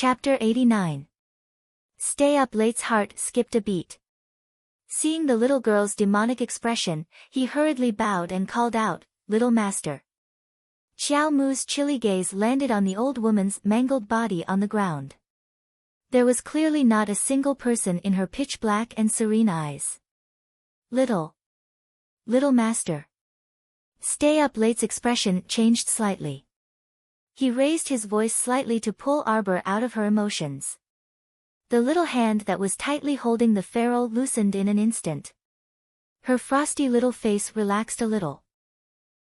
Chapter 89. Stay up late's heart skipped a beat. Seeing the little girl's demonic expression, he hurriedly bowed and called out, "Little master." Xiao Mu's chilly gaze landed on the old woman's mangled body on the ground. There was clearly not a single person in her pitch-black and serene eyes. Little master. Stay up late's expression changed slightly. He raised his voice slightly to pull Arbor out of her emotions. The little hand that was tightly holding the ferrule loosened in an instant. Her frosty little face relaxed a little.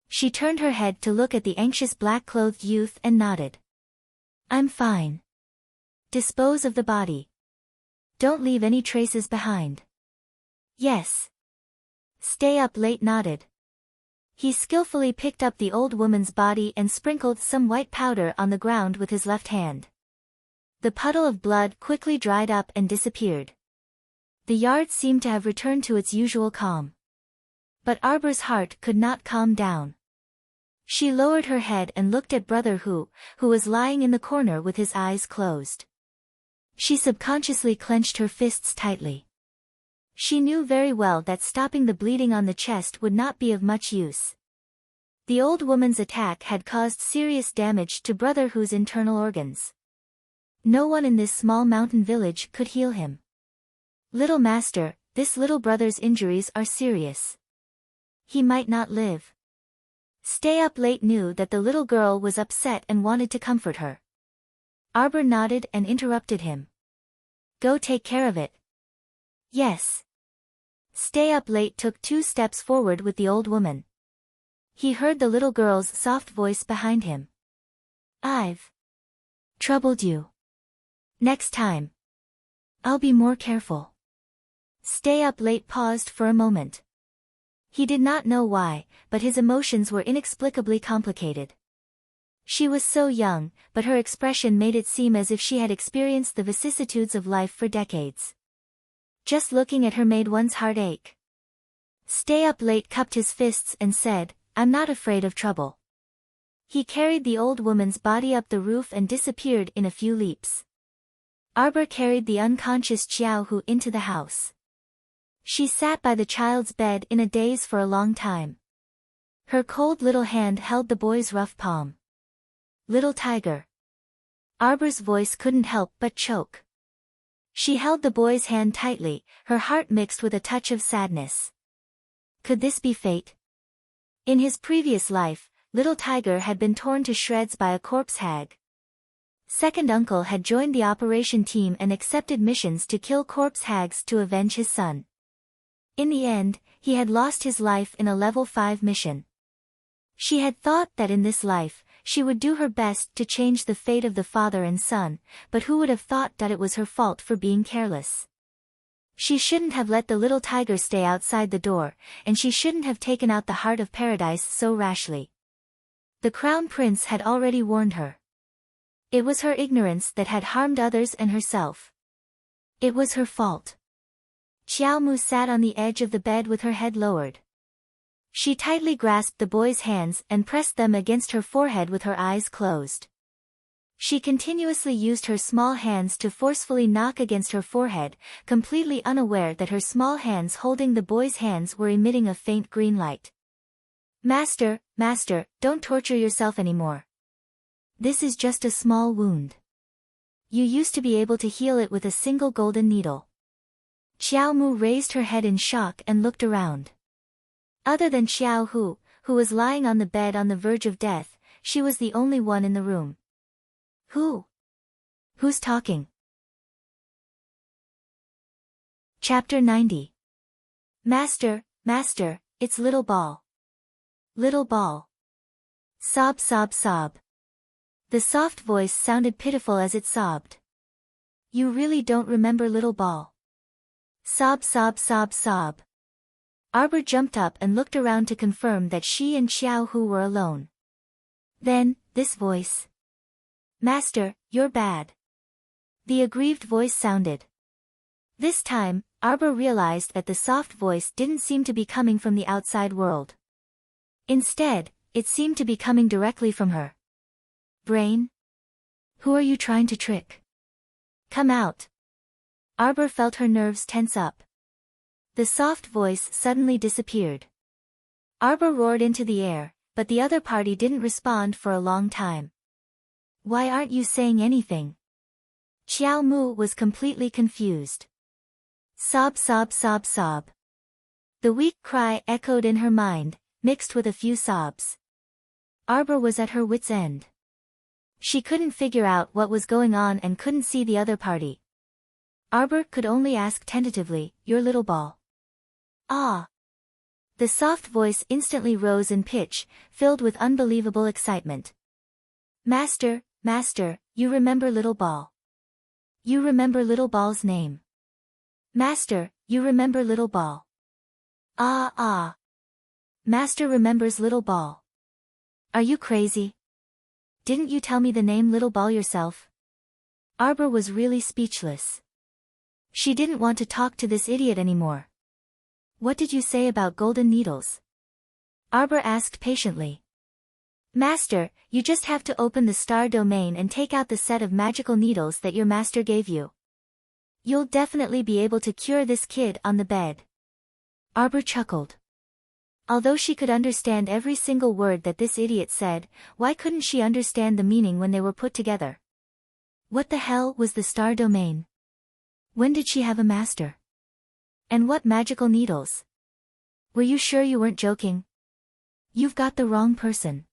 She turned her head to look at the anxious black-clothed youth and nodded. "I'm fine. Dispose of the body. Don't leave any traces behind." "Yes." Stay up late nodded. He skillfully picked up the old woman's body and sprinkled some white powder on the ground with his left hand. The puddle of blood quickly dried up and disappeared. The yard seemed to have returned to its usual calm. But Arbor's heart could not calm down. She lowered her head and looked at Brother who was lying in the corner with his eyes closed. She subconsciously clenched her fists tightly. She knew very well that stopping the bleeding on the chest would not be of much use. The old woman's attack had caused serious damage to Brother Hu's internal organs. No one in this small mountain village could heal him. "Little master, this little brother's injuries are serious. He might not live." Stay up late knew that the little girl was upset and wanted to comfort her. Arbor nodded and interrupted him. "Go take care of it." "Yes." Stay up late took 2 steps forward with the old woman. He heard the little girl's soft voice behind him. "I've troubled you. Next time, I'll be more careful." Stay up late paused for a moment. He did not know why, but his emotions were inexplicably complicated. She was so young, but her expression made it seem as if she had experienced the vicissitudes of life for decades. Just looking at her made one's heart ache. Stay up late cupped his fists and said, "I'm not afraid of trouble." He carried the old woman's body up the roof and disappeared in a few leaps. Arbor carried the unconscious Xiao Hu into the house. She sat by the child's bed in a daze for a long time. Her cold little hand held the boy's rough palm. "Little tiger." Arbor's voice couldn't help but choke. She held the boy's hand tightly, her heart mixed with a touch of sadness. Could this be fate? In his previous life, little tiger had been torn to shreds by a corpse hag. Second uncle had joined the operation team and accepted missions to kill corpse hags to avenge his son. In the end, he had lost his life in a level 5 mission. She had thought that in this life, she would do her best to change the fate of the father and son, but who would have thought that it was her fault for being careless? She shouldn't have let the little tiger stay outside the door, and she shouldn't have taken out the heart of paradise so rashly. The crown prince had already warned her. It was her ignorance that had harmed others and herself. It was her fault. Xiao Mu sat on the edge of the bed with her head lowered. She tightly grasped the boy's hands and pressed them against her forehead with her eyes closed. She continuously used her small hands to forcefully knock against her forehead, completely unaware that her small hands holding the boy's hands were emitting a faint green light. Master, don't torture yourself anymore. This is just a small wound. You used to be able to heal it with a single golden needle." Xiao Mu raised her head in shock and looked around. Other than Xiao Hu, who was lying on the bed on the verge of death, she was the only one in the room. Who's talking? Chapter 90. Master, it's Little Ball. Little Ball. Sob. The soft voice sounded pitiful as it sobbed. "You really don't remember Little Ball?" Sob. Arbor jumped up and looked around to confirm that she and Xiao Hu were alone. Then, this voice. "Master, you're bad." The aggrieved voice sounded. This time, Arbor realized that the soft voice didn't seem to be coming from the outside world. Instead, it seemed to be coming directly from her brain. Who are you trying to trick? Come out. Arbor felt her nerves tense up. The soft voice suddenly disappeared. Arbor roared into the air, but the other party didn't respond for a long time. Why aren't you saying anything? Xiao Mu was completely confused. Sob, sob, sob, sob. The weak cry echoed in her mind, mixed with a few sobs. Arbor was at her wit's end. She couldn't figure out what was going on and couldn't see the other party. Arbor could only ask tentatively, "Your little ball?" "Ah." The soft voice instantly rose in pitch, filled with unbelievable excitement. Master, Master, you remember little ball. You remember little ball's name. Master, you remember little ball. Ah, ah. Master remembers little ball. Are you crazy? Didn't you tell me the name little ball yourself? Arbor was really speechless. She didn't want to talk to this idiot anymore. What did you say about golden needles? Arbor asked patiently. Master, you just have to open the star domain and take out the set of magical needles that your master gave you. You'll definitely be able to cure this kid on the bed. Arbor chuckled. Although she could understand every single word that this idiot said, why couldn't she understand the meaning when they were put together? What the hell was the star domain? When did she have a master? And what magical needles? Were you sure you weren't joking? You've got the wrong person.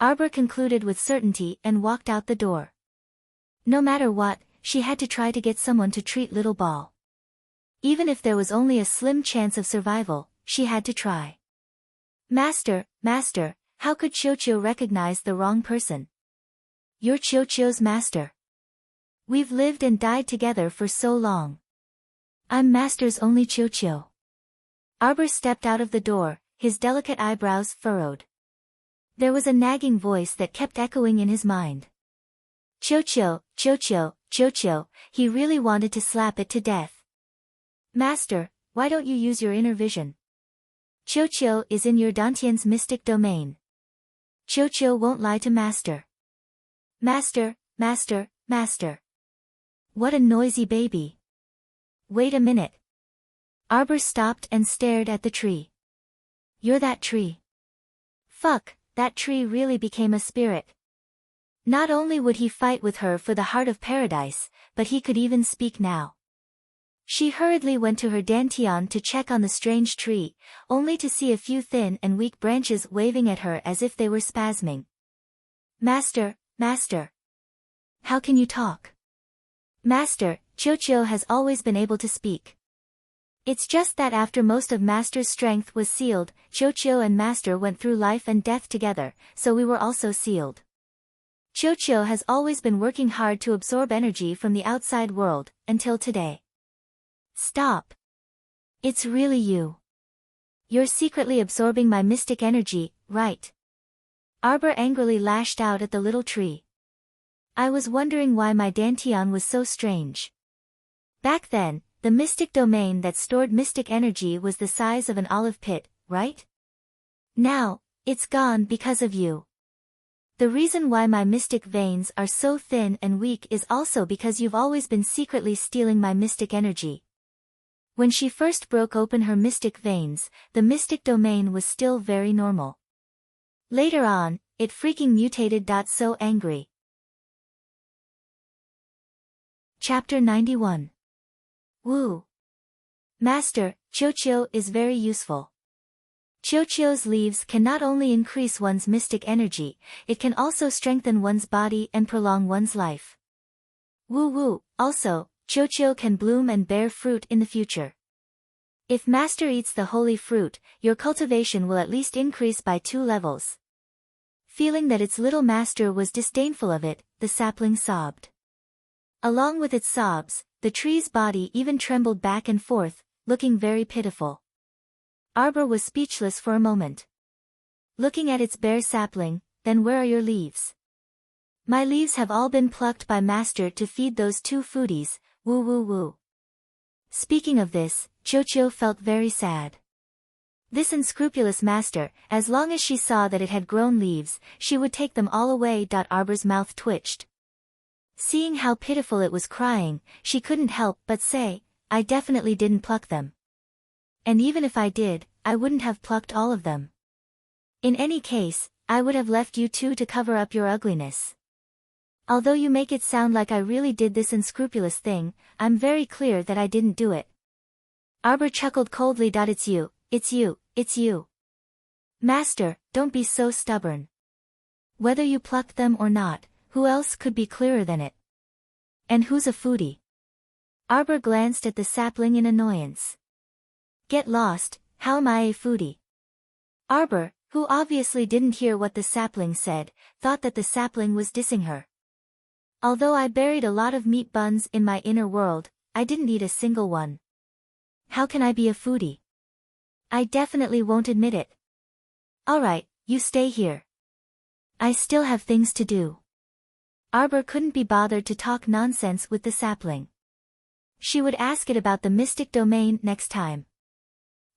Arbor concluded with certainty and walked out the door. No matter what, she had to try to get someone to treat little ball. Even if there was only a slim chance of survival, she had to try. Master, Master, how could Qiuqiu recognize the wrong person? You're Qiuqiu's master. We've lived and died together for so long. I'm Master's only Qiuqiu. Arbor stepped out of the door, his delicate eyebrows furrowed. There was a nagging voice that kept echoing in his mind. Qiuqiu, Qiuqiu, Qiuqiu, he really wanted to slap it to death. Master, why don't you use your inner vision? Qiuqiu is in your Dantian's mystic domain. Qiuqiu won't lie to Master. Master, Master, Master. What a noisy baby. Wait a minute. Arbor stopped and stared at the tree. You're that tree. Fuck, that tree really became a spirit. Not only would he fight with her for the heart of paradise, but he could even speak now. She hurriedly went to her dantian to check on the strange tree, only to see a few thin and weak branches waving at her as if they were spasming. Master, Master. How can you talk? Master, Qiuqiu has always been able to speak. It's just that after most of Master's strength was sealed, Qiuqiu and Master went through life and death together, so we were also sealed. Qiuqiu has always been working hard to absorb energy from the outside world, until today. Stop. It's really you. You're secretly absorbing my mystic energy, right? Arbor angrily lashed out at the little tree. I was wondering why my dantian was so strange. Back then, the mystic domain that stored mystic energy was the size of an olive pit, right? Now, it's gone because of you. The reason why my mystic veins are so thin and weak is also because you've always been secretly stealing my mystic energy. When she first broke open her mystic veins, the mystic domain was still very normal. Later on, it freaking mutated. So angry. Chapter 91. Woo. Master, Qiuqiu is very useful. Qiuqiu's leaves can not only increase one's mystic energy, it can also strengthen one's body and prolong one's life. Woo woo, also, Qiuqiu can bloom and bear fruit in the future. If Master eats the holy fruit, your cultivation will at least increase by 2 levels. Feeling that its little master was disdainful of it, the sapling sobbed. Along with its sobs, the tree's body even trembled back and forth, looking very pitiful. Arbor was speechless for a moment. Looking at its bare sapling, then where are your leaves? My leaves have all been plucked by Master to feed those 2 foodies, woo woo woo. Speaking of this, Qiuqiu felt very sad. This unscrupulous master, as long as she saw that it had grown leaves, she would take them all away. Arbor's mouth twitched. Seeing how pitiful it was crying, she couldn't help but say, I definitely didn't pluck them. And even if I did, I wouldn't have plucked all of them. In any case, I would have left you two to cover up your ugliness. Although you make it sound like I really did this unscrupulous thing, I'm very clear that I didn't do it. Arbor chuckled coldly. It's you, it's you, it's you. Master, don't be so stubborn. Whether you plucked them or not, who else could be clearer than it? And who's a foodie? Arbor glanced at the sapling in annoyance. Get lost, how am I a foodie? Arbor, who obviously didn't hear what the sapling said, thought that the sapling was dissing her. Although I buried a lot of meat buns in my inner world, I didn't eat a single one. How can I be a foodie? I definitely won't admit it. Alright, you stay here. I still have things to do. Arbor couldn't be bothered to talk nonsense with the sapling. She would ask it about the mystic domain next time.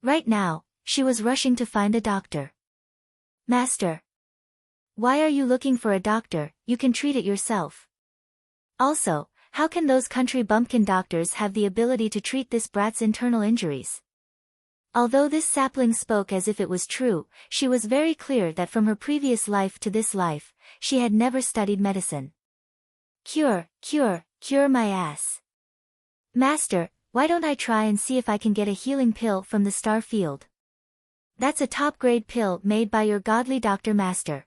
Right now, she was rushing to find a doctor. Master. Why are you looking for a doctor? You can treat it yourself. Also, how can those country bumpkin doctors have the ability to treat this brat's internal injuries? Although this sapling spoke as if it was true, she was very clear that from her previous life to this life, she had never studied medicine. Cure my ass. Master, why don't I try and see if I can get a healing pill from the star field? That's a top-grade pill made by your godly doctor master.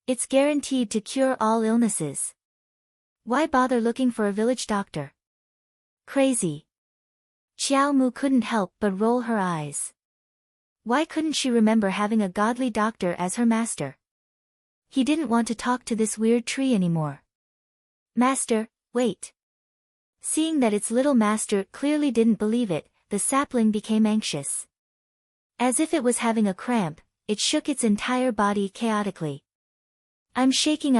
It's guaranteed to cure all illnesses. Why bother looking for a village doctor? Crazy. Xiao Mu couldn't help but roll her eyes. Why couldn't she remember having a godly doctor as her master? He didn't want to talk to this weird tree anymore. Master, wait. Seeing that its little master clearly didn't believe it, the sapling became anxious. As if it was having a cramp, it shook its entire body chaotically. I'm shaking.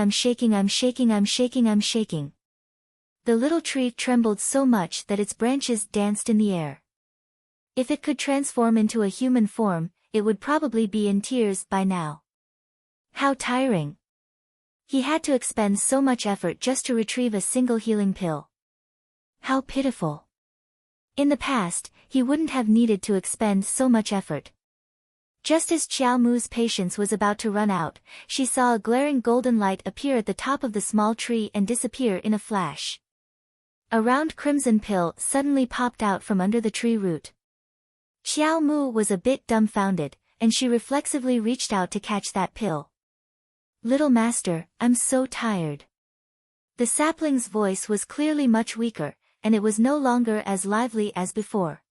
The little tree trembled so much that its branches danced in the air. If it could transform into a human form, it would probably be in tears by now. How tiring. He had to expend so much effort just to retrieve a single healing pill. How pitiful. In the past, he wouldn't have needed to expend so much effort. Just as Xiao Mu's patience was about to run out, she saw a glaring golden light appear at the top of the small tree and disappear in a flash. A round crimson pill suddenly popped out from under the tree root. Xiao Mu was a bit dumbfounded, and she reflexively reached out to catch that pill. Little master, I'm so tired. The sapling's voice was clearly much weaker, and it was no longer as lively as before.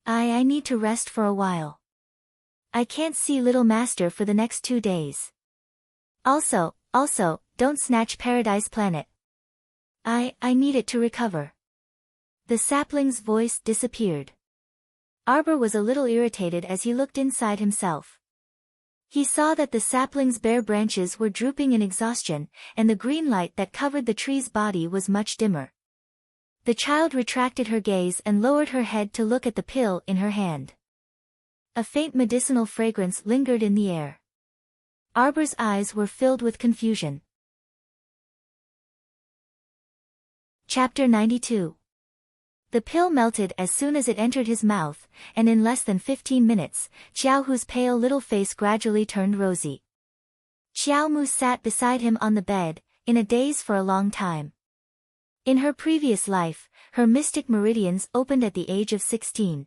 I need to rest for a while. I can't see little master for the next 2 days. Also, don't snatch Paradise Planet. I need it to recover. The sapling's voice disappeared. Arbor was a little irritated as he looked inside himself. He saw that the sapling's bare branches were drooping in exhaustion, and the green light that covered the tree's body was much dimmer. The child retracted her gaze and lowered her head to look at the pill in her hand. A faint medicinal fragrance lingered in the air. Arbor's eyes were filled with confusion. Chapter 92. The pill melted as soon as it entered his mouth, and in less than 15 minutes, Xiao Hu's pale little face gradually turned rosy. Xiao Mu sat beside him on the bed, in a daze for a long time. In her previous life, her mystic meridians opened at the age of 16.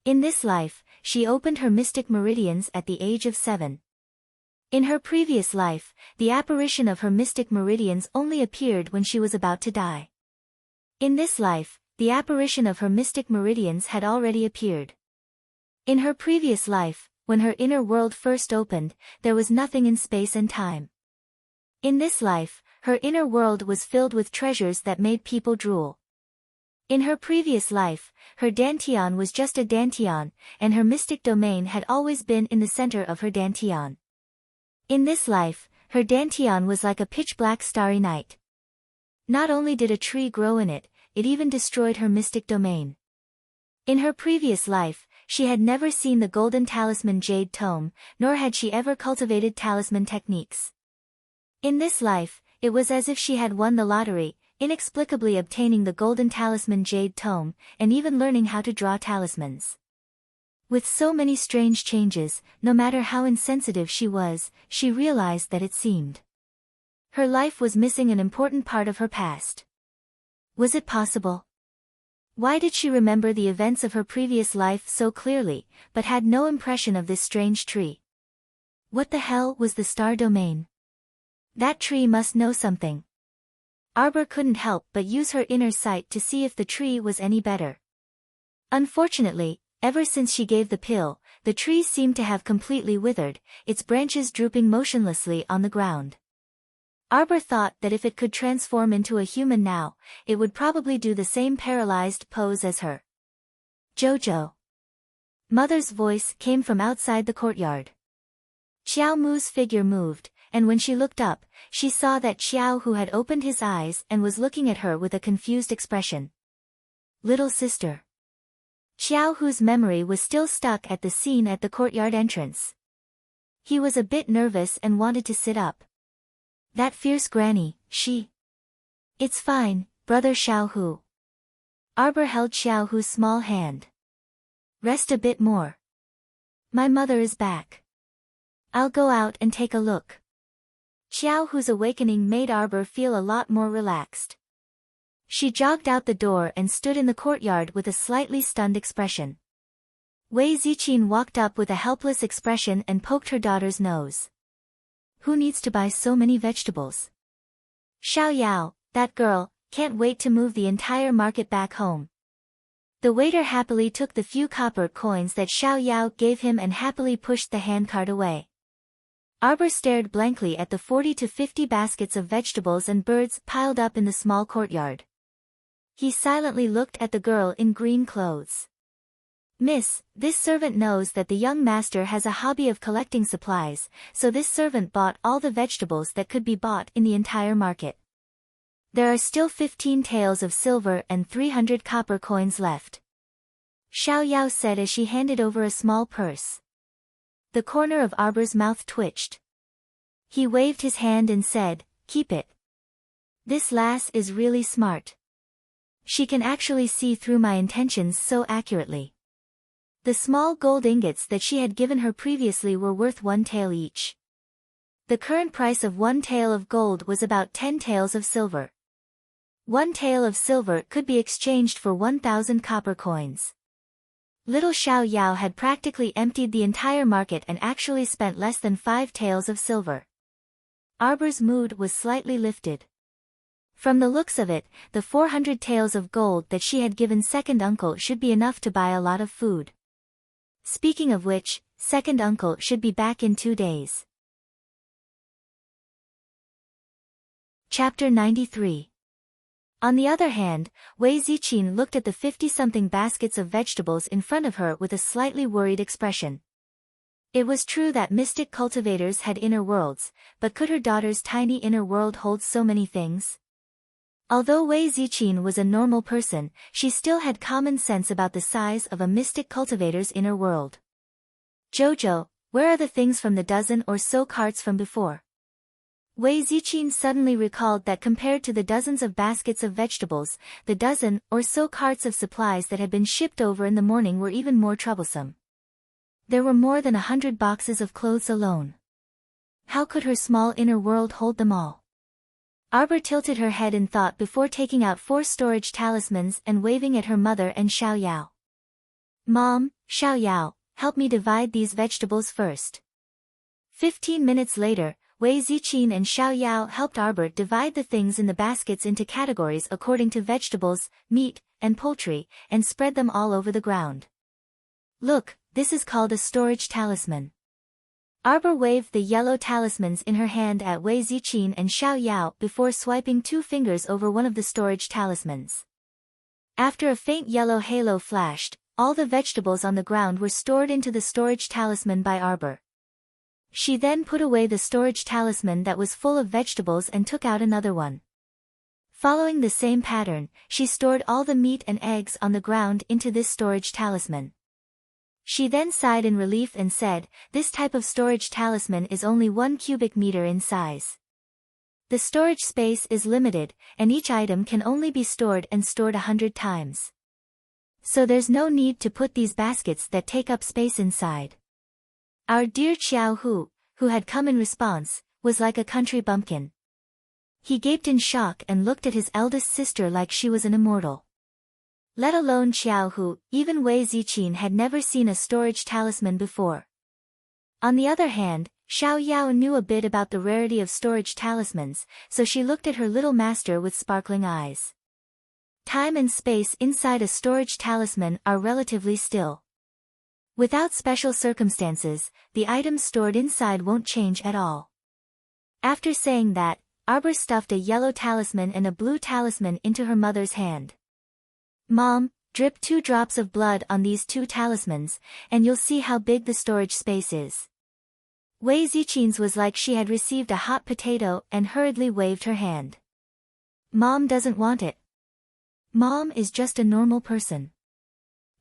In this life, she opened her mystic meridians at the age of 7. In her previous life, the apparition of her mystic meridians only appeared when she was about to die. In this life, the apparition of her mystic meridians had already appeared. In her previous life, when her inner world first opened, there was nothing in space and time. In this life, her inner world was filled with treasures that made people drool. In her previous life, her dantian was just a dantian, and her mystic domain had always been in the center of her dantian. In this life, her dantian was like a pitch-black starry night. Not only did a tree grow in it, it even destroyed her mystic domain. In her previous life, she had never seen the golden talisman jade tome, nor had she ever cultivated talisman techniques. In this life, it was as if she had won the lottery, inexplicably obtaining the golden talisman jade tome, and even learning how to draw talismans. With so many strange changes, no matter how insensitive she was, she realized that it seemed her life was missing an important part of her past. Was it possible? Why did she remember the events of her previous life so clearly, but had no impression of this strange tree? What the hell was the star domain? That tree must know something. Arbor couldn't help but use her inner sight to see if the tree was any better. Unfortunately, ever since she gave the pill, the tree seemed to have completely withered, its branches drooping motionlessly on the ground. Arbor thought that if it could transform into a human now, it would probably do the same paralyzed pose as her. Jojo. Mother's voice came from outside the courtyard. Xiao Mu's figure moved, and when she looked up, she saw that Xiao Hu had opened his eyes and was looking at her with a confused expression. Little sister. Xiao Hu's memory was still stuck at the scene at the courtyard entrance. He was a bit nervous and wanted to sit up. That fierce granny, she. It's fine, brother Xiao Hu. Arbor held Xiao Hu's small hand. Rest a bit more. My mother is back. I'll go out and take a look. Xiao Hu's awakening made Arbor feel a lot more relaxed. She jogged out the door and stood in the courtyard with a slightly stunned expression. Wei Ziqin walked up with a helpless expression and poked her daughter's nose. Who needs to buy so many vegetables? Xiao Yao, that girl, can't wait to move the entire market back home. The waiter happily took the few copper coins that Xiao Yao gave him and happily pushed the handcart away. Arbor stared blankly at the 40 to 50 baskets of vegetables and birds piled up in the small courtyard. He silently looked at the girl in green clothes. Miss, this servant knows that the young master has a hobby of collecting supplies, so this servant bought all the vegetables that could be bought in the entire market. There are still 15 taels of silver and 300 copper coins left. Xiao Yao said as she handed over a small purse. The corner of Arbor's mouth twitched. He waved his hand and said, keep it. This lass is really smart. She can actually see through my intentions so accurately. The small gold ingots that she had given her previously were worth 1 tael each. The current price of 1 tael of gold was about 10 taels of silver. 1 tael of silver could be exchanged for 1,000 copper coins. Little Xiao Yao had practically emptied the entire market and actually spent less than 5 taels of silver. Arbor's mood was slightly lifted. From the looks of it, the 400 taels of gold that she had given second uncle should be enough to buy a lot of food. Speaking of which, second uncle should be back in 2 days. Chapter 93. On the other hand, Wei Ziqin looked at the 50-something baskets of vegetables in front of her with a slightly worried expression. It was true that mystic cultivators had inner worlds, but could her daughter's tiny inner world hold so many things? Although Wei Ziqin was a normal person, she still had common sense about the size of a mystic cultivator's inner world. Jojo, where are the things from the dozen or so carts from before? Wei Ziqin suddenly recalled that compared to the dozens of baskets of vegetables, the dozen or so carts of supplies that had been shipped over in the morning were even more troublesome. There were more than 100 boxes of clothes alone. How could her small inner world hold them all? Arbor tilted her head in thought before taking out 4 storage talismans and waving at her mother and Xiao Yao. Mom, Xiao Yao, help me divide these vegetables first. 15 minutes later, Wei Ziqin and Xiao Yao helped Arbor divide the things in the baskets into categories according to vegetables, meat, and poultry, and spread them all over the ground. Look, this is called a storage talisman. Arbor waved the yellow talismans in her hand at Wei Ziqin and Xiao Yao before swiping 2 fingers over one of the storage talismans. After a faint yellow halo flashed, all the vegetables on the ground were stored into the storage talisman by Arbor. She then put away the storage talisman that was full of vegetables and took out another one. Following the same pattern, she stored all the meat and eggs on the ground into this storage talisman. She then sighed in relief and said, this type of storage talisman is only 1 cubic meter in size. The storage space is limited, and each item can only be stored 100 times. So there's no need to put these baskets that take up space inside. Our dear Xiao Hu, who had come in response, was like a country bumpkin. He gaped in shock and looked at his eldest sister like she was an immortal. Let alone Xiao Hu, even Wei Ziqin had never seen a storage talisman before. On the other hand, Xiao Yao knew a bit about the rarity of storage talismans, so she looked at her little master with sparkling eyes. Time and space inside a storage talisman are relatively still. Without special circumstances, the items stored inside won't change at all. After saying that, Arbor stuffed a yellow talisman and a blue talisman into her mother's hand. Mom, drip 2 drops of blood on these 2 talismans, and you'll see how big the storage space is. Wei Ziqin's was like she had received a hot potato and hurriedly waved her hand. Mom doesn't want it. Mom is just a normal person.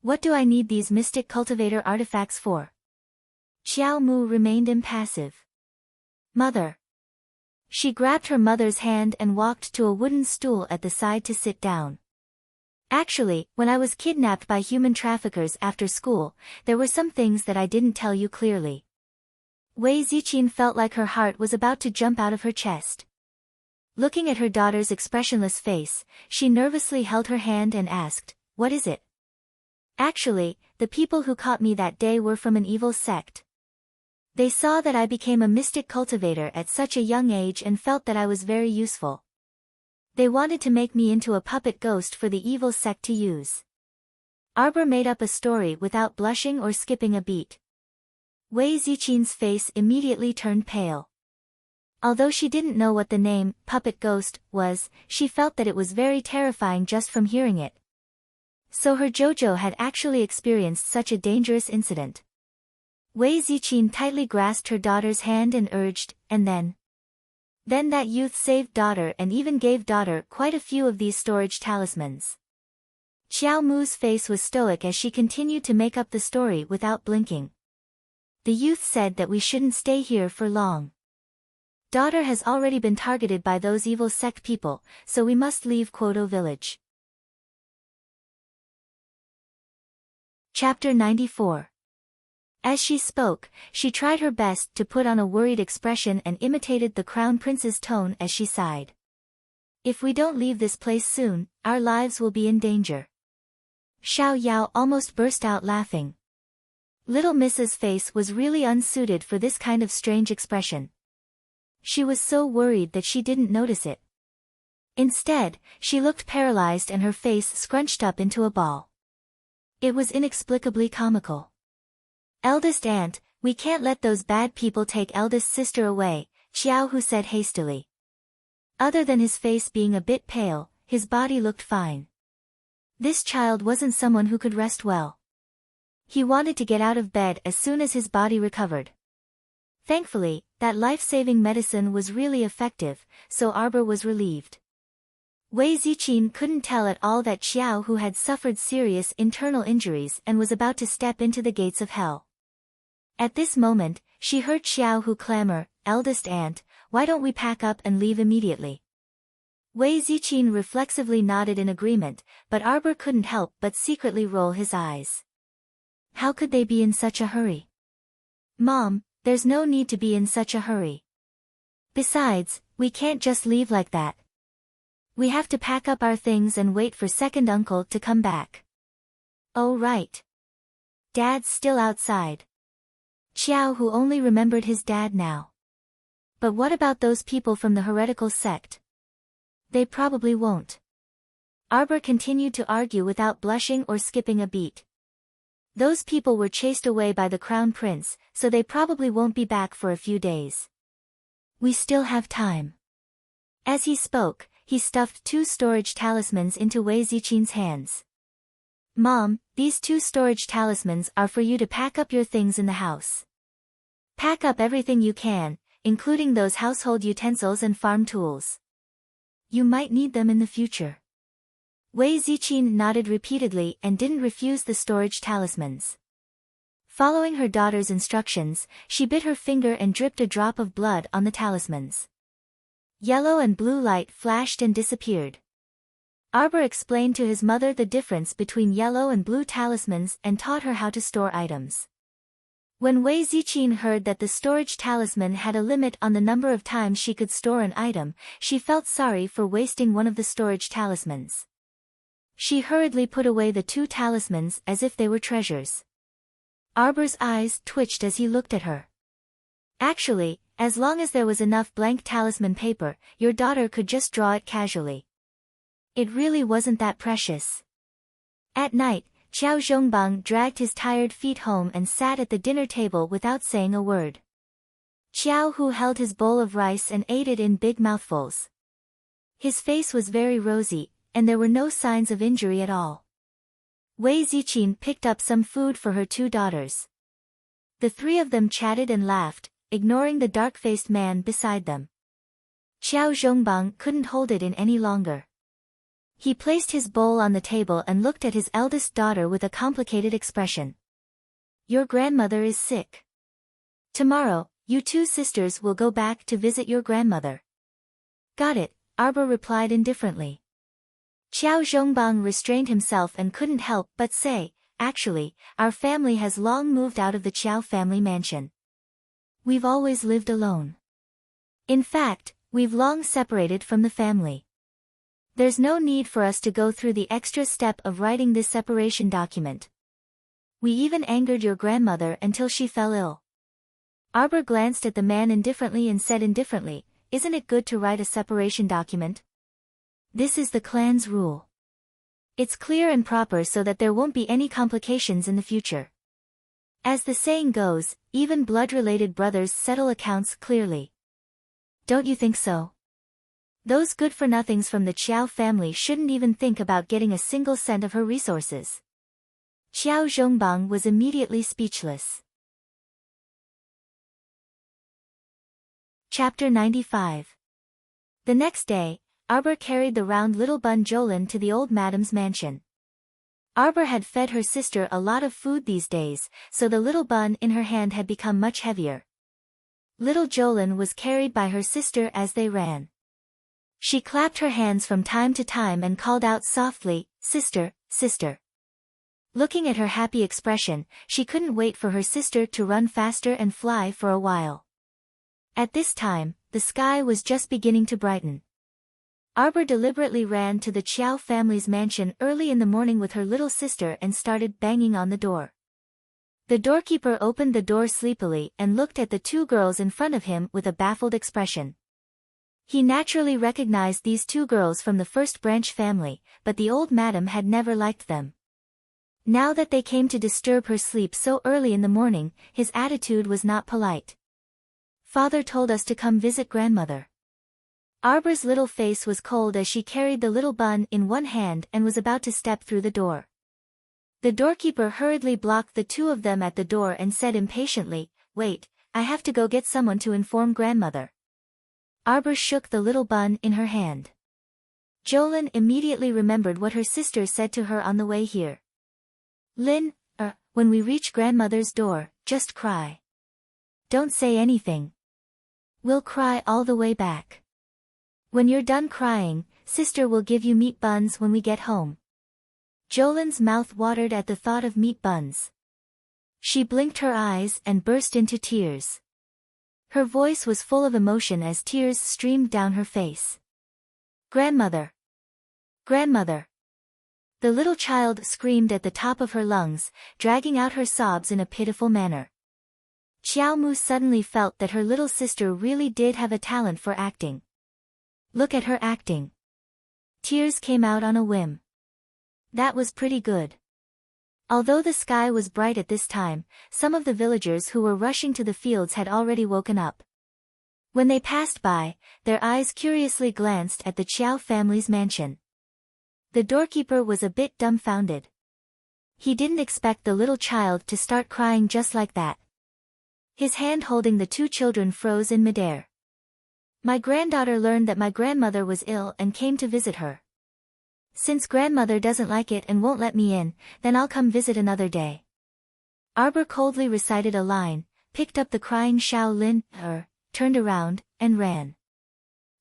What do I need these mystic cultivator artifacts for? Xiao Mu remained impassive. Mother. She grabbed her mother's hand and walked to a wooden stool at the side to sit down. Actually, when I was kidnapped by human traffickers after school, there were some things that I didn't tell you clearly. Wei Ziqin felt like her heart was about to jump out of her chest. Looking at her daughter's expressionless face, she nervously held her hand and asked, "What is it?" Actually, the people who caught me that day were from an evil sect. They saw that I became a mystic cultivator at such a young age and felt that I was very useful. They wanted to make me into a puppet ghost for the evil sect to use. Arbor made up a story without blushing or skipping a beat. Wei Ziqin's face immediately turned pale. Although she didn't know what the name, puppet ghost, was, she felt that it was very terrifying just from hearing it. So her Jojo had actually experienced such a dangerous incident. Wei Ziqin tightly grasped her daughter's hand and urged, and then that youth saved daughter and even gave daughter quite a few of these storage talismans. Xiao Mu's face was stoic as she continued to make up the story without blinking. The youth said that we shouldn't stay here for long. Daughter has already been targeted by those evil sect people, so we must leave Quoto village. Chapter 94. As she spoke, she tried her best to put on a worried expression and imitated the crown prince's tone as she sighed. If we don't leave this place soon, our lives will be in danger. Xiao Yao almost burst out laughing. Little Mrs. face was really unsuited for this kind of strange expression. She was so worried that she didn't notice it. Instead, she looked paralyzed and her face scrunched up into a ball. It was inexplicably comical. Eldest aunt, we can't let those bad people take eldest sister away, Xiao Hu said hastily. Other than his face being a bit pale, his body looked fine. This child wasn't someone who could rest well. He wanted to get out of bed as soon as his body recovered. Thankfully, that life-saving medicine was really effective, so Arbor was relieved. Wei Ziqin couldn't tell at all that Xiao Hu had suffered serious internal injuries and was about to step into the gates of hell. At this moment, she heard Xiao Hu clamor, "Eldest aunt, why don't we pack up and leave immediately?" Wei Ziqin reflexively nodded in agreement, but Arbor couldn't help but secretly roll his eyes. How could they be in such a hurry? Mom, there's no need to be in such a hurry. Besides, we can't just leave like that. We have to pack up our things and wait for second uncle to come back. Oh right. Dad's still outside. Xiao Hu only remembered his dad now. But what about those people from the heretical sect? They probably won't. Arbor continued to argue without blushing or skipping a beat. Those people were chased away by the crown prince, so they probably won't be back for a few days. We still have time. As he spoke, he stuffed 2 storage talismans into Wei Ziqin's hands. Mom, these 2 storage talismans are for you to pack up your things in the house. Pack up everything you can, including those household utensils and farm tools. You might need them in the future. Wei Ziqin nodded repeatedly and didn't refuse the storage talismans. Following her daughter's instructions, she bit her finger and dripped a drop of blood on the talismans. Yellow and blue light flashed and disappeared. Arbor explained to his mother the difference between yellow and blue talismans and taught her how to store items. When Wei Ziqin heard that the storage talisman had a limit on the number of times she could store an item, she felt sorry for wasting one of the storage talismans. She hurriedly put away the 2 talismans as if they were treasures. Arbor's eyes twitched as he looked at her. Actually, as long as there was enough blank talisman paper, your daughter could just draw it casually. It really wasn't that precious. At night, Qiao Zhongbang dragged his tired feet home and sat at the dinner table without saying a word. Qiao Hu held his bowl of rice and ate it in big mouthfuls. His face was very rosy, and there were no signs of injury at all. Wei Ziqin picked up some food for her 2 daughters. The 3 of them chatted and laughed, ignoring the dark-faced man beside them. Qiao Zhongbang couldn't hold it in any longer. He placed his bowl on the table and looked at his eldest daughter with a complicated expression. Your grandmother is sick. Tomorrow, you 2 sisters will go back to visit your grandmother. Got it, Arbor replied indifferently. Qiao Zhongbang restrained himself and couldn't help but say, actually, our family has long moved out of the Qiao family mansion. We've always lived alone. In fact, we've long separated from the family. There's no need for us to go through the extra step of writing this separation document. We even angered your grandmother until she fell ill. Arbor glanced at the man indifferently and said indifferently, isn't it good to write a separation document? This is the clan's rule. It's clear and proper so that there won't be any complications in the future. As the saying goes, even blood-related brothers settle accounts clearly. Don't you think so? Those good-for-nothings from the Qiao family shouldn't even think about getting a single cent of her resources. Qiao Zhongbang was immediately speechless. Chapter 95. The next day, Arbor carried the round little bun Jolin to the old madam's mansion. Arbor had fed her sister a lot of food these days, so the little bun in her hand had become much heavier. Little Jolin was carried by her sister as they ran. She clapped her hands from time to time and called out softly, "Sister, sister." Looking at her happy expression, she couldn't wait for her sister to run faster and fly for a while. At this time, the sky was just beginning to brighten. Arbor deliberately ran to the Qiao family's mansion early in the morning with her little sister and started banging on the door. The doorkeeper opened the door sleepily and looked at the 2 girls in front of him with a baffled expression. He naturally recognized these 2 girls from the First Branch family, but the old madam had never liked them. Now that they came to disturb her sleep so early in the morning, his attitude was not polite. Father told us to come visit grandmother. Arbor's little face was cold as she carried the little bun in one hand and was about to step through the door. The doorkeeper hurriedly blocked the 2 of them at the door and said impatiently, "Wait, I have to go get someone to inform grandmother." Arbor shook the little bun in her hand. Jolin immediately remembered what her sister said to her on the way here. Lin, when we reach grandmother's door, just cry. Don't say anything. We'll cry all the way back. When you're done crying, sister will give you meat buns when we get home. Jolin's mouth watered at the thought of meat buns. She blinked her eyes and burst into tears. Her voice was full of emotion as tears streamed down her face. Grandmother! Grandmother! The little child screamed at the top of her lungs, dragging out her sobs in a pitiful manner. Xiao Mu suddenly felt that her little sister really did have a talent for acting. Look at her acting. Tears came out on a whim. That was pretty good. Although the sky was bright at this time, some of the villagers who were rushing to the fields had already woken up. When they passed by, their eyes curiously glanced at the Qiao family's mansion. The doorkeeper was a bit dumbfounded. He didn't expect the little child to start crying just like that. His hand holding the 2 children froze in midair. My granddaughter learned that my grandmother was ill and came to visit her. Since grandmother doesn't like it and won't let me in, then I'll come visit another day. Arbor coldly recited a line, picked up the crying Xiao Lin, turned around, and ran.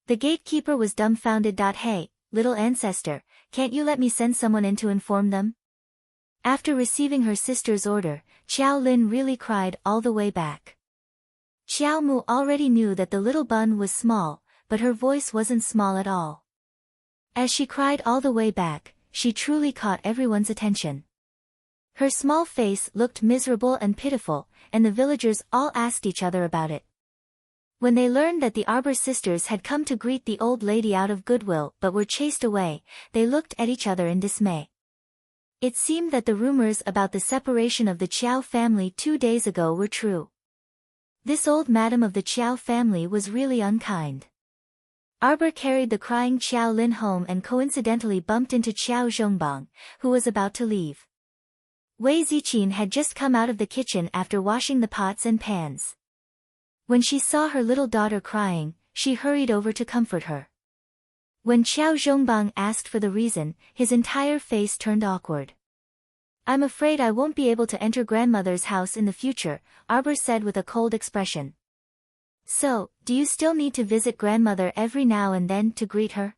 The gatekeeper was dumbfounded. Hey, little ancestor, can't you let me send someone in to inform them? After receiving her sister's order, Xiao Lin really cried all the way back. Xiao Mu already knew that the little bun was small, but her voice wasn't small at all. As she cried all the way back, she truly caught everyone's attention. Her small face looked miserable and pitiful, and the villagers all asked each other about it. When they learned that the Arbor sisters had come to greet the old lady out of goodwill but were chased away, they looked at each other in dismay. It seemed that the rumors about the separation of the Qiao family 2 days ago were true. This old madam of the Qiao family was really unkind. Arbor carried the crying Qiao Lin home and coincidentally bumped into Qiao Zhongbang, who was about to leave. Wei Ziqin had just come out of the kitchen after washing the pots and pans. When she saw her little daughter crying, she hurried over to comfort her. When Qiao Zhongbang asked for the reason, his entire face turned awkward. "I'm afraid I won't be able to enter grandmother's house in the future," Arbor said with a cold expression. "So, do you still need to visit grandmother every now and then to greet her?"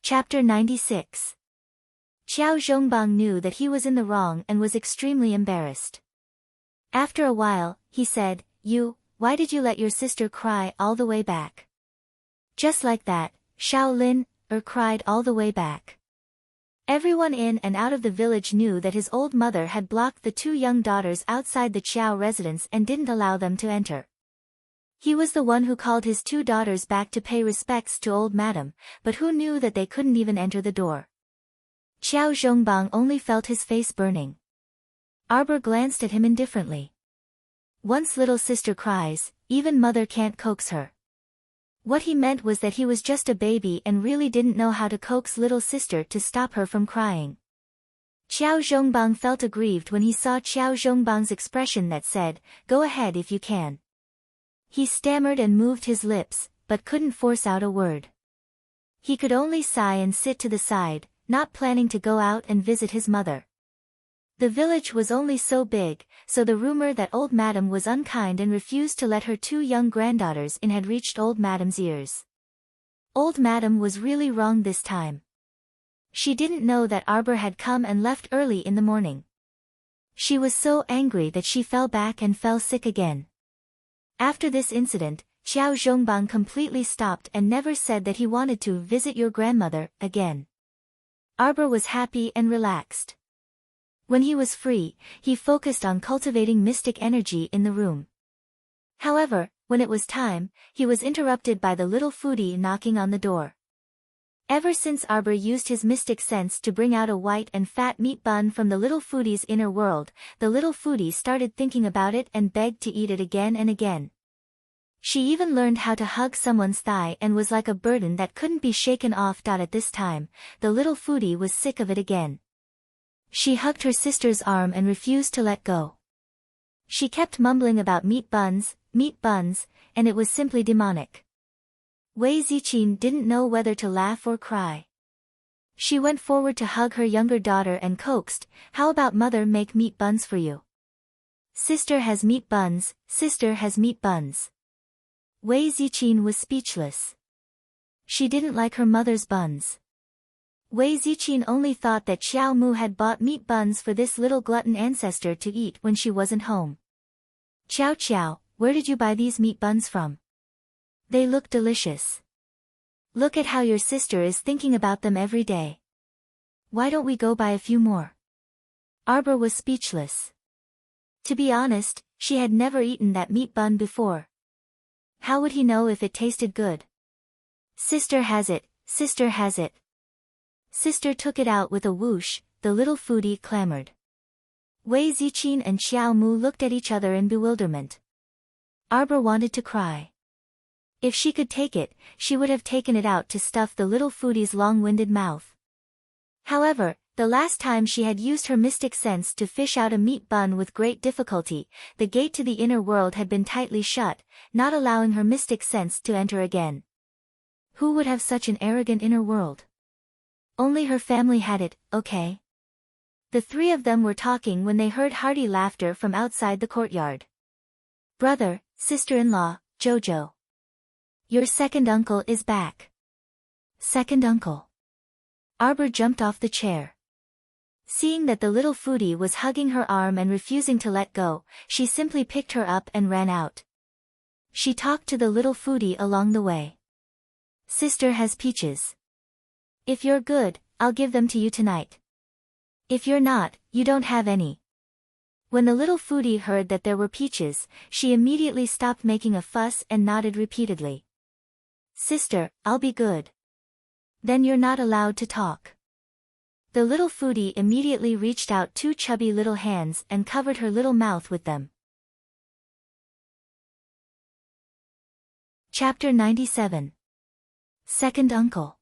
Chapter 96. Qiao Zhongbang knew that he was in the wrong and was extremely embarrassed. After a while, he said, Why did you let your sister cry all the way back?" Just like that, Xiao Lin cried all the way back. Everyone in and out of the village knew that his old mother had blocked the 2 young daughters outside the Qiao residence and didn't allow them to enter. He was the one who called his 2 daughters back to pay respects to old madam, but who knew that they couldn't even enter the door? Qiao Zhongbang only felt his face burning. Arbor glanced at him indifferently. Once little sister cries, even mother can't coax her. What he meant was that he was just a baby and really didn't know how to coax little sister to stop her from crying. Qiao Zhongbang felt aggrieved when he saw Qiao Zhongbang's expression that said, "Go ahead if you can." He stammered and moved his lips, but couldn't force out a word. He could only sigh and sit to the side, not planning to go out and visit his mother. The village was only so big, so the rumor that old madam was unkind and refused to let her 2 young granddaughters in had reached old madam's ears. Old madam was really wrong this time. She didn't know that Arbor had come and left early in the morning. She was so angry that she fell back and fell sick again. After this incident, Qiao Zhongbang completely stopped and never said that he wanted to visit your grandmother again. Arbor was happy and relaxed. When he was free, he focused on cultivating mystic energy in the room. However, when it was time, he was interrupted by the little foodie knocking on the door. Ever since Arbor used his mystic sense to bring out a white and fat meat bun from the little foodie's inner world, the little foodie started thinking about it and begged to eat it again and again. She even learned how to hug someone's thigh and was like a burden that couldn't be shaken off. At this time, the little foodie was sick of it again. She hugged her sister's arm and refused to let go. She kept mumbling about meat buns, and it was simply demonic. Wei Ziqin didn't know whether to laugh or cry. She went forward to hug her younger daughter and coaxed, "How about mother make meat buns for you? Sister has meat buns, sister has meat buns." Wei Ziqin was speechless. She didn't like her mother's buns. Wei Ziqin only thought that Xiao Mu had bought meat buns for this little glutton ancestor to eat when she wasn't home. "Qiao, where did you buy these meat buns from? They look delicious. Look at how your sister is thinking about them every day. Why don't we go buy a few more?" Arbor was speechless. To be honest, she had never eaten that meat bun before. How would he know if it tasted good? "Sister has it, sister has it." Sister took it out with a whoosh, the little foodie clamored. Wei Ziqin and Xiao Mu looked at each other in bewilderment. Arbor wanted to cry. If she could take it, she would have taken it out to stuff the little foodie's long-winded mouth. However, the last time she had used her mystic sense to fish out a meat bun with great difficulty, the gate to the inner world had been tightly shut, not allowing her mystic sense to enter again. Who would have such an arrogant inner world? Only her family had it, okay? The 3 of them were talking when they heard hearty laughter from outside the courtyard. "Brother, sister-in-law, Jojo. Your second uncle is back. Second uncle. Arbor jumped off the chair. Seeing that the little foodie was hugging her arm and refusing to let go, she simply picked her up and ran out. She talked to the little foodie along the way. Sister has peaches. If you're good, I'll give them to you tonight. If you're not, you don't have any. When the little foodie heard that there were peaches, she immediately stopped making a fuss and nodded repeatedly. Sister, I'll be good. Then you're not allowed to talk. The little foodie immediately reached out two chubby little hands and covered her little mouth with them. Chapter 97. Second Uncle.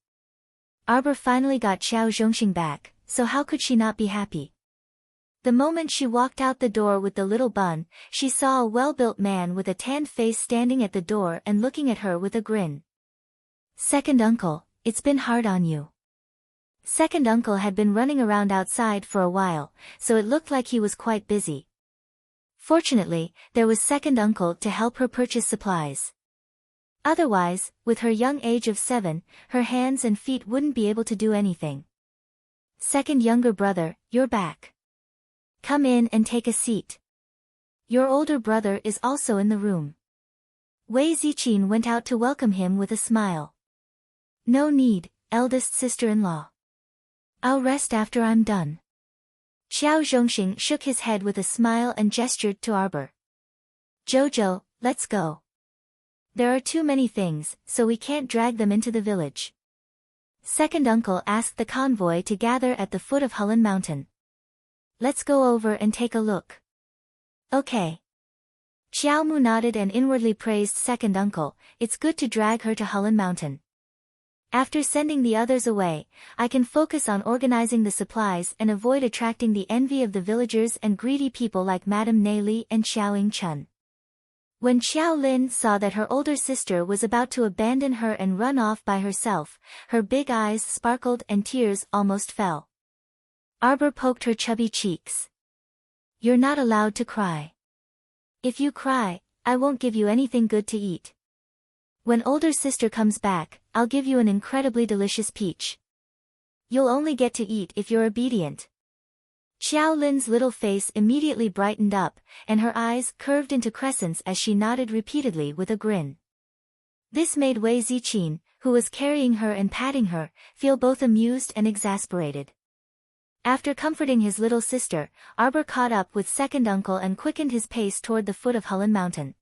Arbor finally got Xiao Zhongxing back, so how could she not be happy? The moment she walked out the door with the little bun, she saw a well-built man with a tanned face standing at the door and looking at her with a grin. Second Uncle, it's been hard on you. Second Uncle had been running around outside for a while, so it looked like he was quite busy. Fortunately, there was Second Uncle to help her purchase supplies. Otherwise, with her young age of 7, her hands and feet wouldn't be able to do anything. Second younger brother, you're back. Come in and take a seat. Your older brother is also in the room. Wei Ziqin went out to welcome him with a smile. No need, eldest sister-in-law. I'll rest after I'm done. Xiao Zhongxing shook his head with a smile and gestured to Arbor. Jojo, let's go. There are too many things, so we can't drag them into the village. Second Uncle asked the convoy to gather at the foot of Hulun Mountain. Let's go over and take a look. Okay. Xiao Mu nodded and inwardly praised Second Uncle. It's good to drag her to Hulun Mountain. After sending the others away, I can focus on organizing the supplies and avoid attracting the envy of the villagers and greedy people like Madame Nei Li and Xiaoying Chun. When Xiao Lin saw that her older sister was about to abandon her and run off by herself, her big eyes sparkled and tears almost fell. Arbor poked her chubby cheeks. You're not allowed to cry. If you cry, I won't give you anything good to eat. When older sister comes back, I'll give you an incredibly delicious peach. You'll only get to eat if you're obedient. Xiao Lin's little face immediately brightened up, and her eyes curved into crescents as she nodded repeatedly with a grin. This made Wei Ziqin, who was carrying her and patting her, feel both amused and exasperated. After comforting his little sister, Arbor caught up with Second Uncle and quickened his pace toward the foot of Hulun Mountain.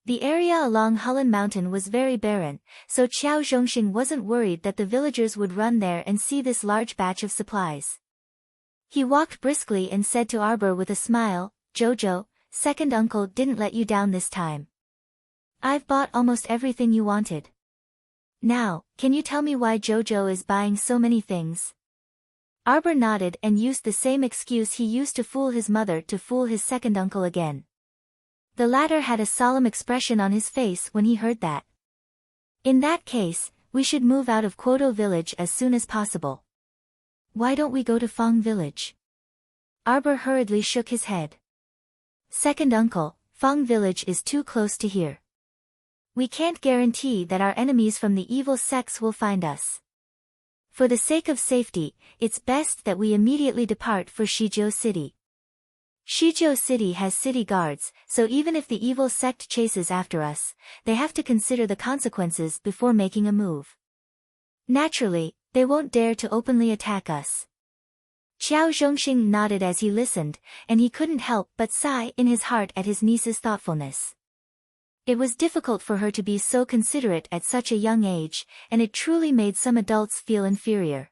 The area along Hulun Mountain was very barren, so Xiao Zhongxing wasn't worried that the villagers would run there and see this large batch of supplies. He walked briskly and said to Arbor with a smile, Jojo, Second Uncle didn't let you down this time. I've bought almost everything you wanted. Now, can you tell me why Jojo is buying so many things? Arbor nodded and used the same excuse he used to fool his mother to fool his second uncle again. The latter had a solemn expression on his face when he heard that. In that case, we should move out of Quoto village as soon as possible. Why don't we go to Fong village? Arbor hurriedly shook his head. Second uncle, Fong village is too close to here. We can't guarantee that our enemies from the evil sects will find us. For the sake of safety, it's best that we immediately depart for Shizhou City. Shizhou City has city guards, so even if the evil sect chases after us, they have to consider the consequences before making a move. Naturally, they won't dare to openly attack us. Xiao Zhongxing nodded as he listened, and he couldn't help but sigh in his heart at his niece's thoughtfulness. It was difficult for her to be so considerate at such a young age, and it truly made some adults feel inferior.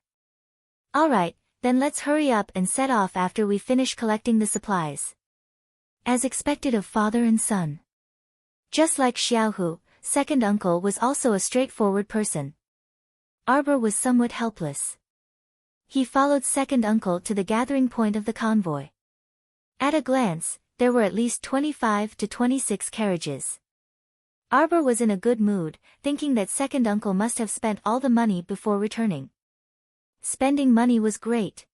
Alright, then let's hurry up and set off after we finish collecting the supplies. As expected of father and son. Just like Xiaohu, second uncle was also a straightforward person. Arbor was somewhat helpless. He followed second uncle to the gathering point of the convoy. At a glance, there were at least 25 to 26 carriages. Arbor was in a good mood, thinking that second uncle must have spent all the money before returning. Spending money was great.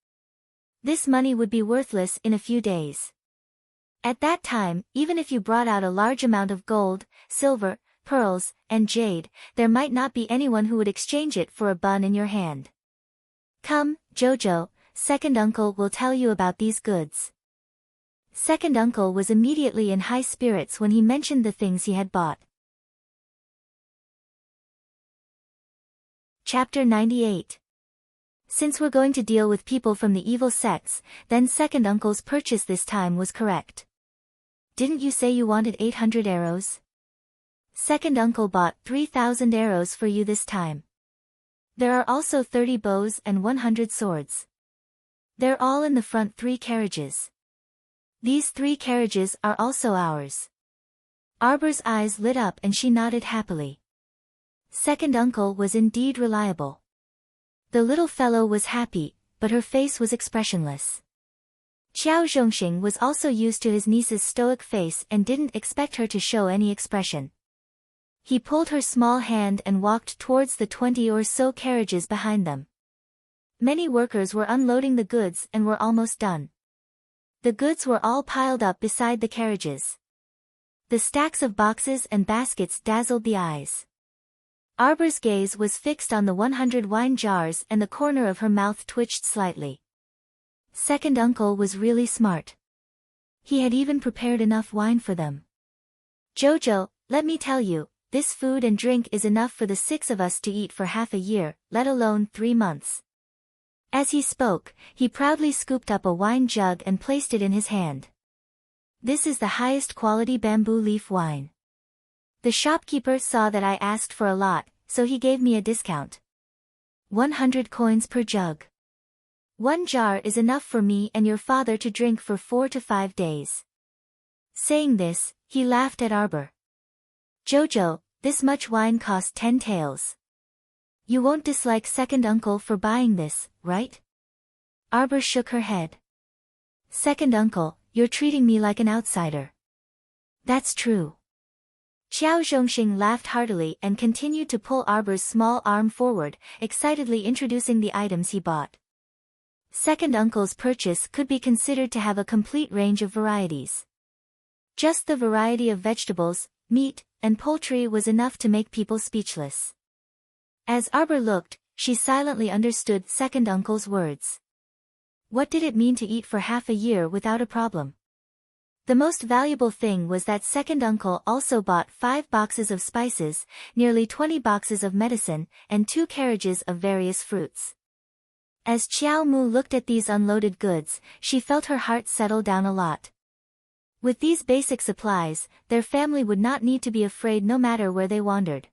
This money would be worthless in a few days. At that time, even if you brought out a large amount of gold, silver, pearls, and jade, there might not be anyone who would exchange it for a bun in your hand. Come, Jojo, second uncle will tell you about these goods. Second uncle was immediately in high spirits when he mentioned the things he had bought. Chapter 98. Since we're going to deal with people from the evil sects, then second uncle's purchase this time was correct. Didn't you say you wanted 800 arrows? Second uncle bought 3,000 arrows for you this time. There are also 30 bows and 100 swords. They're all in the front 3 carriages. These 3 carriages are also ours. Arbor's eyes lit up and she nodded happily. Second uncle was indeed reliable. The little fellow was happy, but her face was expressionless. Qiao Zhongxing was also used to his niece's stoic face and didn't expect her to show any expression. He pulled her small hand and walked towards the 20 or so carriages behind them. Many workers were unloading the goods and were almost done. The goods were all piled up beside the carriages. The stacks of boxes and baskets dazzled the eyes. Arbor's gaze was fixed on the 100 wine jars and the corner of her mouth twitched slightly. Second uncle was really smart. He had even prepared enough wine for them. Jojo, let me tell you, this food and drink is enough for the 6 of us to eat for half a year, let alone 3 months. As he spoke, he proudly scooped up a wine jug and placed it in his hand. This is the highest quality bamboo leaf wine. The shopkeeper saw that I asked for a lot, so he gave me a discount. 100 coins per jug. 1 jar is enough for me and your father to drink for 4 to 5 days. Saying this, he laughed at Arbor. Jojo, this much wine cost 10 taels. You won't dislike second uncle for buying this, right? Arbor shook her head. Second uncle, you're treating me like an outsider. That's true. Qiao Zhongxing laughed heartily and continued to pull Arbor's small arm forward, excitedly introducing the items he bought. Second uncle's purchase could be considered to have a complete range of varieties. Just the variety of vegetables, meat, and poultry was enough to make people speechless. As Arbor looked, she silently understood second uncle's words. What did it mean to eat for half a year without a problem? The most valuable thing was that second uncle also bought 5 boxes of spices, nearly 20 boxes of medicine, and 2 carriages of various fruits. As Qiao Mu looked at these unloaded goods, she felt her heart settle down a lot. With these basic supplies, their family would not need to be afraid no matter where they wandered.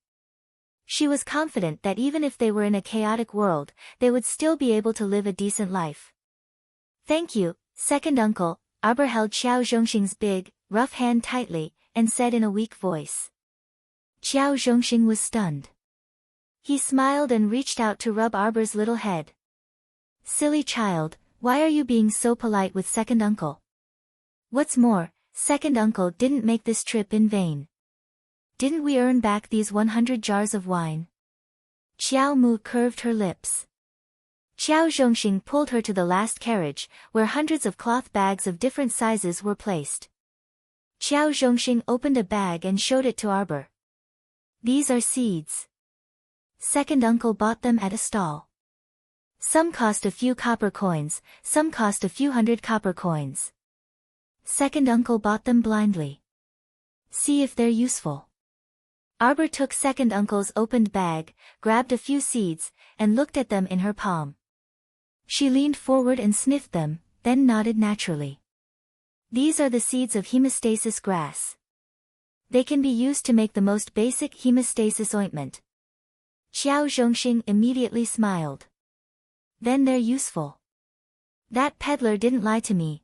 She was confident that even if they were in a chaotic world, they would still be able to live a decent life. Thank you, second uncle. Arbor held Qiao Zhongxing's big, rough hand tightly, and said in a weak voice. Qiao Zhongxing was stunned. He smiled and reached out to rub Arbor's little head. Silly child, why are you being so polite with second uncle? What's more, second uncle didn't make this trip in vain. Didn't we earn back these 100 jars of wine? Qiao Mu curved her lips. Qiao Zhongxing pulled her to the last carriage, where hundreds of cloth bags of different sizes were placed. Qiao Zhongxing opened a bag and showed it to Arbor. These are seeds. Second uncle bought them at a stall. Some cost a few copper coins, some cost a few 100 copper coins. Second uncle bought them blindly. See if they're useful. Arbor took second uncle's opened bag, grabbed a few seeds, and looked at them in her palm. She leaned forward and sniffed them, then nodded naturally. These are the seeds of hemostasis grass. They can be used to make the most basic hemostasis ointment. Qiao Zhongxing immediately smiled. Then they're useful. That peddler didn't lie to me.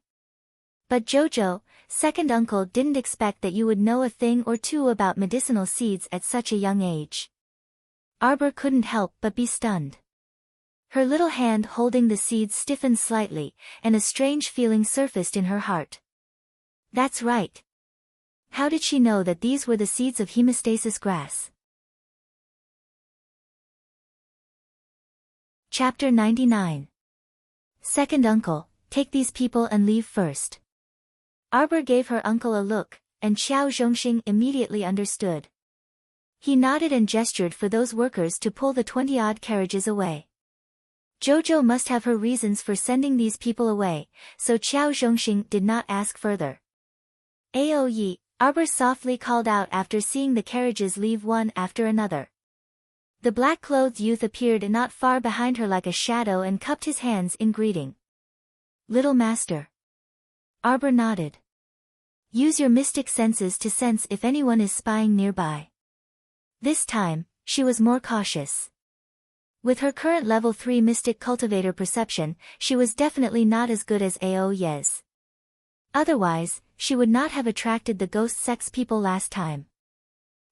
But Jojo, second uncle didn't expect that you would know a thing or two about medicinal seeds at such a young age. Arbor couldn't help but be stunned. Her little hand holding the seeds stiffened slightly, and a strange feeling surfaced in her heart. That's right. How did she know that these were the seeds of hemostasis grass? Chapter 99. Second uncle, take these people and leave first. Arbor gave her uncle a look, and Xiao Zhongxing immediately understood. He nodded and gestured for those workers to pull the 20-odd carriages away. Jojo must have her reasons for sending these people away, so Xiao Zhongxing did not ask further. Aoyi, Arbor softly called out after seeing the carriages leave one after another. The black-clothed youth appeared not far behind her like a shadow and cupped his hands in greeting. Little master. Arbor nodded. Use your mystic senses to sense if anyone is spying nearby. This time, she was more cautious. With her current level 3 mystic cultivator perception, she was definitely not as good as Aoye's. Otherwise, she would not have attracted the ghost sex people last time.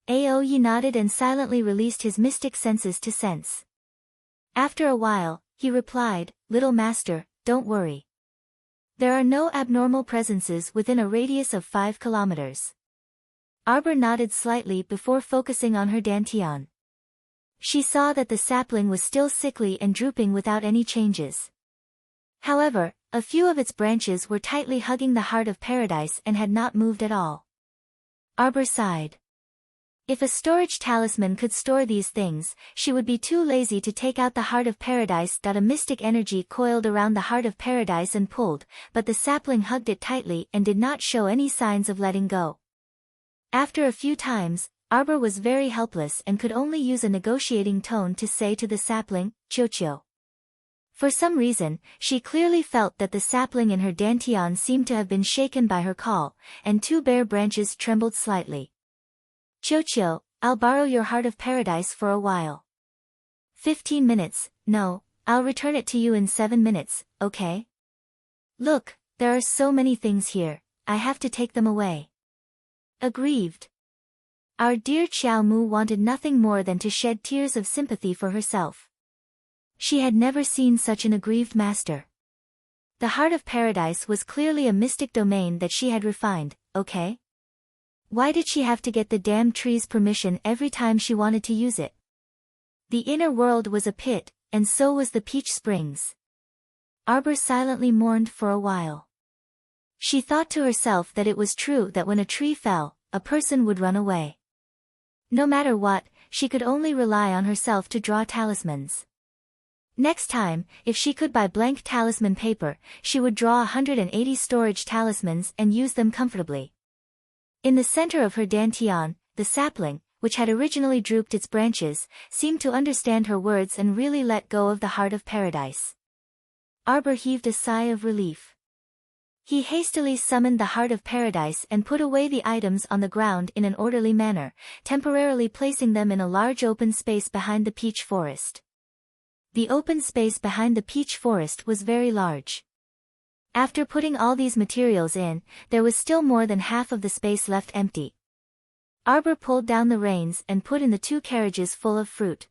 Aoye nodded and silently released his mystic senses to sense. After a while, he replied, Little master, don't worry. There are no abnormal presences within a radius of 5 kilometers. Arbor nodded slightly before focusing on her dantian. She saw that the sapling was still sickly and drooping without any changes. However, a few of its branches were tightly hugging the heart of paradise and had not moved at all. Arbor sighed. If a storage talisman could store these things, she would be too lazy to take out the heart of paradise. A mystic energy coiled around the heart of paradise and pulled, but the sapling hugged it tightly and did not show any signs of letting go. After a few times, Arbor was very helpless and could only use a negotiating tone to say to the sapling, Chio. For some reason, she clearly felt that the sapling in her dantian seemed to have been shaken by her call, and 2 bare branches trembled slightly. Chio, I'll borrow your heart of paradise for a while. 15 minutes, no, I'll return it to you in 7 minutes, okay? Look, there are so many things here, I have to take them away. Aggrieved. Our dear Xiao Mu wanted nothing more than to shed tears of sympathy for herself. She had never seen such an aggrieved master. The heart of paradise was clearly a mystic domain that she had refined, okay? Why did she have to get the damn tree's permission every time she wanted to use it? The inner world was a pit, and so was the peach springs. Arbor silently mourned for a while. She thought to herself that it was true that when a tree fell, a person would run away. No matter what, she could only rely on herself to draw talismans. Next time, if she could buy blank talisman paper, she would draw 180 storage talismans and use them comfortably. In the center of her dantian, the sapling, which had originally drooped its branches, seemed to understand her words and really let go of the heart of paradise. Arbor heaved a sigh of relief. He hastily summoned the heart of paradise and put away the items on the ground in an orderly manner, temporarily placing them in a large open space behind the peach forest. The open space behind the peach forest was very large. After putting all these materials in, there was still more than half of the space left empty. Arbor pulled down the reins and put in the 2 carriages full of fruit.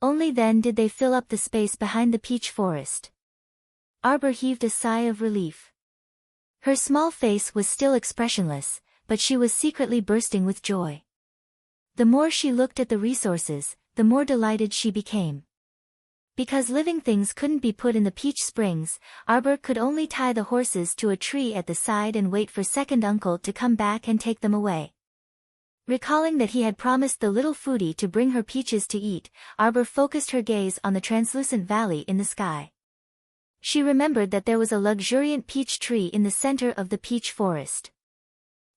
Only then did they fill up the space behind the peach forest. Arbor heaved a sigh of relief. Her small face was still expressionless, but she was secretly bursting with joy. The more she looked at the resources, the more delighted she became. Because living things couldn't be put in the peach springs, Arbor could only tie the horses to a tree at the side and wait for second uncle to come back and take them away. Recalling that he had promised the little foodie to bring her peaches to eat, Arbor focused her gaze on the translucent valley in the sky. She remembered that there was a luxuriant peach tree in the center of the peach forest.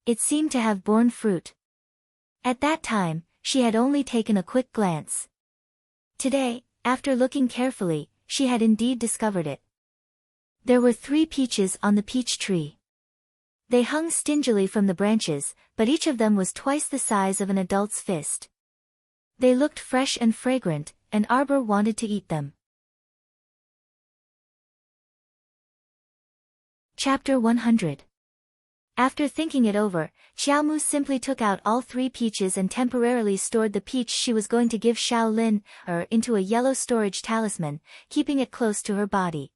It seemed to have borne fruit. At that time, she had only taken a quick glance. Today, after looking carefully, she had indeed discovered it. There were 3 peaches on the peach tree. They hung stingily from the branches, but each of them was twice the size of an adult's fist. They looked fresh and fragrant, and Arbor wanted to eat them. Chapter 100. After thinking it over, Xiaomu simply took out all 3 peaches and temporarily stored the peach she was going to give Shaolin into a yellow storage talisman, keeping it close to her body.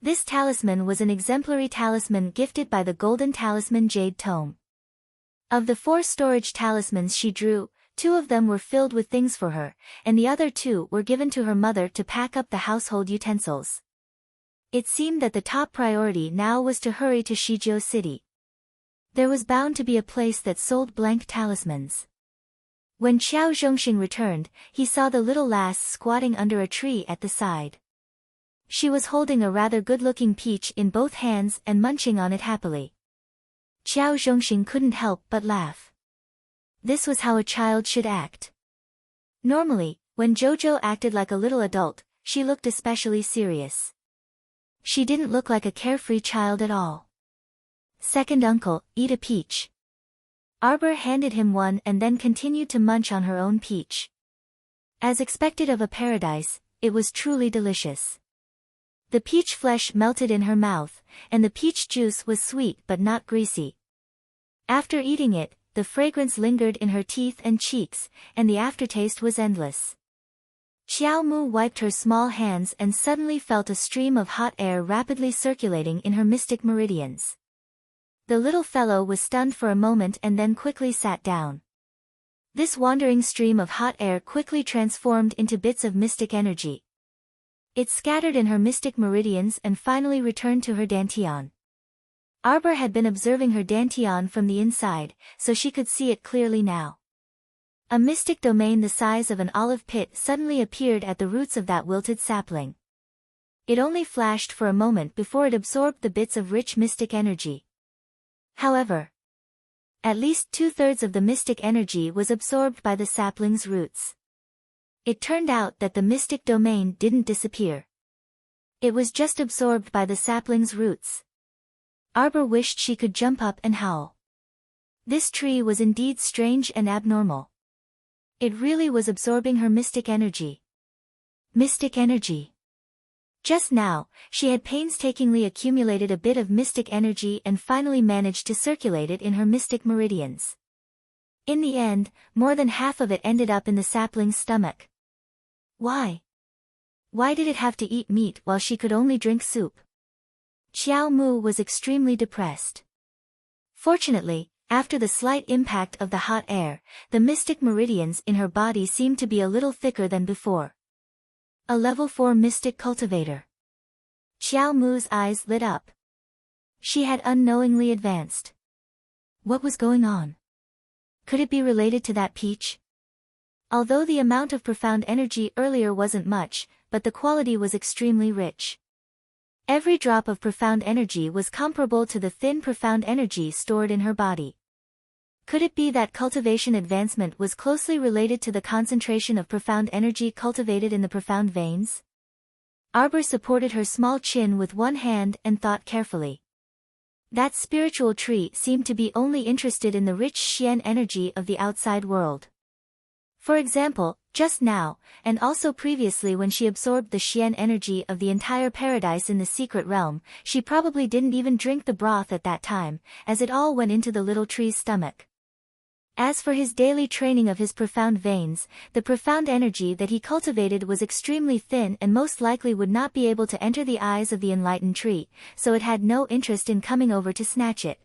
This talisman was an exemplary talisman gifted by the Golden Talisman Jade Tome. Of the 4 storage talismans she drew, 2 of them were filled with things for her, and the other 2 were given to her mother to pack up the household utensils. It seemed that the top priority now was to hurry to Shizhou City. There was bound to be a place that sold blank talismans. When Qiao Zhongxing returned, he saw the little lass squatting under a tree at the side. She was holding a rather good-looking peach in both hands and munching on it happily. Qiao Zhongxing couldn't help but laugh. This was how a child should act. Normally, when Jojo acted like a little adult, she looked especially serious. She didn't look like a carefree child at all. Second uncle, eat a peach. Arbor handed him one and then continued to munch on her own peach. As expected of a paradise, it was truly delicious. The peach flesh melted in her mouth, and the peach juice was sweet but not greasy. After eating it, the fragrance lingered in her teeth and cheeks, and the aftertaste was endless. Xiao Mu wiped her small hands and suddenly felt a stream of hot air rapidly circulating in her mystic meridians. The little fellow was stunned for a moment and then quickly sat down. This wandering stream of hot air quickly transformed into bits of mystic energy. It scattered in her mystic meridians and finally returned to her dantian. Arbor had been observing her dantian from the inside, so she could see it clearly now. A mystic domain the size of an olive pit suddenly appeared at the roots of that wilted sapling. It only flashed for a moment before it absorbed the bits of rich mystic energy. However, at least 2/3 of the mystic energy was absorbed by the sapling's roots. It turned out that the mystic domain didn't disappear. It was just absorbed by the sapling's roots. Arbor wished she could jump up and howl. This tree was indeed strange and abnormal. It really was absorbing her mystic energy. Mystic energy. Just now, she had painstakingly accumulated a bit of mystic energy and finally managed to circulate it in her mystic meridians. In the end, more than half of it ended up in the sapling's stomach. Why? Why did it have to eat meat while she could only drink soup? Xiao Mu was extremely depressed. Fortunately, after the slight impact of the hot air, the mystic meridians in her body seemed to be a little thicker than before. A level 4 mystic cultivator. Xiao Mu's eyes lit up. She had unknowingly advanced. What was going on? Could it be related to that peach? Although the amount of profound energy earlier wasn't much, but the quality was extremely rich. Every drop of profound energy was comparable to the thin profound energy stored in her body. Could it be that cultivation advancement was closely related to the concentration of profound energy cultivated in the profound veins? Arbor supported her small chin with one hand and thought carefully. That spiritual tree seemed to be only interested in the rich Xian energy of the outside world. For example, just now, and also previously when she absorbed the Xian energy of the entire paradise in the secret realm, she probably didn't even drink the broth at that time, as it all went into the little tree's stomach. As for his daily training of his profound veins, the profound energy that he cultivated was extremely thin and most likely would not be able to enter the eyes of the enlightened tree, so it had no interest in coming over to snatch it.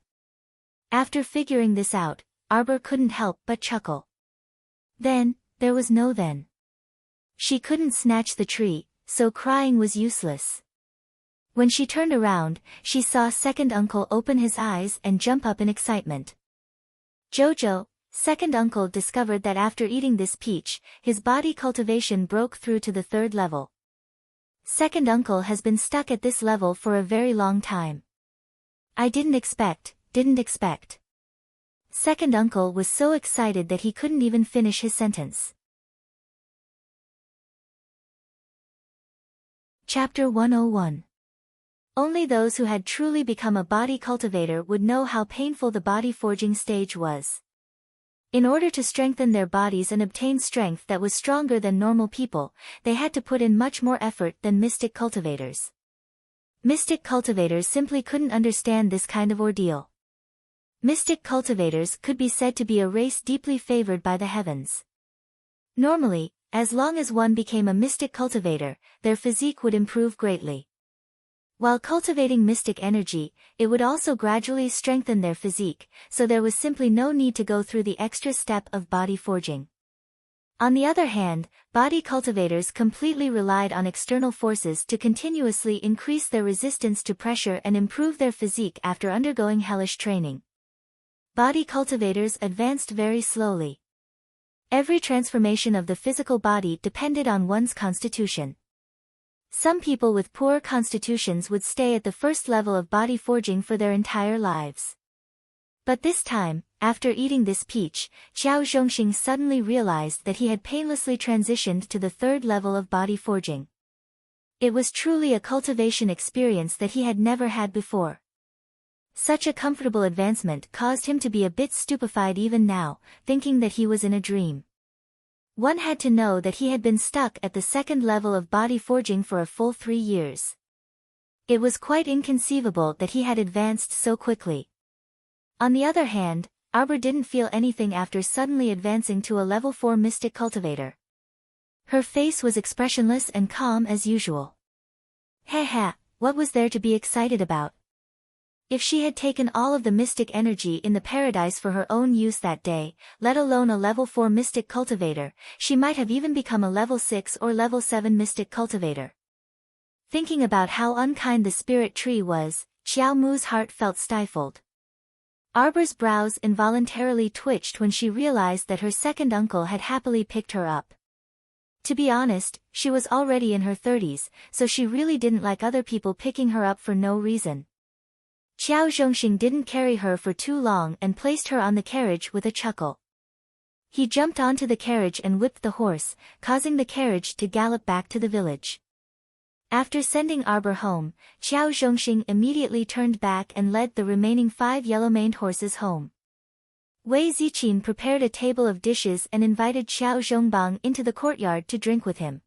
After figuring this out, Arbor couldn't help but chuckle. Then, there was no then. She couldn't snatch the tree, so crying was useless. When she turned around, she saw second uncle open his eyes and jump up in excitement. Jojo, second uncle discovered that after eating this peach, his body cultivation broke through to the 3rd level. Second uncle has been stuck at this level for a very long time. I didn't expect. Second uncle was so excited that he couldn't even finish his sentence. Chapter 101. Only those who had truly become a body cultivator would know how painful the body forging stage was. In order to strengthen their bodies and obtain strength that was stronger than normal people, they had to put in much more effort than mystic cultivators. Mystic cultivators simply couldn't understand this kind of ordeal. Mystic cultivators could be said to be a race deeply favored by the heavens. Normally, as long as one became a mystic cultivator, their physique would improve greatly. While cultivating mystic energy, it would also gradually strengthen their physique, so there was simply no need to go through the extra step of body forging. On the other hand, body cultivators completely relied on external forces to continuously increase their resistance to pressure and improve their physique after undergoing hellish training. Body cultivators advanced very slowly. Every transformation of the physical body depended on one's constitution. Some people with poor constitutions would stay at the first level of body forging for their entire lives. But this time, after eating this peach, Qiao Zhongxing suddenly realized that he had painlessly transitioned to the third level of body forging. It was truly a cultivation experience that he had never had before. Such a comfortable advancement caused him to be a bit stupefied even now, thinking that he was in a dream. One had to know that he had been stuck at the second level of body forging for a full 3 years. It was quite inconceivable that he had advanced so quickly. On the other hand, Arbor didn't feel anything after suddenly advancing to a level 4 mystic cultivator. Her face was expressionless and calm as usual. Haha, what was there to be excited about? If she had taken all of the mystic energy in the paradise for her own use that day, let alone a level 4 mystic cultivator, she might have even become a level 6 or level 7 mystic cultivator. Thinking about how unkind the spirit tree was, Qiao Mu's heart felt stifled. Arbor's brows involuntarily twitched when she realized that her second uncle had happily picked her up. To be honest, she was already in her 30s, so she really didn't like other people picking her up for no reason. Qiao Zhongxing didn't carry her for too long and placed her on the carriage with a chuckle. He jumped onto the carriage and whipped the horse, causing the carriage to gallop back to the village. After sending Arbor home, Qiao Zhongxing immediately turned back and led the remaining 5 yellow-maned horses home. Wei Ziqin prepared a table of dishes and invited Xiao Zhongbang into the courtyard to drink with him.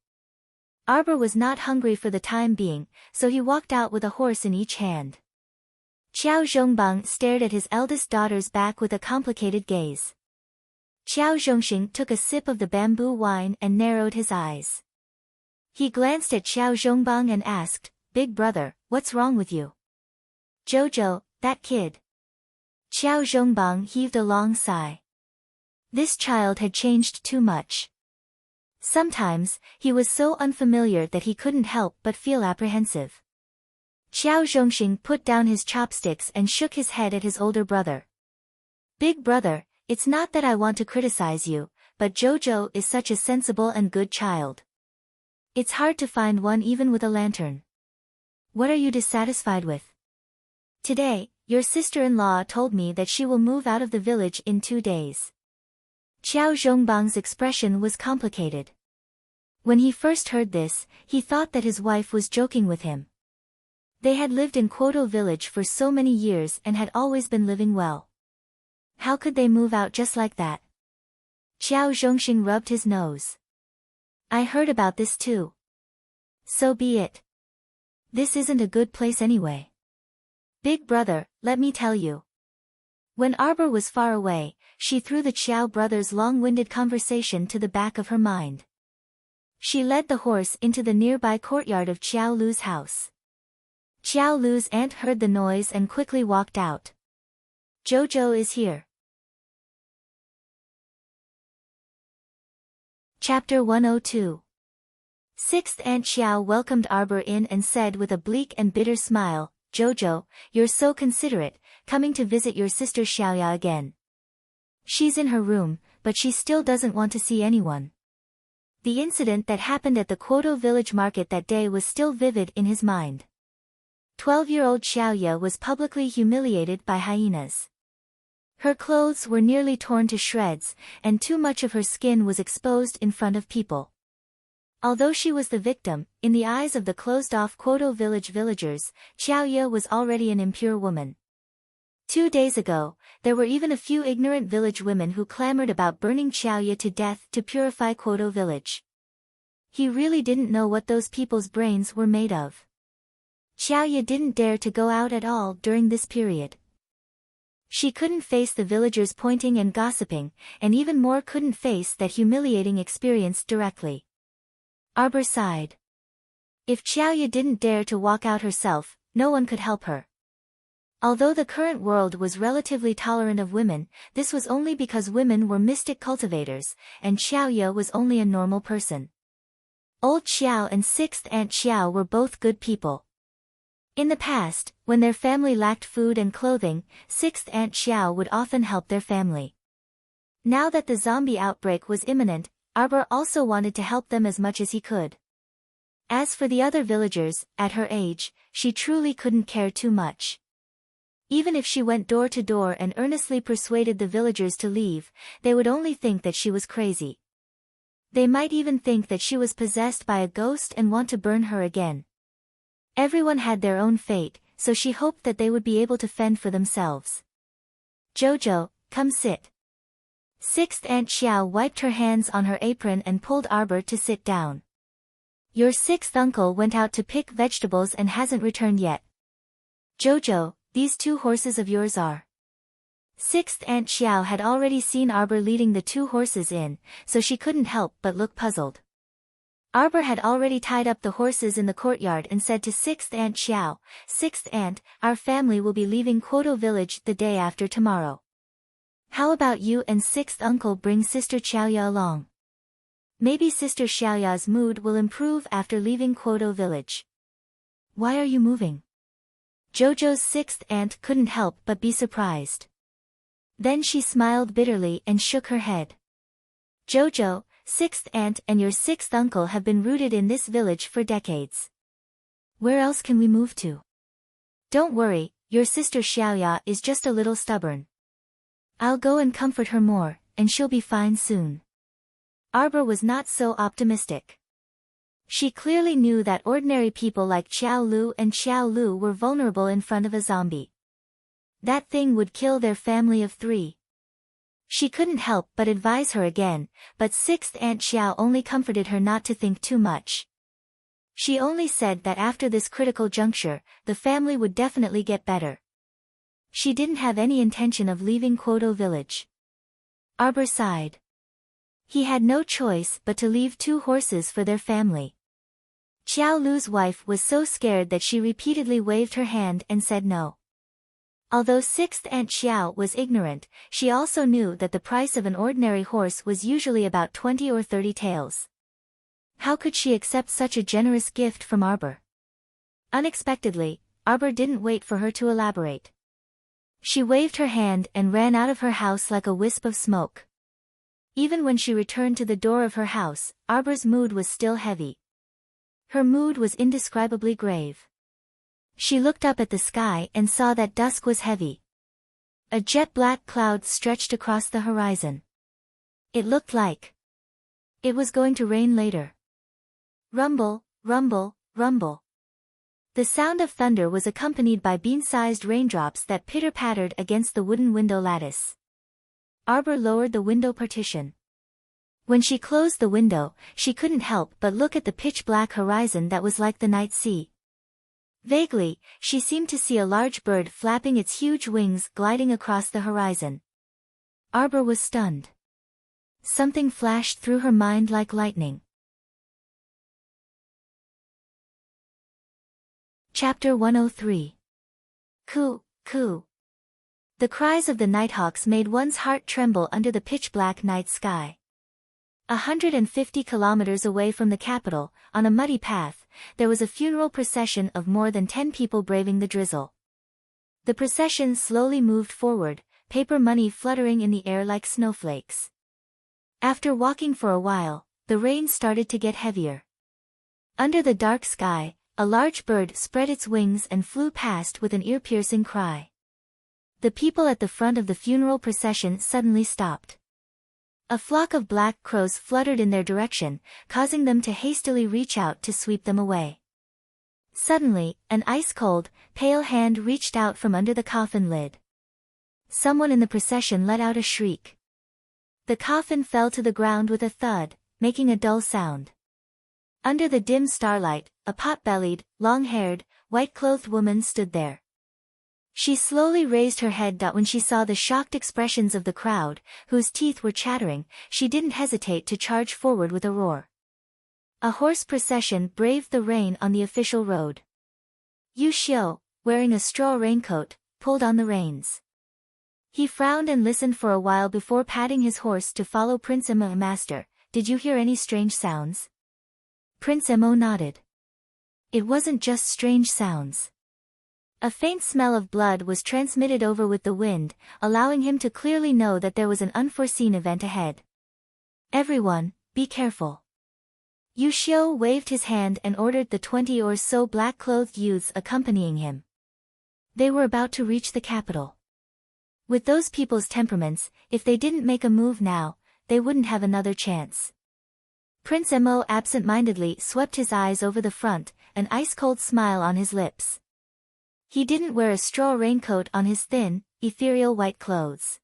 Arbor was not hungry for the time being, so he walked out with a horse in each hand. Xiao Zhongbang stared at his eldest daughter's back with a complicated gaze. Qiao Zhongxing took a sip of the bamboo wine and narrowed his eyes. He glanced at Xiao Zhongbang and asked, "Big brother, what's wrong with you?" "Jojo, that kid." Xiao Zhongbang heaved a long sigh. This child had changed too much. Sometimes, he was so unfamiliar that he couldn't help but feel apprehensive. Xiao Zhongxing put down his chopsticks and shook his head at his older brother. "Big brother, it's not that I want to criticize you, but Jojo is such a sensible and good child. It's hard to find one even with a lantern. What are you dissatisfied with? Today, your sister-in-law told me that she will move out of the village in 2 days." Qiao Zhongbang's expression was complicated. When he first heard this, he thought that his wife was joking with him. They had lived in Quoto village for so many years and had always been living well. How could they move out just like that? Qiao Zhongxing rubbed his nose. "I heard about this too. So be it. This isn't a good place anyway. Big brother, let me tell you." When Arbor was far away, she threw the Qiao brothers' long-winded conversation to the back of her mind. She led the horse into the nearby courtyard of Qiao Lu's house. Qiao Lu's aunt heard the noise and quickly walked out. "Jojo is here." Chapter 102. Sixth Aunt Xiao welcomed Arbor in and said with a bleak and bitter smile, "Jojo, you're so considerate, coming to visit your sister Xiaoya again. She's in her room, but she still doesn't want to see anyone." The incident that happened at the Quoto village market that day was still vivid in his mind. 12-year-old Xiaoya was publicly humiliated by hyenas. Her clothes were nearly torn to shreds, and too much of her skin was exposed in front of people. Although she was the victim, in the eyes of the closed-off Quoto village villagers, Xiaoya was already an impure woman. 2 days ago, there were even a few ignorant village women who clamored about burning Xiaoya to death to purify Quoto village. He really didn't know what those people's brains were made of. Xiaoya didn't dare to go out at all during this period. She couldn't face the villagers pointing and gossiping, and even more couldn't face that humiliating experience directly. Arbor sighed. If Xiaoya didn't dare to walk out herself, no one could help her. Although the current world was relatively tolerant of women, this was only because women were mystic cultivators, and Xiaoya was only a normal person. Old Xiao and Sixth Aunt Xiao were both good people. In the past, when their family lacked food and clothing, sixth Aunt Xiao would often help their family. Now that the zombie outbreak was imminent, Arbor also wanted to help them as much as he could. As for the other villagers, at her age, she truly couldn't care too much. Even if she went door to door and earnestly persuaded the villagers to leave, they would only think that she was crazy. They might even think that she was possessed by a ghost and want to burn her again. Everyone had their own fate, so she hoped that they would be able to fend for themselves. Jojo, come sit. Sixth Aunt Xiao wiped her hands on her apron and pulled Arbor to sit down. Your sixth uncle went out to pick vegetables and hasn't returned yet. Jojo, these 2 horses of yours are. Sixth Aunt Xiao had already seen Arbor leading the 2 horses in, so she couldn't help but look puzzled. Arbor had already tied up the horses in the courtyard and said to Sixth Aunt Xiao, Sixth Aunt, our family will be leaving Quoto village the day after tomorrow. How about you and sixth uncle bring Sister Xiaoya along? Maybe Sister Xiaoya's mood will improve after leaving Quoto village. Why are you moving? Jojo's sixth aunt couldn't help but be surprised. Then she smiled bitterly and shook her head. Jojo, sixth aunt and your sixth uncle have been rooted in this village for decades. Where else can we move to? Don't worry, your sister Xiaoya is just a little stubborn. I'll go and comfort her more, and she'll be fine soon. Arbor was not so optimistic. She clearly knew that ordinary people like Xiao Lu and Xiao Lu were vulnerable in front of a zombie. That thing would kill their family of 3. She couldn't help but advise her again, but sixth Aunt Xiao only comforted her not to think too much. She only said that after this critical juncture, the family would definitely get better. She didn't have any intention of leaving Quoto village. Arbor sighed. He had no choice but to leave 2 horses for their family. Xiao Lu's wife was so scared that she repeatedly waved her hand and said no. Although sixth Aunt Xiao was ignorant, she also knew that the price of an ordinary horse was usually about 20 or 30 taels. How could she accept such a generous gift from Arbor? Unexpectedly, Arbor didn't wait for her to elaborate. She waved her hand and ran out of her house like a wisp of smoke. Even when she returned to the door of her house, Arbor's mood was still heavy. Her mood was indescribably grave. She looked up at the sky and saw that dusk was heavy. A jet-black cloud stretched across the horizon. It looked like it was going to rain later. Rumble, rumble, rumble. The sound of thunder was accompanied by bean-sized raindrops that pitter-pattered against the wooden window lattice. Arbor lowered the window partition. When she closed the window, she couldn't help but look at the pitch-black horizon that was like the night sea. Vaguely, she seemed to see a large bird flapping its huge wings gliding across the horizon. Arbor was stunned. Something flashed through her mind like lightning. Chapter 103. Coo, coo. The cries of the nighthawks made one's heart tremble under the pitch-black night sky. 150 kilometers away from the capital, on a muddy path, there was a funeral procession of more than 10 people braving the drizzle. The procession slowly moved forward, paper money fluttering in the air like snowflakes. After walking for a while, the rain started to get heavier. Under the dark sky, a large bird spread its wings and flew past with an ear-piercing cry. The people at the front of the funeral procession suddenly stopped. A flock of black crows fluttered in their direction, causing them to hastily reach out to sweep them away. Suddenly, an ice-cold, pale hand reached out from under the coffin lid. Someone in the procession let out a shriek. The coffin fell to the ground with a thud, making a dull sound. Under the dim starlight, a pot-bellied, long-haired, white-clothed woman stood there. She slowly raised her head. When she saw the shocked expressions of the crowd, whose teeth were chattering, she didn't hesitate to charge forward with a roar. A horse procession braved the rain on the official road. Yu Xiu, wearing a straw raincoat, pulled on the reins. He frowned and listened for a while before patting his horse to follow Prince Emo. Master, did you hear any strange sounds? Prince Emo nodded. It wasn't just strange sounds. A faint smell of blood was transmitted over with the wind, allowing him to clearly know that there was an unforeseen event ahead. Everyone, be careful. Yushio waved his hand and ordered the 20 or so black-clothed youths accompanying him. They were about to reach the capital. With those people's temperaments, if they didn't make a move now, they wouldn't have another chance. Prince Mo absent-mindedly swept his eyes over the front, an ice-cold smile on his lips. He didn't wear a straw raincoat on his thin, ethereal white clothes.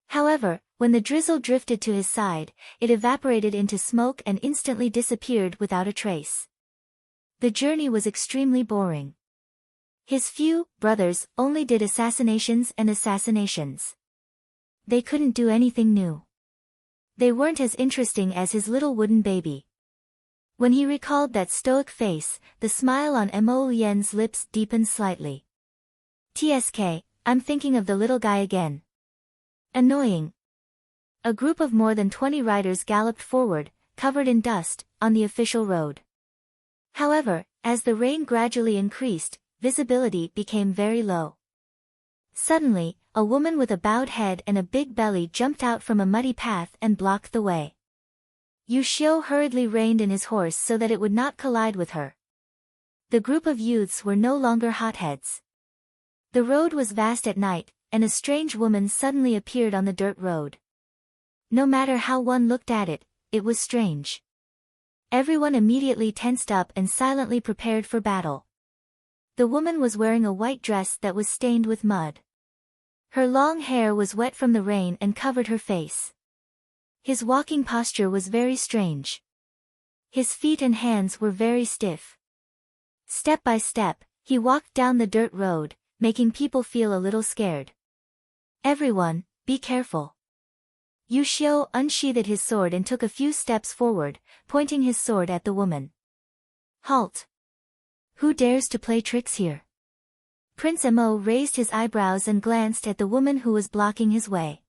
However, when the drizzle drifted to his side, it evaporated into smoke and instantly disappeared without a trace. The journey was extremely boring. His few brothers only did assassinations and assassinations. They couldn't do anything new. They weren't as interesting as his little wooden baby. When he recalled that stoic face, the smile on Mo Yen's lips deepened slightly. "TSK, I'm thinking of the little guy again. Annoying." A group of more than 20 riders galloped forward, covered in dust, on the official road. However, as the rain gradually increased, visibility became very low. Suddenly, a woman with a bowed head and a big belly jumped out from a muddy path and blocked the way. Yushio hurriedly reined in his horse so that it would not collide with her. The group of youths were no longer hotheads. The road was vast at night, and a strange woman suddenly appeared on the dirt road. No matter how one looked at it, it was strange. Everyone immediately tensed up and silently prepared for battle. The woman was wearing a white dress that was stained with mud. Her long hair was wet from the rain and covered her face. His walking posture was very strange. His feet and hands were very stiff. Step by step, he walked down the dirt road, making people feel a little scared. "Everyone, be careful." Yushio unsheathed his sword and took a few steps forward, pointing his sword at the woman. "Halt! Who dares to play tricks here?" Prince Mo raised his eyebrows and glanced at the woman who was blocking his way.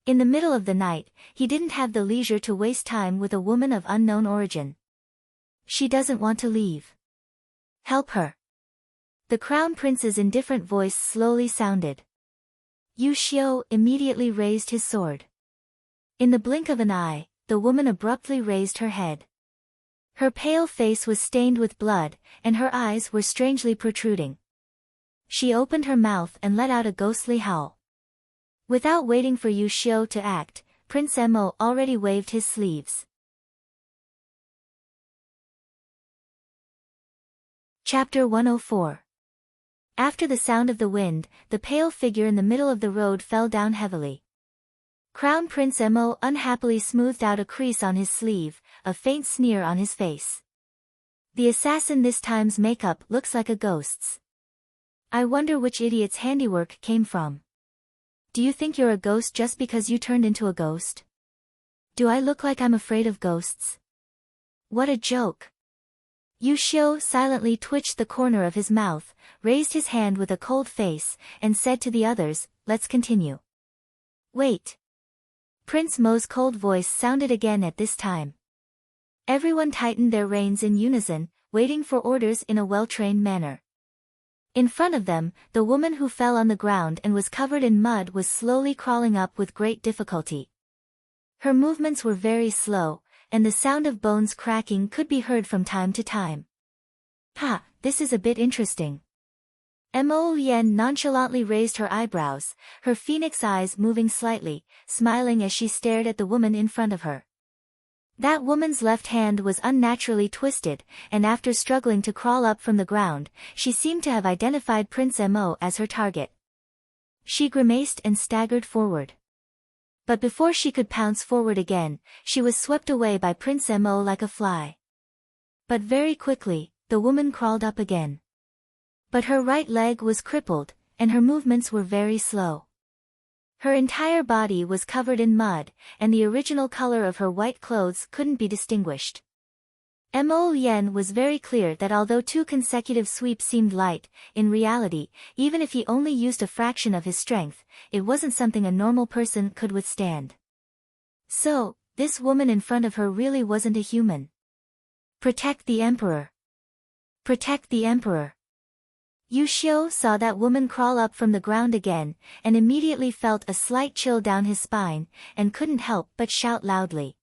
In the middle of the night, he didn't have the leisure to waste time with a woman of unknown origin. "She doesn't want to leave. Help her." The crown prince's indifferent voice slowly sounded. Yushio immediately raised his sword. In the blink of an eye, the woman abruptly raised her head. Her pale face was stained with blood, and her eyes were strangely protruding. She opened her mouth and let out a ghostly howl. Without waiting for Yushio to act, Prince Mo already waved his sleeves. Chapter 104. After the sound of the wind, the pale figure in the middle of the road fell down heavily. Crown Prince Mo unhappily smoothed out a crease on his sleeve, a faint sneer on his face. The assassin this time's makeup looks like a ghost's. I wonder which idiot's handiwork came from. Do you think you're a ghost just because you turned into a ghost? Do I look like I'm afraid of ghosts? What a joke. Yushio silently twitched the corner of his mouth, raised his hand with a cold face, and said to the others, "Let's continue." "Wait." Prince Mo's cold voice sounded again at this time. Everyone tightened their reins in unison, waiting for orders in a well-trained manner. In front of them, the woman who fell on the ground and was covered in mud was slowly crawling up with great difficulty. Her movements were very slow, and the sound of bones cracking could be heard from time to time. "Ha, this is a bit interesting." Mo Yen nonchalantly raised her eyebrows, her phoenix eyes moving slightly, smiling as she stared at the woman in front of her. That woman's left hand was unnaturally twisted, and after struggling to crawl up from the ground, she seemed to have identified Prince Mo as her target. She grimaced and staggered forward. But before she could pounce forward again, she was swept away by Prince Mo like a fly. But very quickly, the woman crawled up again. But her right leg was crippled, and her movements were very slow. Her entire body was covered in mud, and the original color of her white clothes couldn't be distinguished. Mo Yen was very clear that although 2 consecutive sweeps seemed light, in reality, even if he only used a fraction of his strength, it wasn't something a normal person could withstand. So, this woman in front of her really wasn't a human. Protect the Emperor. Protect the Emperor. Yu Xiu saw that woman crawl up from the ground again, and immediately felt a slight chill down his spine, and couldn't help but shout loudly.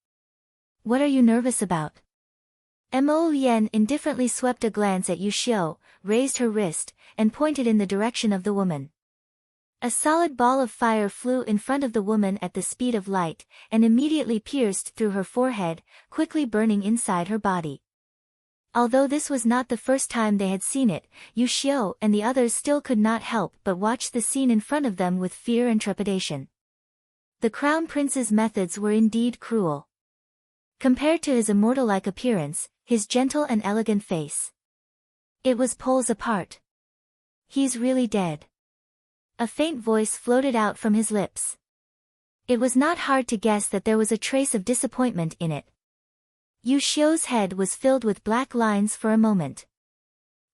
What are you nervous about? Mo Yen indifferently swept a glance at Yu Xiu, raised her wrist, and pointed in the direction of the woman. A solid ball of fire flew in front of the woman at the speed of light, and immediately pierced through her forehead, quickly burning inside her body. Although this was not the first time they had seen it, Yu Xiu and the others still could not help but watch the scene in front of them with fear and trepidation. The Crown Prince's methods were indeed cruel. Compared to his immortal-like appearance, his gentle and elegant face, it was poles apart. He's really dead. A faint voice floated out from his lips. It was not hard to guess that there was a trace of disappointment in it. Yu Xiu's head was filled with black lines for a moment.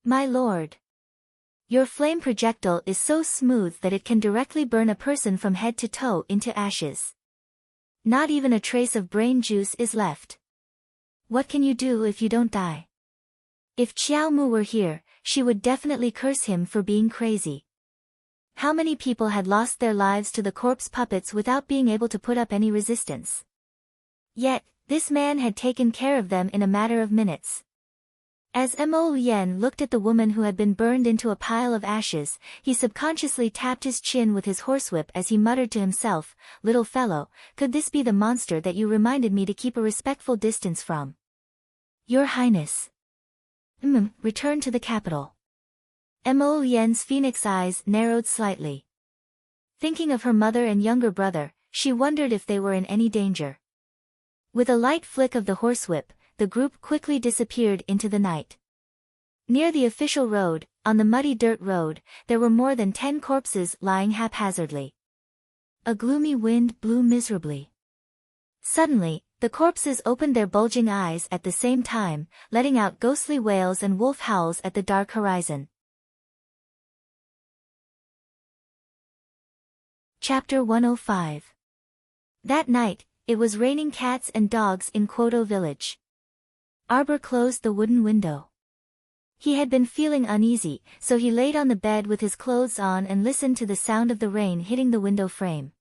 My lord. Your flame projectile is so smooth that it can directly burn a person from head to toe into ashes. Not even a trace of brain juice is left. What can you do if you don't die? If Qiao Mu were here, she would definitely curse him for being crazy. How many people had lost their lives to the corpse puppets without being able to put up any resistance? Yet, this man had taken care of them in a matter of minutes. As Mo Yen looked at the woman who had been burned into a pile of ashes, he subconsciously tapped his chin with his horsewhip as he muttered to himself, "Little fellow, could this be the monster that you reminded me to keep a respectful distance from?" Your Highness. Return to the capital. Mo Yen's phoenix eyes narrowed slightly. Thinking of her mother and younger brother, she wondered if they were in any danger. With a light flick of the horsewhip, the group quickly disappeared into the night. Near the official road, on the muddy dirt road, there were more than 10 corpses lying haphazardly. A gloomy wind blew miserably. Suddenly, the corpses opened their bulging eyes at the same time, letting out ghostly wails and wolf howls at the dark horizon. Chapter 105. That night, it was raining cats and dogs in Kwoto village. Arbor closed the wooden window. He had been feeling uneasy, so he laid on the bed with his clothes on and listened to the sound of the rain hitting the window frame.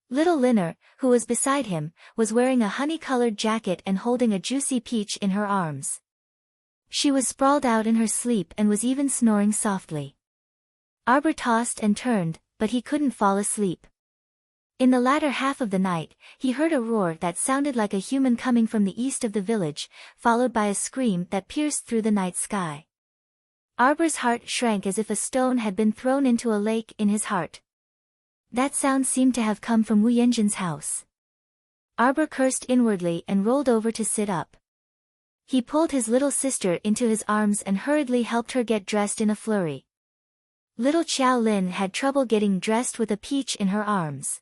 Little Linner, who was beside him, was wearing a honey-colored jacket and holding a juicy peach in her arms. She was sprawled out in her sleep and was even snoring softly. Arbor tossed and turned, but he couldn't fall asleep. In the latter half of the night, he heard a roar that sounded like a human coming from the east of the village, followed by a scream that pierced through the night sky. Arbor's heart shrank as if a stone had been thrown into a lake in his heart. That sound seemed to have come from Wu Yanjin's house. Arbor cursed inwardly and rolled over to sit up. He pulled his little sister into his arms and hurriedly helped her get dressed in a flurry. Little Qiao Lin had trouble getting dressed with a peach in her arms.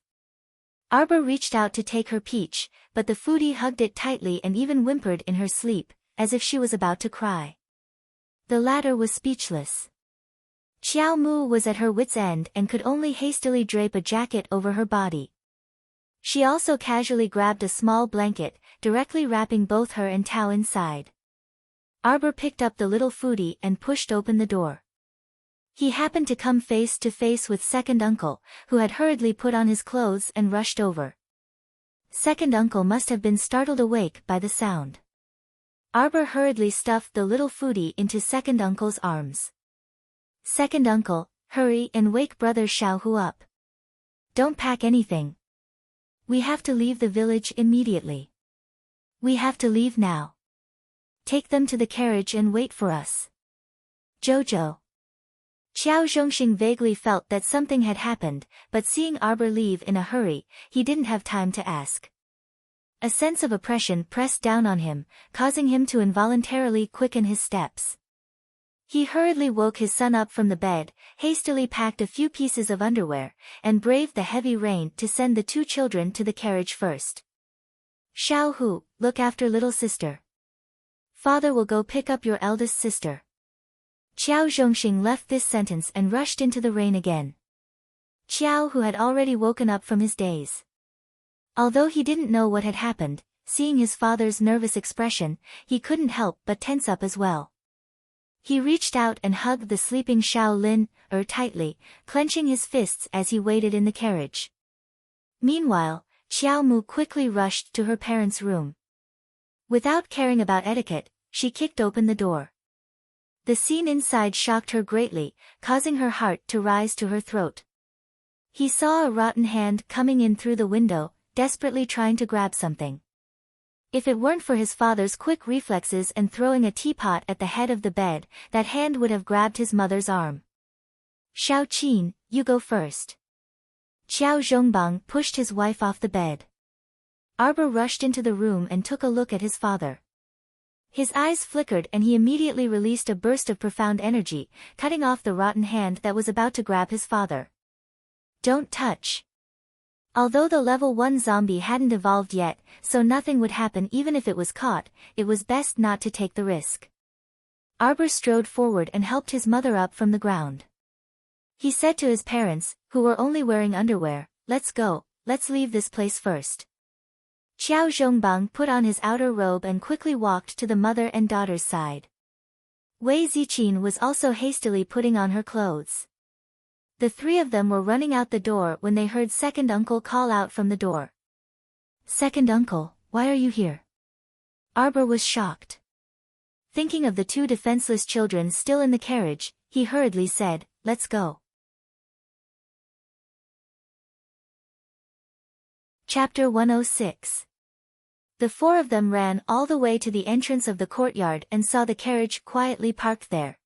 Arbor reached out to take her peach, but the foodie hugged it tightly and even whimpered in her sleep, as if she was about to cry. The latter was speechless. Qiao Mu was at her wit's end and could only hastily drape a jacket over her body. She also casually grabbed a small blanket, directly wrapping both her and Tao inside. Arbor picked up the little foodie and pushed open the door. He happened to come face to face with Second Uncle, who had hurriedly put on his clothes and rushed over. Second Uncle must have been startled awake by the sound. Arbor hurriedly stuffed the little foodie into Second Uncle's arms. Second Uncle, hurry and wake Brother Xiaohu up. Don't pack anything. We have to leave the village immediately. We have to leave now. Take them to the carriage and wait for us. Jojo. Qiao Zhongxing vaguely felt that something had happened, but seeing Arbor leave in a hurry, he didn't have time to ask. A sense of oppression pressed down on him, causing him to involuntarily quicken his steps. He hurriedly woke his son up from the bed, hastily packed a few pieces of underwear, and braved the heavy rain to send the 2 children to the carriage first. Xiaohu, look after little sister. Father will go pick up your eldest sister. Qiao Zhongxing left this sentence and rushed into the rain again. Qiao, who had already woken up from his daze. Although he didn't know what had happened, seeing his father's nervous expression, he couldn't help but tense up as well. He reached out and hugged the sleeping Xiao Lin tightly, clenching his fists as he waited in the carriage. Meanwhile, Xiao Mu quickly rushed to her parents' room. Without caring about etiquette, she kicked open the door. The scene inside shocked her greatly, causing her heart to rise to her throat. He saw a rotten hand coming in through the window, desperately trying to grab something. If it weren't for his father's quick reflexes and throwing a teapot at the head of the bed, that hand would have grabbed his mother's arm. Xiao Qin, you go first. Xiao Zhongbang pushed his wife off the bed. Arbor rushed into the room and took a look at his father. His eyes flickered and he immediately released a burst of profound energy, cutting off the rotten hand that was about to grab his father. Don't touch. Although the level 1 zombie hadn't evolved yet, so nothing would happen even if it was caught, it was best not to take the risk. Arbor strode forward and helped his mother up from the ground. He said to his parents, who were only wearing underwear, let's go, let's leave this place first. Xiao Zhongbang put on his outer robe and quickly walked to the mother and daughter's side. Wei Ziqin was also hastily putting on her clothes. The three of them were running out the door when they heard second uncle call out from the door. Second uncle, why are you here? Arbor was shocked. Thinking of the two defenseless children still in the carriage, he hurriedly said, let's go. Chapter 106. The four of them ran all the way to the entrance of the courtyard and saw the carriage quietly parked there.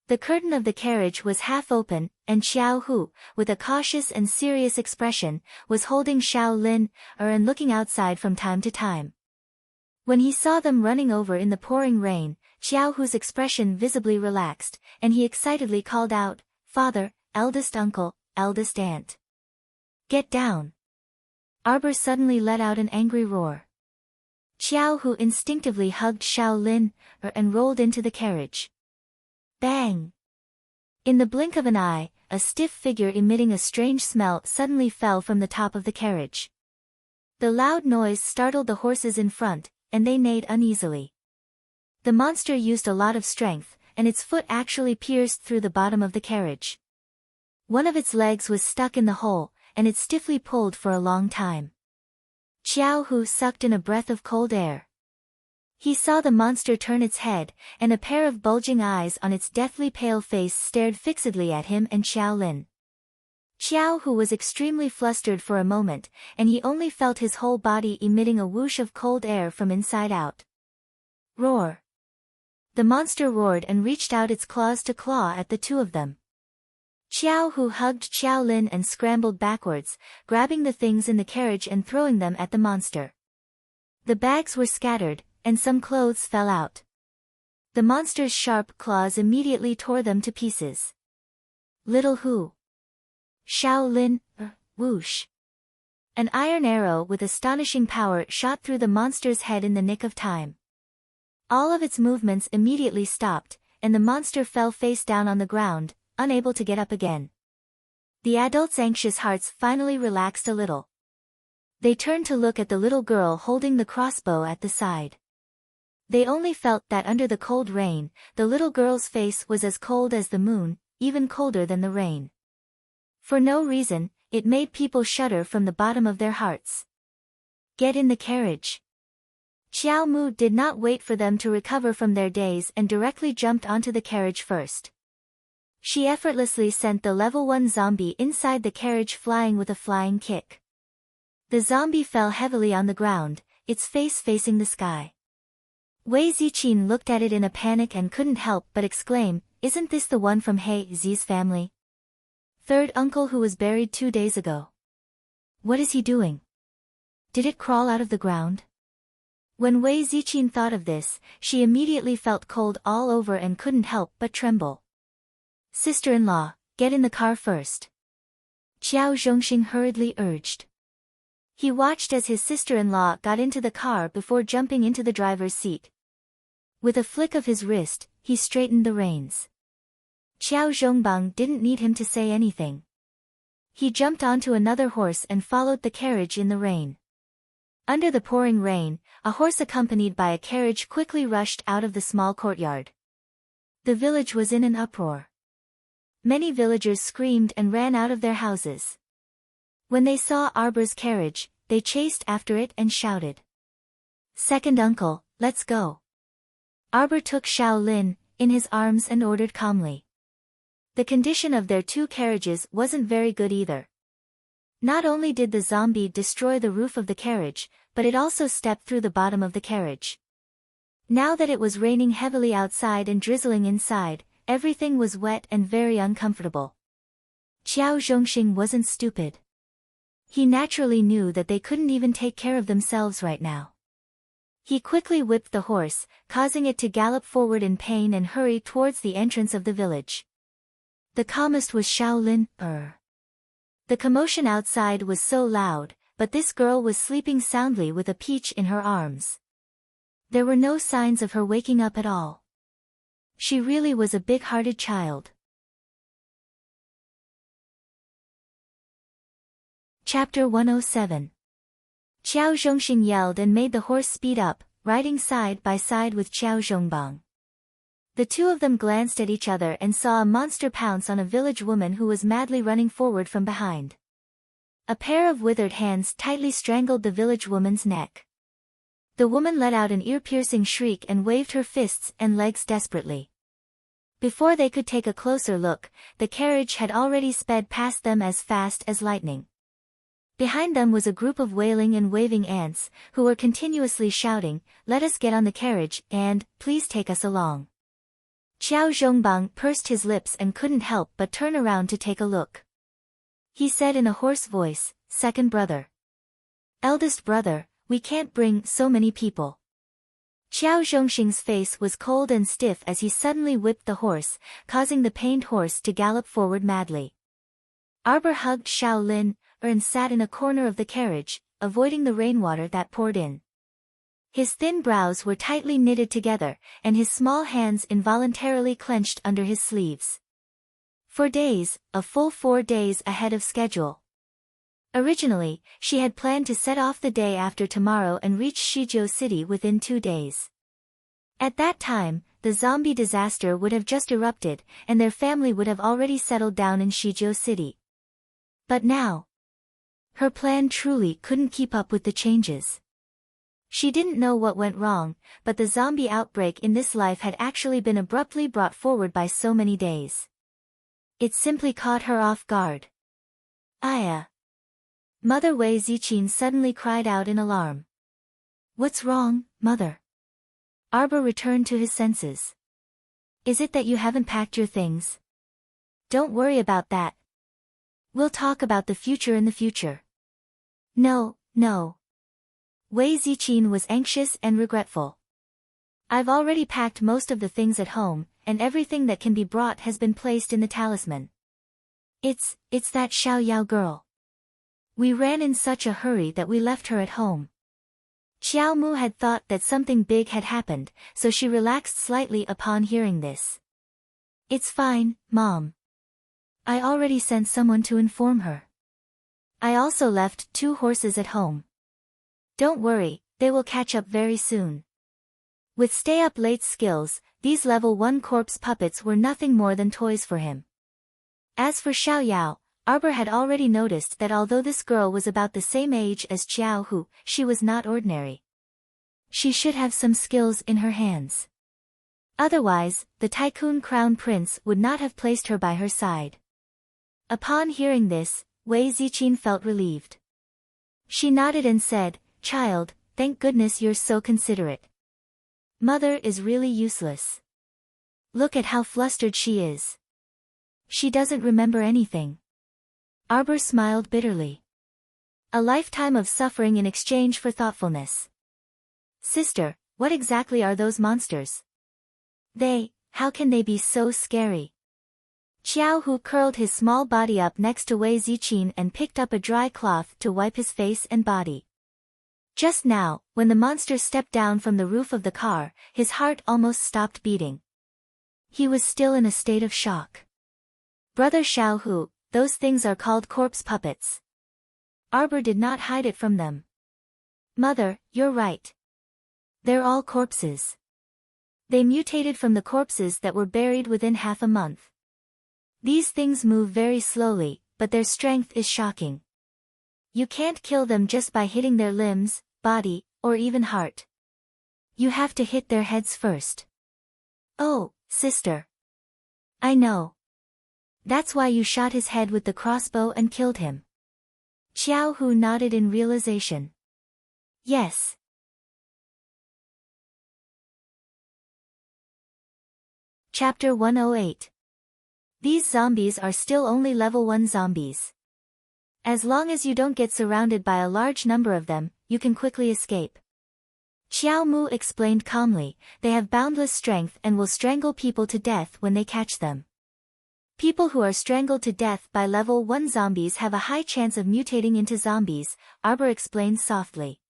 The curtain of the carriage was half open, and Xiao Hu, with a cautious and serious expression, was holding Xiao Lin and looking outside from time to time. When he saw them running over in the pouring rain, Xiao Hu's expression visibly relaxed, and he excitedly called out, Father, eldest uncle, eldest aunt. Get down. Arbor suddenly let out an angry roar. Xiao Hu instinctively hugged Xiao Lin and rolled into the carriage. Bang! In the blink of an eye, a stiff figure emitting a strange smell suddenly fell from the top of the carriage. The loud noise startled the horses in front, and they neighed uneasily. The monster used a lot of strength, and its foot actually pierced through the bottom of the carriage. One of its legs was stuck in the hole, and it stiffly pulled for a long time. Xiao Hu sucked in a breath of cold air. He saw the monster turn its head, and a pair of bulging eyes on its deathly pale face stared fixedly at him and Xiao Lin. Xiao Hu was extremely flustered for a moment, and he only felt his whole body emitting a whoosh of cold air from inside out. Roar! The monster roared and reached out its claws to claw at the two of them. Xiao Hu hugged Xiao Lin and scrambled backwards, grabbing the things in the carriage and throwing them at the monster. The bags were scattered, and some clothes fell out. The monster's sharp claws immediately tore them to pieces. Little Hu. Xiao Lin, whoosh. An iron arrow with astonishing power shot through the monster's head in the nick of time. All of its movements immediately stopped, and the monster fell face down on the ground, unable to get up again. The adults' anxious hearts finally relaxed a little. They turned to look at the little girl holding the crossbow at the side. They only felt that under the cold rain, the little girl's face was as cold as the moon, even colder than the rain. For no reason, it made people shudder from the bottom of their hearts. Get in the carriage. Xiao Mu did not wait for them to recover from their daze and directly jumped onto the carriage first. She effortlessly sent the level 1 zombie inside the carriage flying with a flying kick. The zombie fell heavily on the ground, its face facing the sky. Wei Ziqin looked at it in a panic and couldn't help but exclaim, isn't this the one from He Zi's family? Third uncle who was buried 2 days ago. What is he doing? Did it crawl out of the ground? When Wei Ziqin thought of this, she immediately felt cold all over and couldn't help but tremble. Sister-in-law, get in the car first. Qiao Zhongxing hurriedly urged. He watched as his sister-in-law got into the car before jumping into the driver's seat. With a flick of his wrist, he straightened the reins. Qiao Zhongbang didn't need him to say anything. He jumped onto another horse and followed the carriage in the rain. Under the pouring rain, a horse accompanied by a carriage quickly rushed out of the small courtyard. The village was in an uproar. Many villagers screamed and ran out of their houses. When they saw Arbor's carriage, they chased after it and shouted, "Second uncle, let's go." Arbor took Xiao Lin in his arms and ordered calmly. The condition of their two carriages wasn't very good either. Not only did the zombie destroy the roof of the carriage, but it also stepped through the bottom of the carriage. Now that it was raining heavily outside and drizzling inside, everything was wet and very uncomfortable. Qiao Zhongxing wasn't stupid. He naturally knew that they couldn't even take care of themselves right now. He quickly whipped the horse, causing it to gallop forward in pain and hurry towards the entrance of the village. The calmest was Shaolin. The commotion outside was so loud, but this girl was sleeping soundly with a peach in her arms. There were no signs of her waking up at all. She really was a big-hearted child. Chapter 107. Qiao Zhongxing yelled and made the horse speed up, riding side by side with Qiao Zhongbang. The two of them glanced at each other and saw a monster pounce on a village woman who was madly running forward from behind. A pair of withered hands tightly strangled the village woman's neck. The woman let out an ear-piercing shriek and waved her fists and legs desperately. Before they could take a closer look, the carriage had already sped past them as fast as lightning. Behind them was a group of wailing and waving ants, who were continuously shouting, "Let us get on the carriage, and, please take us along." Qiao Zhongbang pursed his lips and couldn't help but turn around to take a look. He said in a hoarse voice, "Second brother. Eldest brother, we can't bring so many people." Qiao Zhongxing's face was cold and stiff as he suddenly whipped the horse, causing the pained horse to gallop forward madly. Arbor hugged Xiao Lin, and sat in a corner of the carriage, avoiding the rainwater that poured in. His thin brows were tightly knitted together, and his small hands involuntarily clenched under his sleeves. For days, a full 4 days ahead of schedule. Originally, she had planned to set off the day after tomorrow and reach Shizhou City within 2 days. At that time, the zombie disaster would have just erupted, and their family would have already settled down in Shizhou City. But now, her plan truly couldn't keep up with the changes. She didn't know what went wrong, but the zombie outbreak in this life had actually been abruptly brought forward by so many days. It simply caught her off guard. "Aya!" Mother Wei Ziqin suddenly cried out in alarm. "What's wrong, mother?" Arbor returned to his senses. "Is it that you haven't packed your things?" "Don't worry about that. We'll talk about the future in the future." No. Wei Ziqin was anxious and regretful. "I've already packed most of the things at home, and everything that can be brought has been placed in the talisman. It's that Xiao Yao girl. We ran in such a hurry that we left her at home." Xiao Mu had thought that something big had happened, so she relaxed slightly upon hearing this. "It's fine, Mom. I already sent someone to inform her. I also left 2 horses at home. Don't worry, they will catch up very soon." With stay-up-late skills, these level 1 corpse puppets were nothing more than toys for him. As for Xiao Yao, Arbor had already noticed that although this girl was about the same age as Qiao Hu, she was not ordinary. She should have some skills in her hands. Otherwise, the Tycoon Crown Prince would not have placed her by her side. Upon hearing this, Wei Ziqin felt relieved. She nodded and said, "Child, thank goodness you're so considerate. Mother is really useless. Look at how flustered she is. She doesn't remember anything." Arbor smiled bitterly. A lifetime of suffering in exchange for thoughtfulness. "Sister, what exactly are those monsters? How can they be so scary?" Qiao Hu curled his small body up next to Wei Ziqin and picked up a dry cloth to wipe his face and body. Just now, when the monster stepped down from the roof of the car, his heart almost stopped beating. He was still in a state of shock. "Brother Xiao Hu, those things are called corpse puppets." Arbor did not hide it from them. "Mother, you're right. They're all corpses. They mutated from the corpses that were buried within half a month. These things move very slowly, but their strength is shocking. You can't kill them just by hitting their limbs, body, or even heart. You have to hit their heads first. Oh, sister. I know. That's why you shot his head with the crossbow and killed him. Xiao Hu nodded in realization. Yes. Chapter 108. These zombies are still only level 1 zombies. As long as you don't get surrounded by a large number of them, you can quickly escape. Xiao Mu explained calmly, they have boundless strength and will strangle people to death when they catch them. People who are strangled to death by level 1 zombies have a high chance of mutating into zombies, Arbor explained softly.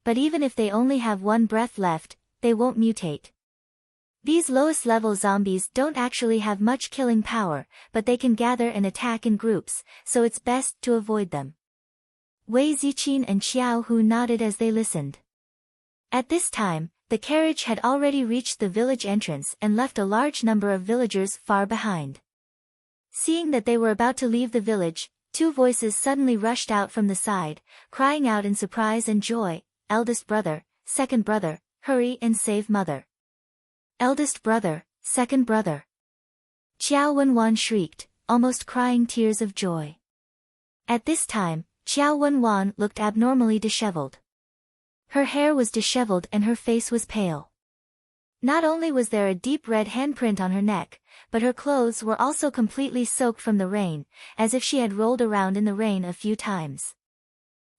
But even if they only have one breath left, they won't mutate. These lowest level zombies don't actually have much killing power, but they can gather and attack in groups, so it's best to avoid them. Wei Ziqin and Xiao Hu nodded as they listened. At this time, the carriage had already reached the village entrance and left a large number of villagers far behind. Seeing that they were about to leave the village, 2 voices suddenly rushed out from the side, crying out in surprise and joy, "Eldest brother, second brother, hurry and save mother." Eldest brother, second brother. Qiao Wenwan shrieked, almost crying tears of joy. At this time, Qiao Wenwan looked abnormally disheveled. Her hair was disheveled and her face was pale. Not only was there a deep red handprint on her neck, but her clothes were also completely soaked from the rain, as if she had rolled around in the rain a few times.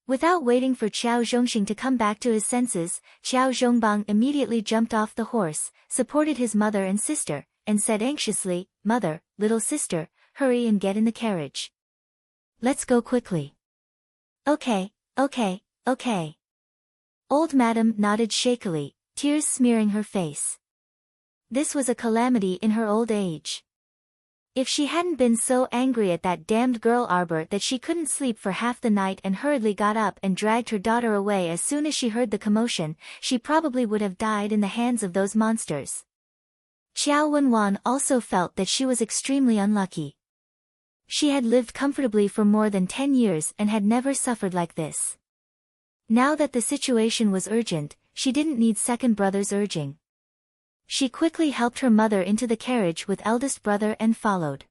Without waiting for Qiao Zhongxing to come back to his senses, Qiao Zhongbang immediately jumped off the horse, supported his mother and sister, and said anxiously, "Mother, little sister, hurry and get in the carriage. Let's go quickly." Okay. Old Madam nodded shakily, tears smearing her face. This was a calamity in her old age. If she hadn't been so angry at that damned girl Arbor that she couldn't sleep for half the night and hurriedly got up and dragged her daughter away as soon as she heard the commotion, she probably would have died in the hands of those monsters. Qiao Wenwan also felt that she was extremely unlucky. She had lived comfortably for more than 10 years and had never suffered like this. Now that the situation was urgent, she didn't need second brother's urging. She quickly helped her mother into the carriage with eldest brother and followed.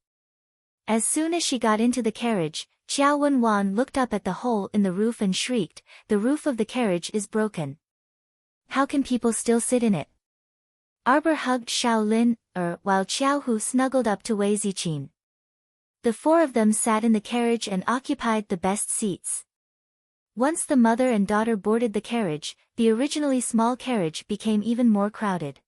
As soon as she got into the carriage, Qiao Wenwan looked up at the hole in the roof and shrieked, "The roof of the carriage is broken. How can people still sit in it?" Arbor hugged Shaolin, while Qiao Hu snuggled up to Wei Ziqin. The 4 of them sat in the carriage and occupied the best seats. Once the mother and daughter boarded the carriage, the originally small carriage became even more crowded.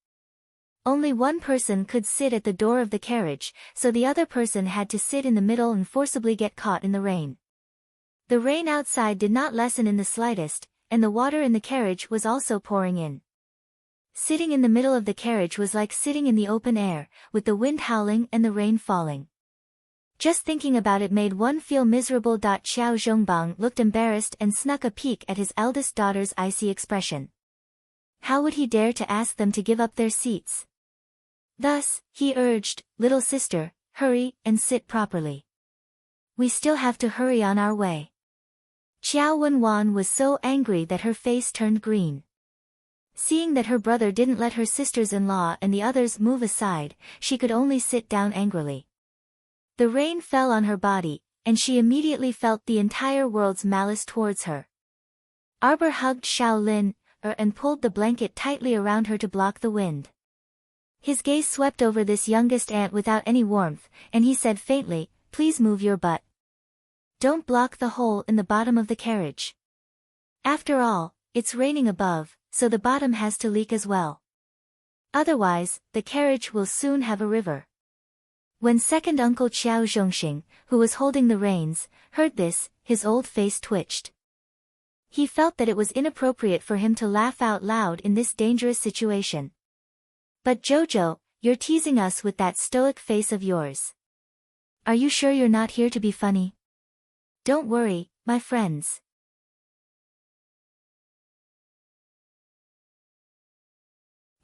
Only one person could sit at the door of the carriage, so the other person had to sit in the middle and forcibly get caught in the rain. The rain outside did not lessen in the slightest, and the water in the carriage was also pouring in. Sitting in the middle of the carriage was like sitting in the open air, with the wind howling and the rain falling. Just thinking about it made one feel miserable. Xiao Zhongbang looked embarrassed and snuck a peek at his eldest daughter's icy expression. How would he dare to ask them to give up their seats? Thus, he urged, "Little sister, hurry and sit properly. We still have to hurry on our way." Qiao Wenwan was so angry that her face turned green. Seeing that her brother didn't let her sisters-in-law and the others move aside, she could only sit down angrily. The rain fell on her body, and she immediately felt the entire world's malice towards her. Arbor hugged Shaolin, and pulled the blanket tightly around her to block the wind. His gaze swept over this youngest aunt without any warmth, and he said faintly, "Please move your butt. Don't block the hole in the bottom of the carriage. After all, it's raining above, so the bottom has to leak as well. Otherwise, the carriage will soon have a river." When second uncle Qiao Zhongxing, who was holding the reins, heard this, his old face twitched. He felt that it was inappropriate for him to laugh out loud in this dangerous situation. "But Jojo, you're teasing us with that stoic face of yours. Are you sure you're not here to be funny? Don't worry, my friends.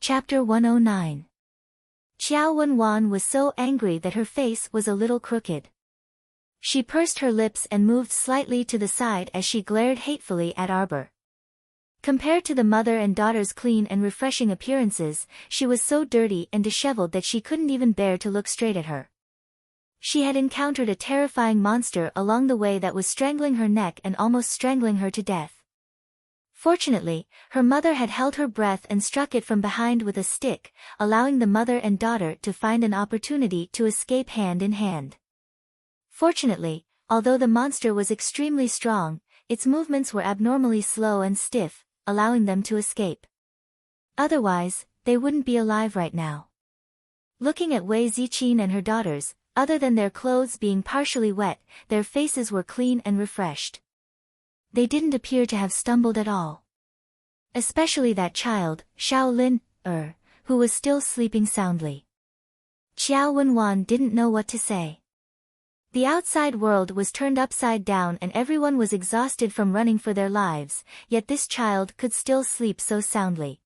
Chapter 109. Qiao Wenwan was so angry that her face was a little crooked. She pursed her lips and moved slightly to the side as she glared hatefully at Arbor. Compared to the mother and daughter's clean and refreshing appearances, she was so dirty and disheveled that she couldn't even bear to look straight at her. She had encountered a terrifying monster along the way that was strangling her neck and almost strangling her to death. Fortunately, her mother had held her breath and struck it from behind with a stick, allowing the mother and daughter to find an opportunity to escape hand in hand. Fortunately, although the monster was extremely strong, its movements were abnormally slow and stiff, allowing them to escape. Otherwise, they wouldn't be alive right now. Looking at Wei Ziqin and her daughters, other than their clothes being partially wet, their faces were clean and refreshed. They didn't appear to have stumbled at all. Especially that child, Shaolin, who was still sleeping soundly. Qiao Wenwan didn't know what to say. The outside world was turned upside down and everyone was exhausted from running for their lives, yet this child could still sleep so soundly.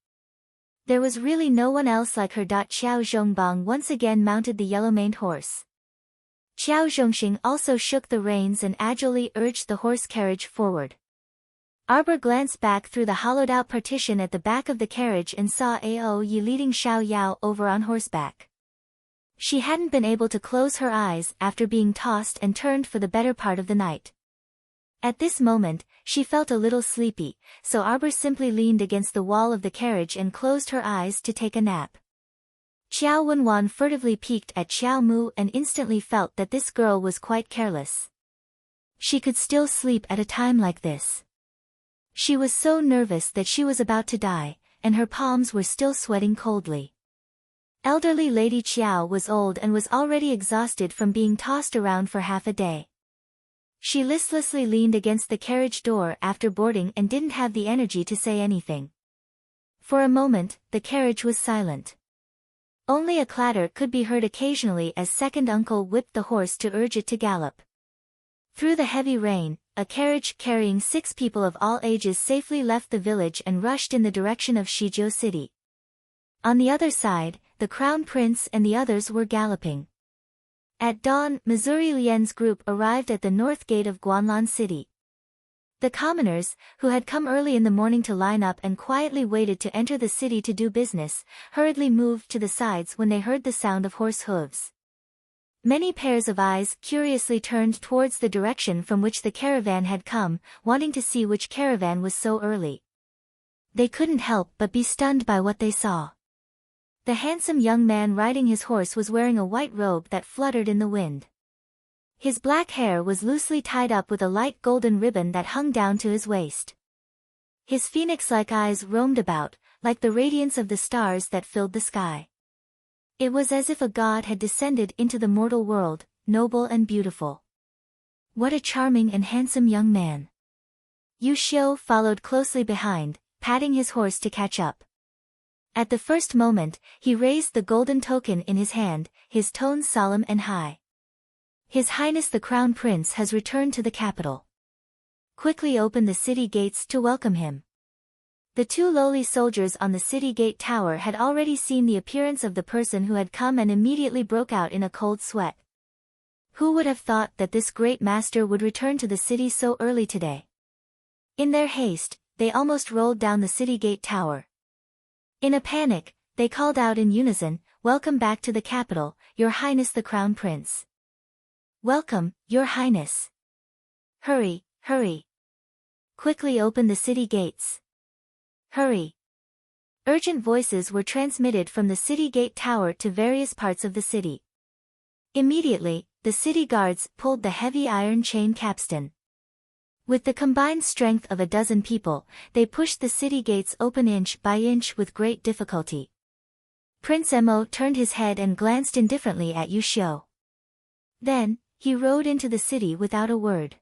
There was really no one else like her. Qiao Zhongbang once again mounted the yellow-maned horse. Qiao Zhongxing also shook the reins and agilely urged the horse carriage forward. Arbor glanced back through the hollowed-out partition at the back of the carriage and saw Ao Yi leading Xiao Yao over on horseback. She hadn't been able to close her eyes after being tossed and turned for the better part of the night. At this moment, she felt a little sleepy, so Arbor simply leaned against the wall of the carriage and closed her eyes to take a nap. Qiao Wenwan furtively peeked at Qiao Mu and instantly felt that this girl was quite careless. She could still sleep at a time like this. She was so nervous that she was about to die, and her palms were still sweating coldly. Elderly Lady Qiao was old and was already exhausted from being tossed around for half a day. She listlessly leaned against the carriage door after boarding and didn't have the energy to say anything. For a moment, the carriage was silent. Only a clatter could be heard occasionally as second uncle whipped the horse to urge it to gallop. Through the heavy rain, a carriage carrying 6 people of all ages safely left the village and rushed in the direction of Shijiu City. On the other side, the Crown Prince and the others were galloping. At dawn, Missouri Lian's group arrived at the north gate of Guanlan City. The commoners, who had come early in the morning to line up and quietly waited to enter the city to do business, hurriedly moved to the sides when they heard the sound of horse hooves. Many pairs of eyes curiously turned towards the direction from which the caravan had come, wanting to see which caravan was so early. They couldn't help but be stunned by what they saw. The handsome young man riding his horse was wearing a white robe that fluttered in the wind. His black hair was loosely tied up with a light golden ribbon that hung down to his waist. His phoenix-like eyes roamed about, like the radiance of the stars that filled the sky. It was as if a god had descended into the mortal world, noble and beautiful. What a charming and handsome young man. Yu Xiu followed closely behind, patting his horse to catch up. At the first moment, he raised the golden token in his hand, his tones solemn and high. His Highness the Crown Prince has returned to the capital. Quickly open the city gates to welcome him. The 2 lowly soldiers on the city gate tower had already seen the appearance of the person who had come and immediately broke out in a cold sweat. Who would have thought that this great master would return to the city so early today? In their haste, they almost rolled down the city gate tower. In a panic, they called out in unison, "Welcome back to the capital, Your Highness the Crown Prince." "Welcome, Your Highness." "Hurry, hurry. Quickly open the city gates. Hurry." Urgent voices were transmitted from the city gate tower to various parts of the city. Immediately, the city guards pulled the heavy iron chain capstan. With the combined strength of a dozen people, they pushed the city gates open inch by inch with great difficulty. Prince Mo turned his head and glanced indifferently at Yu Xiu. Then, he rode into the city without a word.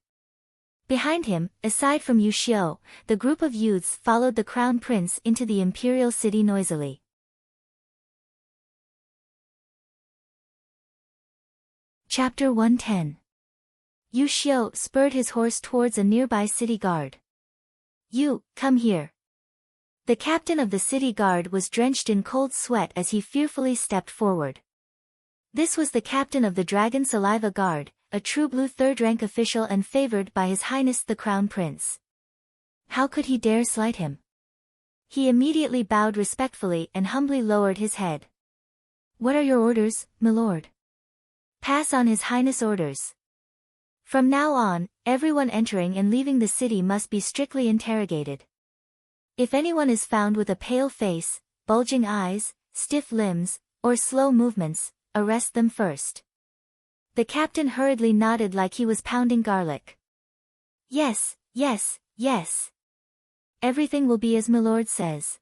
Behind him, aside from Yu Xiu, the group of youths followed the Crown Prince into the imperial city noisily. Chapter 110. Yu Xiu spurred his horse towards a nearby city guard. "You, come here." The captain of the city guard was drenched in cold sweat as he fearfully stepped forward. This was the captain of the Dragon Saliva Guard, a true blue third-rank official and favored by His Highness the Crown Prince. How could he dare slight him? He immediately bowed respectfully and humbly lowered his head. "What are your orders, my lord?" "Pass on His Highness' orders. From now on, everyone entering and leaving the city must be strictly interrogated. If anyone is found with a pale face, bulging eyes, stiff limbs, or slow movements, arrest them first." The captain hurriedly nodded like he was pounding garlic. "Yes, yes, yes. Everything will be as my lord says."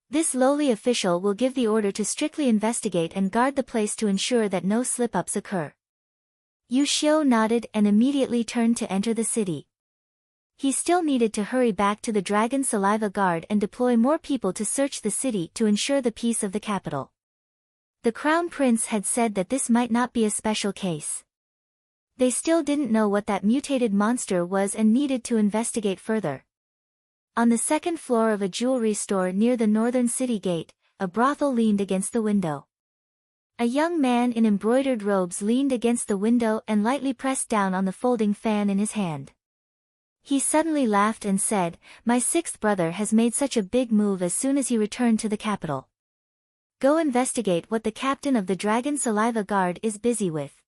This lowly official will give the order to strictly investigate and guard the place to ensure that no slip-ups occur. Yu Xiu nodded and immediately turned to enter the city. He still needed to hurry back to the Dragon Saliva Guard and deploy more people to search the city to ensure the peace of the capital. The Crown Prince had said that this might not be a special case. They still didn't know what that mutated monster was and needed to investigate further. On the second floor of a jewelry store near the northern city gate, a brothel leaned against the window. A young man in embroidered robes leaned against the window and lightly pressed down on the folding fan in his hand. He suddenly laughed and said, "My sixth brother has made such a big move as soon as he returned to the capital. Go investigate what the captain of the Dragon Saliva Guard is busy with."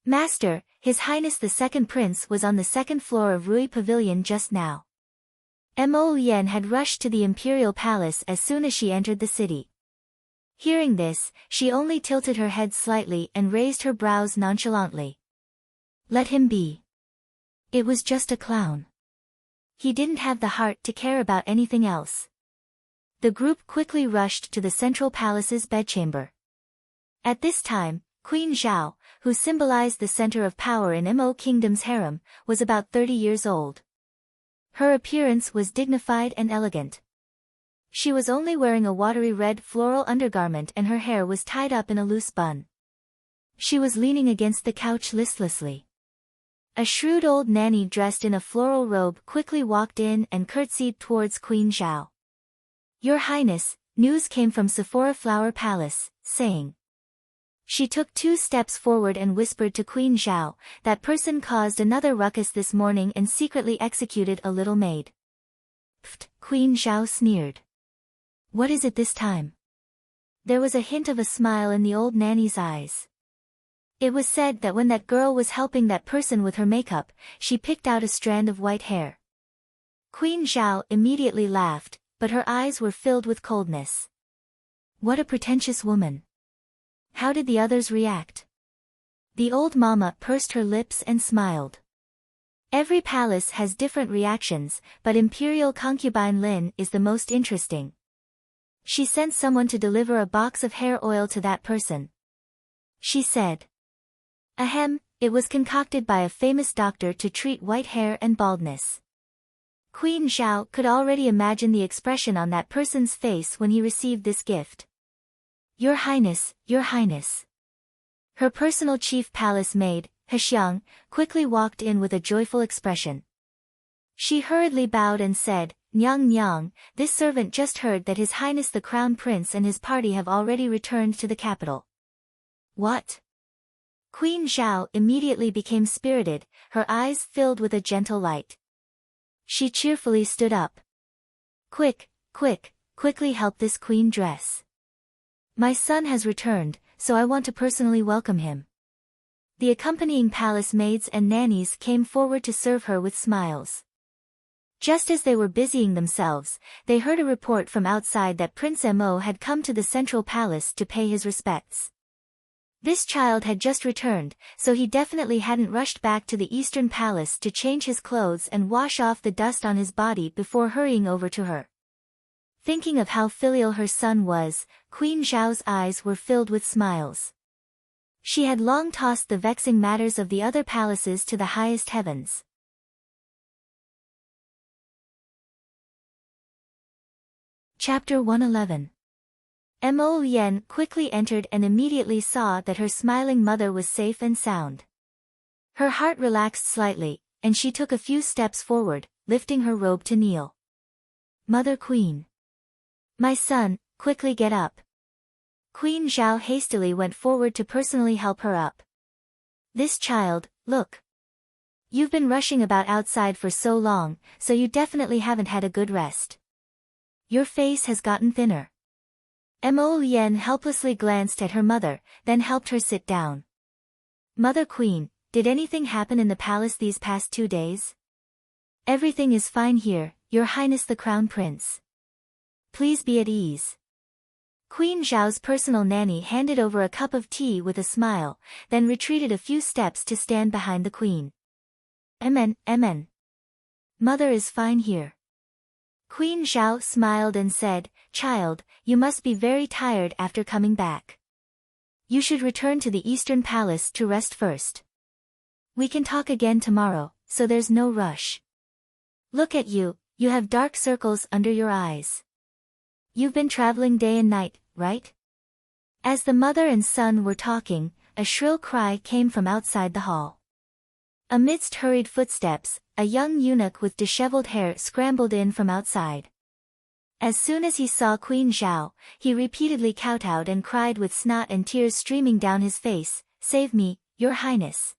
"Master, His Highness the Second Prince was on the second floor of Rui Pavilion just now." Mo Yen had rushed to the imperial palace as soon as she entered the city. Hearing this, she only tilted her head slightly and raised her brows nonchalantly. Let him be. It was just a clown. He didn't have the heart to care about anything else. The group quickly rushed to the central palace's bedchamber. At this time, Queen Zhao, who symbolized the center of power in Mo Kingdom's harem, was about 30 years old. Her appearance was dignified and elegant. She was only wearing a watery red floral undergarment and her hair was tied up in a loose bun. She was leaning against the couch listlessly. A shrewd old nanny dressed in a floral robe quickly walked in and curtsied towards Queen Zhao. "Your Highness," news came from Sephora Flower Palace, saying. She took 2 steps forward and whispered to Queen Zhao, "That person caused another ruckus this morning and secretly executed a little maid." "Pfft," Queen Zhao sneered. "What is it this time?" There was a hint of a smile in the old nanny's eyes. It was said that when that girl was helping that person with her makeup, she picked out a strand of white hair. Queen Zhao immediately laughed, but her eyes were filled with coldness. What a pretentious woman. How did the others react? The old mama pursed her lips and smiled. Every palace has different reactions, but Imperial concubine Lin is the most interesting. She sent someone to deliver a box of hair oil to that person. She said. Ahem, it was concocted by a famous doctor to treat white hair and baldness. Queen Zhao could already imagine the expression on that person's face when he received this gift. Your Highness, Your Highness. Her personal chief palace maid, Hexiang, quickly walked in with a joyful expression. She hurriedly bowed and said, Nyang Nyang, this servant just heard that His Highness the Crown Prince and his party have already returned to the capital. What? Queen Zhao immediately became spirited, her eyes filled with a gentle light. She cheerfully stood up. Quickly help this queen dress. My son has returned, so I want to personally welcome him. The accompanying palace maids and nannies came forward to serve her with smiles. Just as they were busying themselves, they heard a report from outside that Prince Mo had come to the central palace to pay his respects. This child had just returned, so he definitely hadn't rushed back to the Eastern Palace to change his clothes and wash off the dust on his body before hurrying over to her. Thinking of how filial her son was, Queen Zhao's eyes were filled with smiles. She had long tossed the vexing matters of the other palaces to the highest heavens. Chapter 111. Mo Yen quickly entered and immediately saw that her smiling mother was safe and sound. Her heart relaxed slightly, and she took a few steps forward, lifting her robe to kneel. Mother Queen. My son, quickly get up. Queen Zhao hastily went forward to personally help her up. This child, look. You've been rushing about outside for so long, so you definitely haven't had a good rest. Your face has gotten thinner. Mo Lien helplessly glanced at her mother, then helped her sit down. Mother Queen, did anything happen in the palace these past 2 days? Everything is fine here, Your Highness the Crown Prince. Please be at ease. Queen Zhao's personal nanny handed over a cup of tea with a smile, then retreated a few steps to stand behind the queen. Amen. Mother is fine here. Queen Zhao smiled and said, Child, you must be very tired after coming back. You should return to the Eastern Palace to rest first. We can talk again tomorrow, so there's no rush. Look at you, you have dark circles under your eyes. You've been traveling day and night, right? As the mother and son were talking, a shrill cry came from outside the hall. Amidst hurried footsteps, a young eunuch with disheveled hair scrambled in from outside. As soon as he saw Queen Zhao, he repeatedly kowtowed and cried with snot and tears streaming down his face, Save me, Your Highness.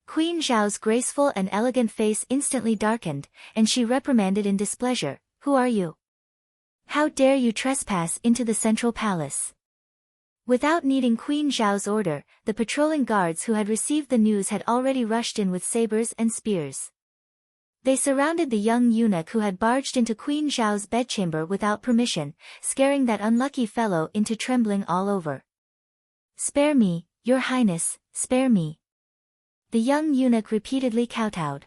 Queen Zhao's graceful and elegant face instantly darkened, and she reprimanded in displeasure, Who are you? How dare you trespass into the central palace? Without needing Queen Zhao's order, the patrolling guards who had received the news had already rushed in with sabers and spears. They surrounded the young eunuch who had barged into Queen Zhao's bedchamber without permission, scaring that unlucky fellow into trembling all over. Spare me, Your Highness, spare me. The young eunuch repeatedly kowtowed.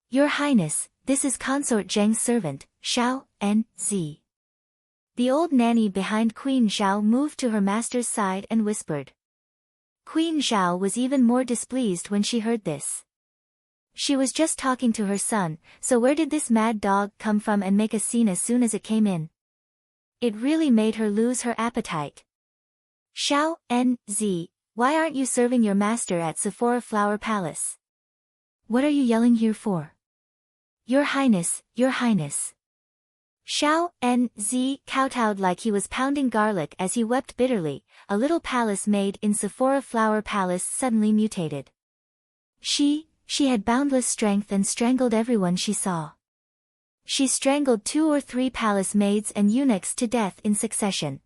Your Highness, this is Consort Zheng's servant, Xiao, N.Z. The old nanny behind Queen Zhao moved to her master's side and whispered. Queen Zhao was even more displeased when she heard this. She was just talking to her son, so where did this mad dog come from and make a scene as soon as it came in? It really made her lose her appetite. Xiao, N.Z., why aren't you serving your master at Sephora Flower Palace? What are you yelling here for? Your Highness, Your Highness. Xiao, N.Z. kowtowed like he was pounding garlic as he wept bitterly. A little palace maid in Sephora Flower Palace suddenly mutated. She had boundless strength and strangled everyone she saw. She strangled 2 or 3 palace maids and eunuchs to death in succession.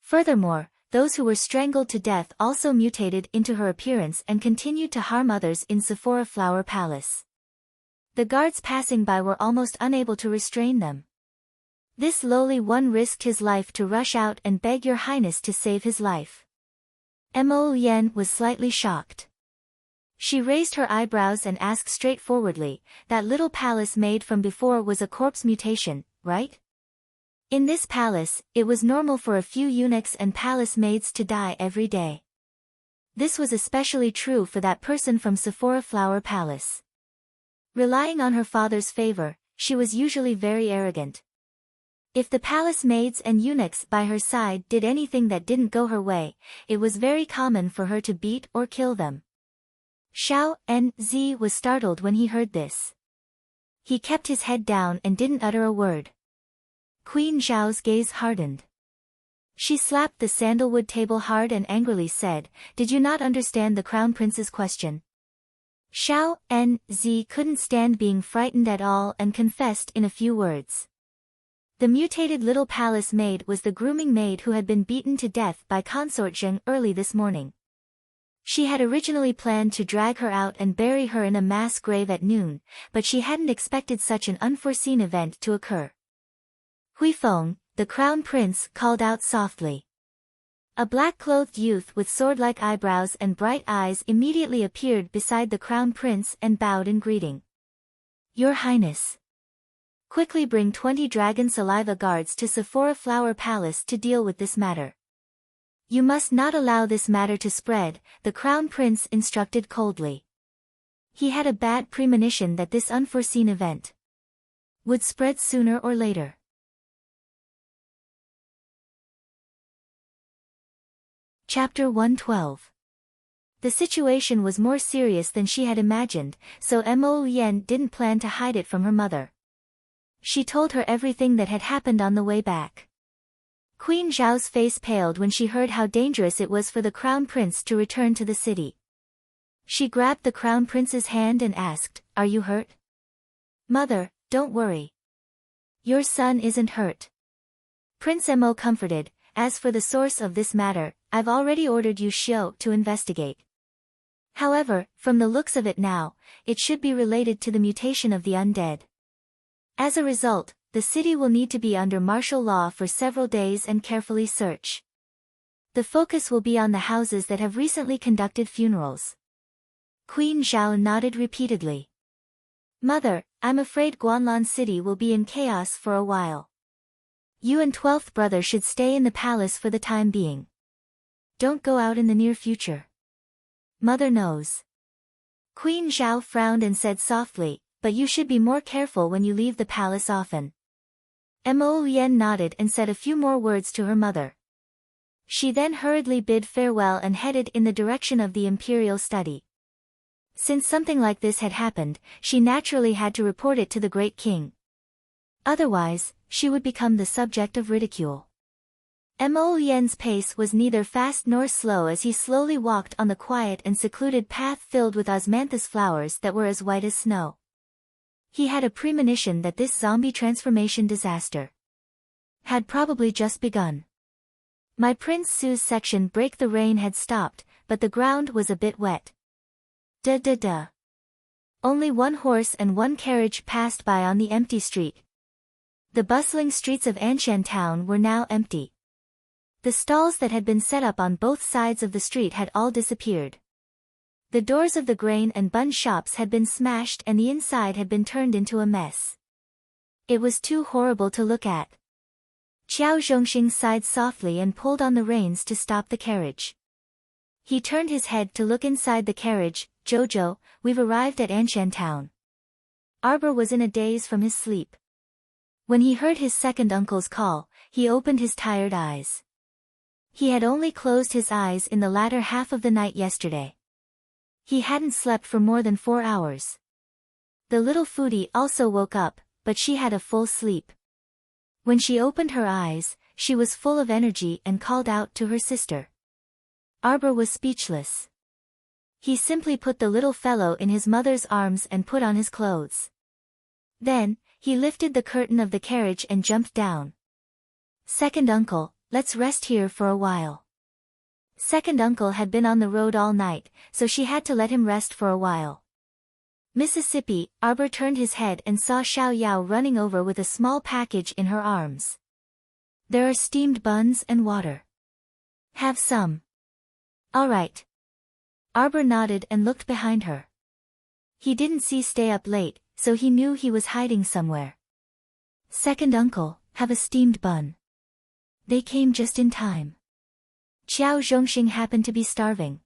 Furthermore, those who were strangled to death also mutated into her appearance and continued to harm others in Sephora Flower Palace. The guards passing by were almost unable to restrain them. This lowly one risked his life to rush out and beg Your Highness to save his life. Mo Lien was slightly shocked. She raised her eyebrows and asked straightforwardly, that little palace maid from before was a corpse mutation, right? In this palace, it was normal for a few eunuchs and palace maids to die every day. This was especially true for that person from Sephora Flower Palace. Relying on her father's favor, she was usually very arrogant. If the palace maids and eunuchs by her side did anything that didn't go her way, it was very common for her to beat or kill them. Xiao, N.Z. was startled when he heard this. He kept his head down and didn't utter a word. Queen Zhao's gaze hardened. She slapped the sandalwood table hard and angrily said, Did you not understand the Crown Prince's question? Xiao, N.Z. couldn't stand being frightened at all and confessed in a few words. The mutated little palace maid was the grooming maid who had been beaten to death by Consort Zheng early this morning. She had originally planned to drag her out and bury her in a mass grave at noon, but she hadn't expected such an unforeseen event to occur. Huifeng, the crown prince, called out softly. A black-clothed youth with sword-like eyebrows and bright eyes immediately appeared beside the crown prince and bowed in greeting. Your Highness. Quickly bring 20 dragon saliva guards to Sephora Flower Palace to deal with this matter. You must not allow this matter to spread, the crown prince instructed coldly. He had a bad premonition that this unforeseen event would spread sooner or later. Chapter 112. The situation was more serious than she had imagined, so Mo Lien didn't plan to hide it from her mother. She told her everything that had happened on the way back. Queen Zhao's face paled when she heard how dangerous it was for the crown prince to return to the city. She grabbed the crown prince's hand and asked, "Are you hurt?" "Mother, don't worry. Your son isn't hurt." Prince Mo comforted, "As for the source of this matter, I've already ordered Yu Xiu to investigate. However, from the looks of it now, it should be related to the mutation of the undead. As a result, the city will need to be under martial law for several days and carefully search. The focus will be on the houses that have recently conducted funerals." Queen Zhao nodded repeatedly. "Mother, I'm afraid Guanlan City will be in chaos for a while. You and 12th brother should stay in the palace for the time being. Don't go out in the near future. Mother knows." Queen Zhao frowned and said softly, "But you should be more careful when you leave the palace often." Mo Yan nodded and said a few more words to her mother. She then hurriedly bid farewell and headed in the direction of the imperial study. Since something like this had happened, she naturally had to report it to the great king. Otherwise, she would become the subject of ridicule. Mo Yan's pace was neither fast nor slow as he slowly walked on the quiet and secluded path filled with osmanthus flowers that were as white as snow. He had a premonition that this zombie transformation disaster had probably just begun. My Prince Su's section Break the Rain had stopped, but the ground was a bit wet. Duh. Only one horse and one carriage passed by on the empty street. The bustling streets of Anshan town were now empty. The stalls that had been set up on both sides of the street had all disappeared. The doors of the grain and bun shops had been smashed and the inside had been turned into a mess. It was too horrible to look at. Qiao Zhongxing sighed softly and pulled on the reins to stop the carriage. He turned his head to look inside the carriage. "Jojo, we've arrived at Anshan town." Arbor was in a daze from his sleep. When he heard his second uncle's call, he opened his tired eyes. He had only closed his eyes in the latter half of the night yesterday. He hadn't slept for more than 4 hours. The little foodie also woke up, but she had a full sleep. When she opened her eyes, she was full of energy and called out to her sister. Arbor was speechless. He simply put the little fellow in his mother's arms and put on his clothes. Then, he lifted the curtain of the carriage and jumped down. "Second uncle, let's rest here for a while." Second uncle had been on the road all night, so she had to let him rest for a while. Mississippi, Arbor turned his head and saw Xiao Yao running over with a small package in her arms. "There are steamed buns and water. Have some." "All right." Arbor nodded and looked behind her. He didn't stay up late, so he knew he was hiding somewhere. "Second uncle, have a steamed bun." They came just in time. Qiao Zhongxing happened to be starving.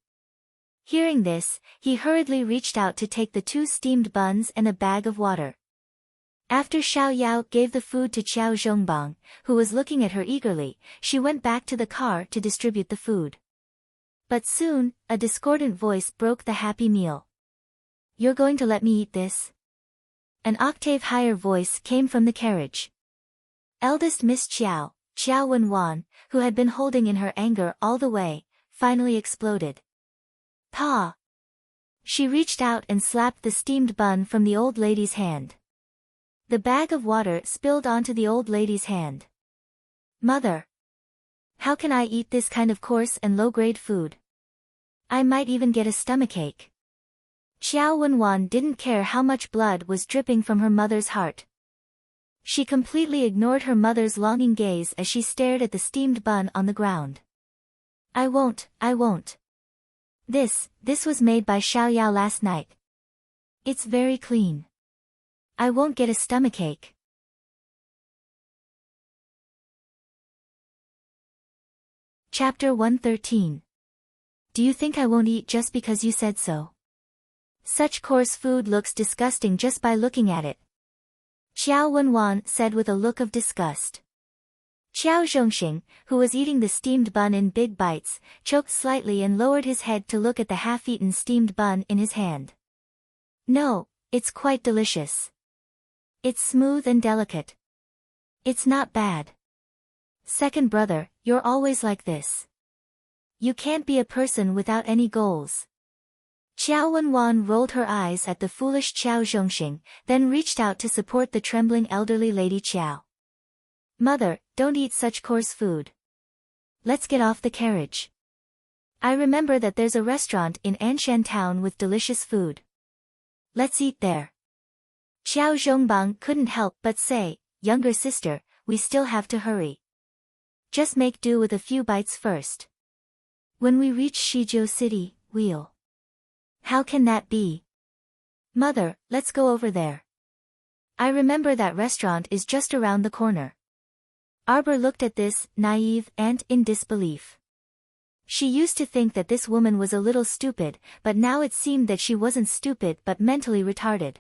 Hearing this, he hurriedly reached out to take the 2 steamed buns and a bag of water. After Xiao Yao gave the food to Qiao Zhongbang, who was looking at her eagerly, she went back to the car to distribute the food. But soon, a discordant voice broke the happy meal. "You're going to let me eat this?" An octave higher voice came from the carriage. Eldest Miss Qiao Wenwan, who had been holding in her anger all the way, finally exploded. "Pa!" She reached out and slapped the steamed bun from the old lady's hand. The bag of water spilled onto the old lady's hand. "Mother! How can I eat this kind of coarse and low-grade food? I might even get a stomachache." Xiao Wenwan didn't care how much blood was dripping from her mother's heart. She completely ignored her mother's longing gaze as she stared at the steamed bun on the ground. I won't. This was made by Xiao Yao last night. It's very clean. I won't get a stomachache." Chapter 113. Do you think I won't eat just because you said so? Such coarse food looks disgusting just by looking at it. Qiao Wenwan said with a look of disgust. Qiao Zhongxing, who was eating the steamed bun in big bites, choked slightly and lowered his head to look at the half-eaten steamed bun in his hand. "No, it's quite delicious. It's smooth and delicate. It's not bad. Second brother, you're always like this. You can't be a person without any goals. Qiao Wenwan rolled her eyes at the foolish Qiao Zhongxing, then reached out to support the trembling elderly lady Qiao. Mother, don't eat such coarse food. Let's get off the carriage. I remember that there's a restaurant in Anshan town with delicious food. Let's eat there. Qiao Zhongbang couldn't help but say, younger sister, we still have to hurry. Just make do with a few bites first. When we reach Shizhou City, we'll... How can that be? Mother, let's go over there. I remember that restaurant is just around the corner. Arbor looked at this, naive and in disbelief. She used to think that this woman was a little stupid, but now it seemed that she wasn't stupid but mentally retarded.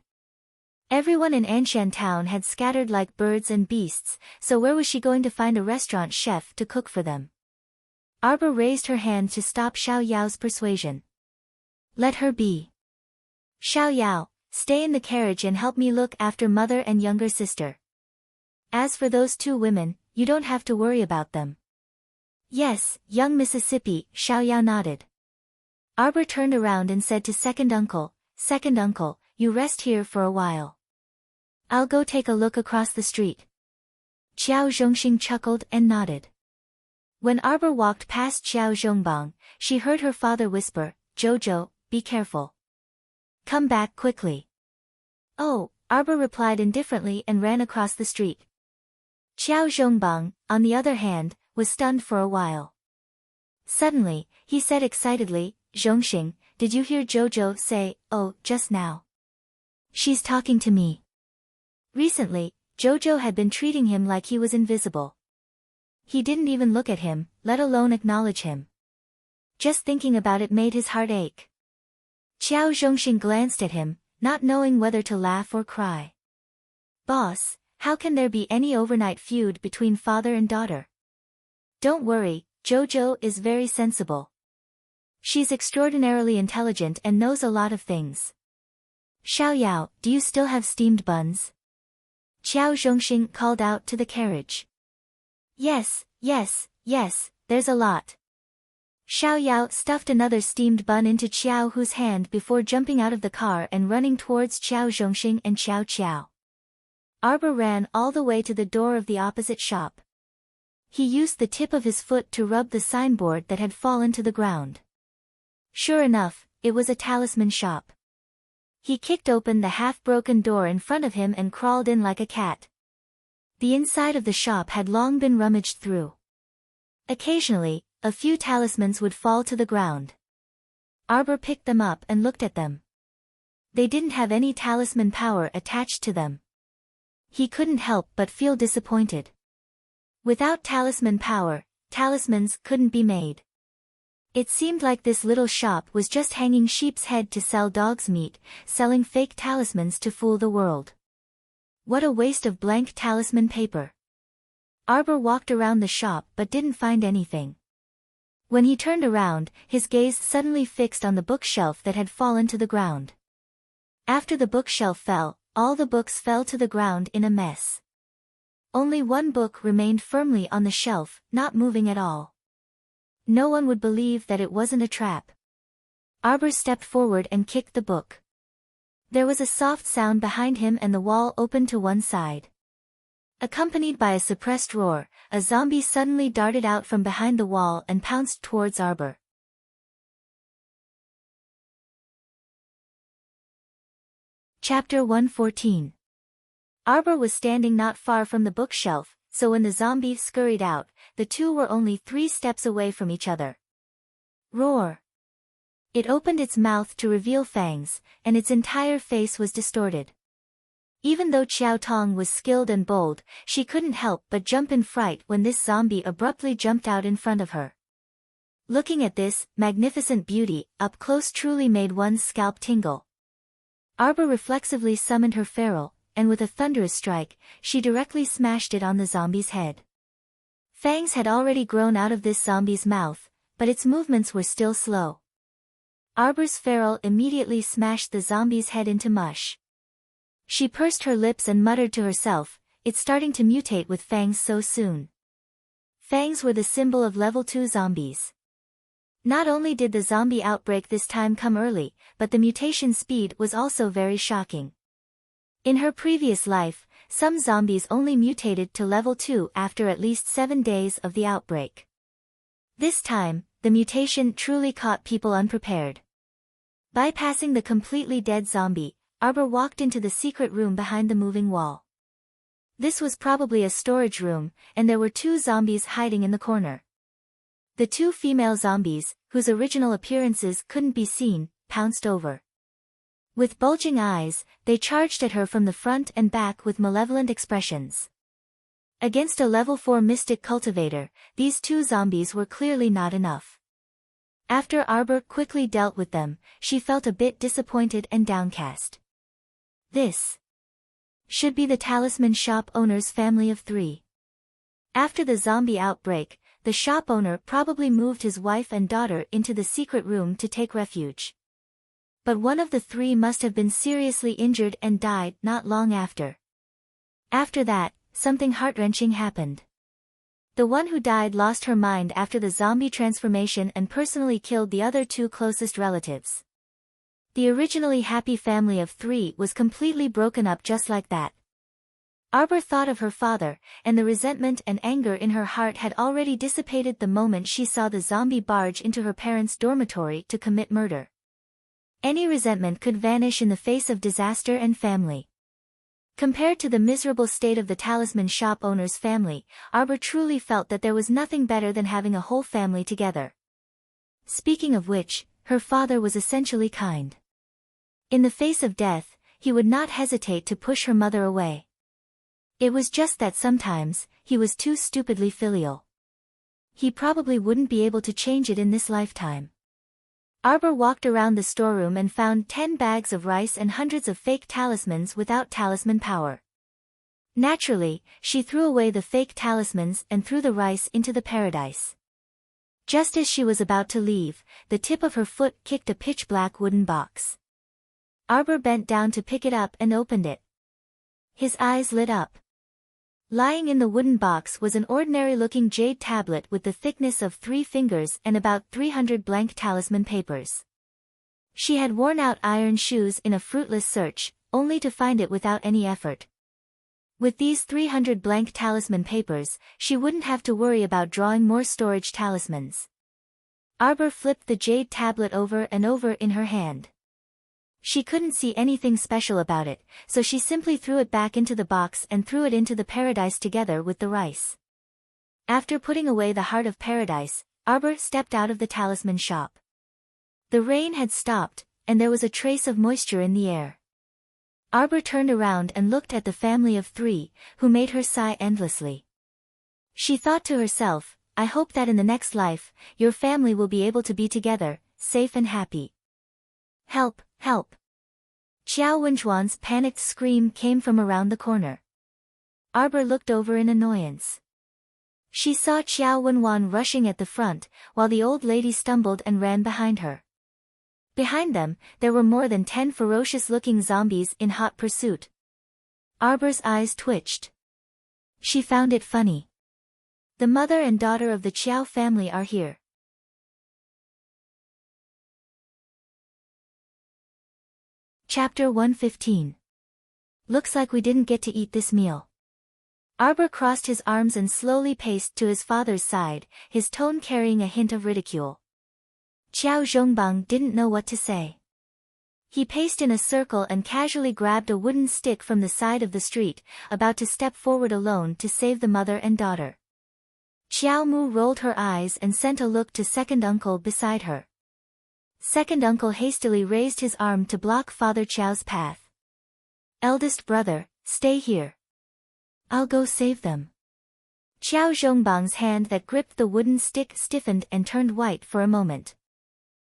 Everyone in Anshan town had scattered like birds and beasts, so where was she going to find a restaurant chef to cook for them? Arbor raised her hand to stop Xiao Yao's persuasion. Let her be. Xiao Yao, stay in the carriage and help me look after mother and younger sister. As for those two women, you don't have to worry about them. Yes, young Mississippi, Xiao Yao nodded. Arbor turned around and said to Second Uncle, you rest here for a while. I'll go take a look across the street. Qiao Zhongxing chuckled and nodded. When Arbor walked past Qiao Zhongbang, she heard her father whisper, Jojo, be careful. Come back quickly. Oh, Arbor replied indifferently and ran across the street. Qiao Zhongbang, on the other hand, was stunned for a while. Suddenly, he said excitedly, Zhongxing, did you hear Jojo say, oh, just now? She's talking to me. Recently, Jojo had been treating him like he was invisible. He didn't even look at him, let alone acknowledge him. Just thinking about it made his heart ache. Qiao Zhongxing glanced at him, not knowing whether to laugh or cry. Boss, how can there be any overnight feud between father and daughter? Don't worry, Jojo is very sensible. She's extraordinarily intelligent and knows a lot of things. Xiao Yao, do you still have steamed buns? Qiao Zhongxing called out to the carriage. Yes, there's a lot. Xiao Yao stuffed another steamed bun into Qiao Hu's hand before jumping out of the car and running towards Qiao Zhongxing and Xiao Qiao. Arbor ran all the way to the door of the opposite shop. He used the tip of his foot to rub the signboard that had fallen to the ground. Sure enough, it was a talisman shop. He kicked open the half-broken door in front of him and crawled in like a cat. The inside of the shop had long been rummaged through. Occasionally, a few talismans would fall to the ground. Arbor picked them up and looked at them. They didn't have any talisman power attached to them. He couldn't help but feel disappointed. Without talisman power, talismans couldn't be made. It seemed like this little shop was just hanging sheep's head to sell dog's meat, selling fake talismans to fool the world. What a waste of blank talisman paper. Arbor walked around the shop but didn't find anything. When he turned around, his gaze suddenly fixed on the bookshelf that had fallen to the ground. After the bookshelf fell, all the books fell to the ground in a mess. Only one book remained firmly on the shelf, not moving at all. No one would believe that it wasn't a trap. Arbor stepped forward and kicked the book. There was a soft sound behind him and the wall opened to one side. Accompanied by a suppressed roar, a zombie suddenly darted out from behind the wall and pounced towards Arbor. Chapter 114. Arbor was standing not far from the bookshelf, so when the zombie scurried out, the two were only 3 steps away from each other. Roar! It opened its mouth to reveal fangs, and its entire face was distorted. Even though Qiao Tong was skilled and bold, she couldn't help but jump in fright when this zombie abruptly jumped out in front of her. Looking at this magnificent beauty up close truly made one's scalp tingle. Arbor reflexively summoned her ferule, and with a thunderous strike, she directly smashed it on the zombie's head. Fangs had already grown out of this zombie's mouth, but its movements were still slow. Arbor's ferule immediately smashed the zombie's head into mush. She pursed her lips and muttered to herself, it's starting to mutate with fangs so soon. Fangs were the symbol of level 2 zombies. Not only did the zombie outbreak this time come early, but the mutation speed was also very shocking. In her previous life, some zombies only mutated to level 2 after at least 7 days of the outbreak. This time, the mutation truly caught people unprepared. Bypassing the completely dead zombie, Arbor walked into the secret room behind the moving wall. This was probably a storage room, and there were 2 zombies hiding in the corner. The 2 female zombies, whose original appearances couldn't be seen, pounced over. With bulging eyes, they charged at her from the front and back with malevolent expressions. Against a level 4 mystic cultivator, these 2 zombies were clearly not enough. After Arbor quickly dealt with them, she felt a bit disappointed and downcast. This should be the talisman shop owner's family of 3. After the zombie outbreak, the shop owner probably moved his wife and daughter into the secret room to take refuge. But one of the 3 must have been seriously injured and died not long after. After that, something heart-wrenching happened. The one who died lost her mind after the zombie transformation and personally killed the other 2 closest relatives. The originally happy family of 3 was completely broken up just like that. Arbor thought of her father, and the resentment and anger in her heart had already dissipated the moment she saw the zombie barge into her parents' dormitory to commit murder. Any resentment could vanish in the face of disaster and family. Compared to the miserable state of the talisman shop owner's family, Arbor truly felt that there was nothing better than having a whole family together. Speaking of which, her father was essentially kind. In the face of death, he would not hesitate to push her mother away. It was just that sometimes, he was too stupidly filial. He probably wouldn't be able to change it in this lifetime. Arbor walked around the storeroom and found 10 bags of rice and hundreds of fake talismans without talisman power. Naturally, she threw away the fake talismans and threw the rice into the paradise. Just as she was about to leave, the tip of her foot kicked a pitch-black wooden box. Arbor bent down to pick it up and opened it. His eyes lit up. Lying in the wooden box was an ordinary-looking jade tablet with the thickness of 3 fingers and about 300 blank talisman papers. She had worn out iron shoes in a fruitless search, only to find it without any effort. With these 300 blank talisman papers, she wouldn't have to worry about drawing more storage talismans. Arbor flipped the jade tablet over and over in her hand. She couldn't see anything special about it, so she simply threw it back into the box and threw it into the paradise together with the rice. After putting away the heart of paradise, Arbor stepped out of the talisman shop. The rain had stopped, and there was a trace of moisture in the air. Arbor turned around and looked at the family of 3, who made her sigh endlessly. She thought to herself, I hope that in the next life, your family will be able to be together, safe and happy. Help, help. Qiao Wenjuan's panicked scream came from around the corner. Arbor looked over in annoyance. She saw Qiao Wenjuan rushing at the front, while the old lady stumbled and ran behind her. Behind them, there were more than 10 ferocious-looking zombies in hot pursuit. Arbor's eyes twitched. She found it funny. The mother and daughter of the Qiao family are here. Chapter 115. Looks like we didn't get to eat this meal. Arbor crossed his arms and slowly paced to his father's side, his tone carrying a hint of ridicule. Qiao Zhongbang didn't know what to say. He paced in a circle and casually grabbed a wooden stick from the side of the street, about to step forward alone to save the mother and daughter. Qiao Mu rolled her eyes and sent a look to second uncle beside her. Second uncle hastily raised his arm to block Father Qiao's path. Eldest brother, stay here. I'll go save them. Qiao Zhongbang's hand that gripped the wooden stick stiffened and turned white for a moment.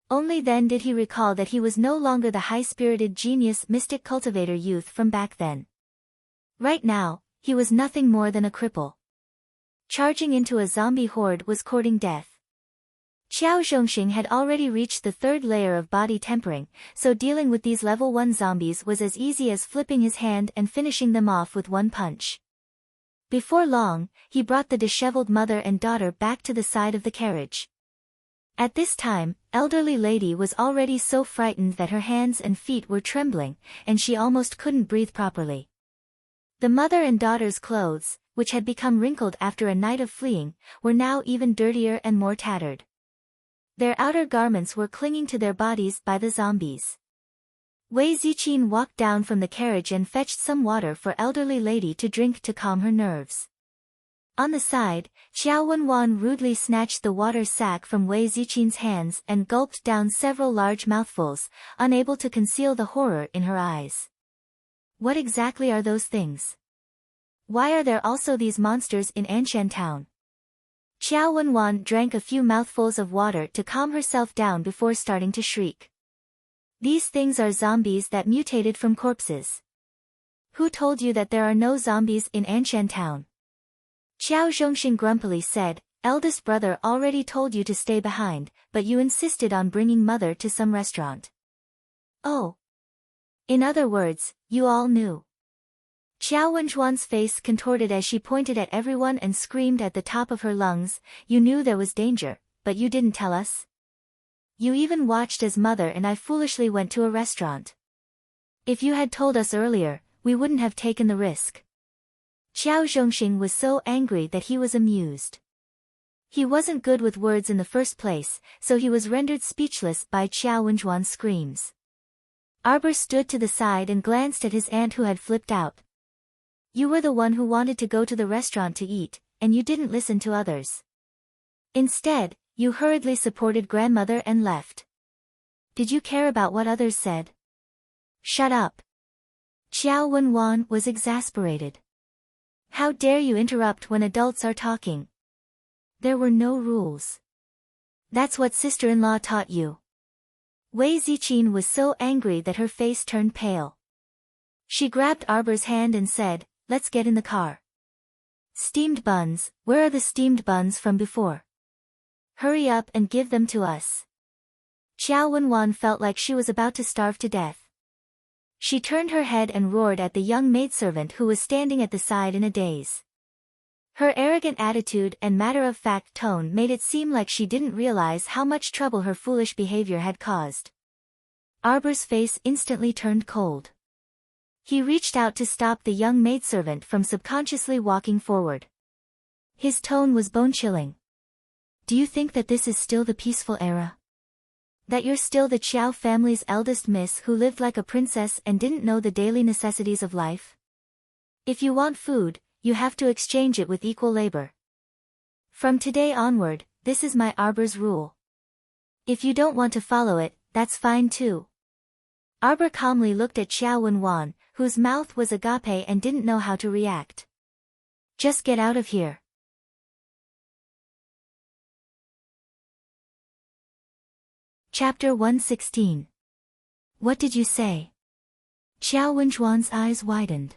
Only then did he recall that he was no longer the high-spirited genius mystic cultivator youth from back then. Right now, he was nothing more than a cripple. Charging into a zombie horde was courting death. Qiao Zhongxing had already reached the third layer of body tempering, so dealing with these level 1 zombies was as easy as flipping his hand and finishing them off with one punch. Before long, he brought the disheveled mother and daughter back to the side of the carriage. At this time, elderly lady was already so frightened that her hands and feet were trembling, and she almost couldn't breathe properly. The mother and daughter's clothes, which had become wrinkled after a night of fleeing, were now even dirtier and more tattered. Their outer garments were clinging to their bodies by the zombies. Wei Ziqin walked down from the carriage and fetched some water for elderly lady to drink to calm her nerves. On the side, Qiao Wenwan rudely snatched the water sack from Wei Ziqin's hands and gulped down several large mouthfuls, unable to conceal the horror in her eyes. What exactly are those things? Why are there also these monsters in Anshan town? Qiao Wenwan drank a few mouthfuls of water to calm herself down before starting to shriek. These things are zombies that mutated from corpses. Who told you that there are no zombies in Anshan town? Qiao Zhongxing grumpily said, eldest brother already told you to stay behind, but you insisted on bringing mother to some restaurant. Oh. In other words, you all knew. Qiao Wenjuan's face contorted as she pointed at everyone and screamed at the top of her lungs, you knew there was danger, but you didn't tell us. You even watched as mother and I foolishly went to a restaurant. If you had told us earlier, we wouldn't have taken the risk. Qiao Zhongxing was so angry that he was amused. He wasn't good with words in the first place, so he was rendered speechless by Qiao Wenjuan's screams. Arbor stood to the side and glanced at his aunt who had flipped out. You were the one who wanted to go to the restaurant to eat, and you didn't listen to others. Instead, you hurriedly supported grandmother and left. Did you care about what others said? Shut up. Qiao Wenwan was exasperated. How dare you interrupt when adults are talking? There were no rules. That's what sister-in-law taught you. Wei Ziqin was so angry that her face turned pale. She grabbed Arbor's hand and said, let's get in the car. Steamed buns, where are the steamed buns from before? Hurry up and give them to us. Qiao Wenwan felt like she was about to starve to death. She turned her head and roared at the young maidservant who was standing at the side in a daze. Her arrogant attitude and matter-of-fact tone made it seem like she didn't realize how much trouble her foolish behavior had caused. Arbor's face instantly turned cold. He reached out to stop the young maidservant from subconsciously walking forward. His tone was bone-chilling. Do you think that this is still the peaceful era? That you're still the Qiao family's eldest miss who lived like a princess and didn't know the daily necessities of life? If you want food, you have to exchange it with equal labor. From today onward, this is my Arbor's rule. If you don't want to follow it, that's fine too. Arbor calmly looked at Qiao Wenwan, whose mouth was agape and didn't know how to react. Just get out of here. Chapter 116. What did you say? Qiao Wenjuan's eyes widened.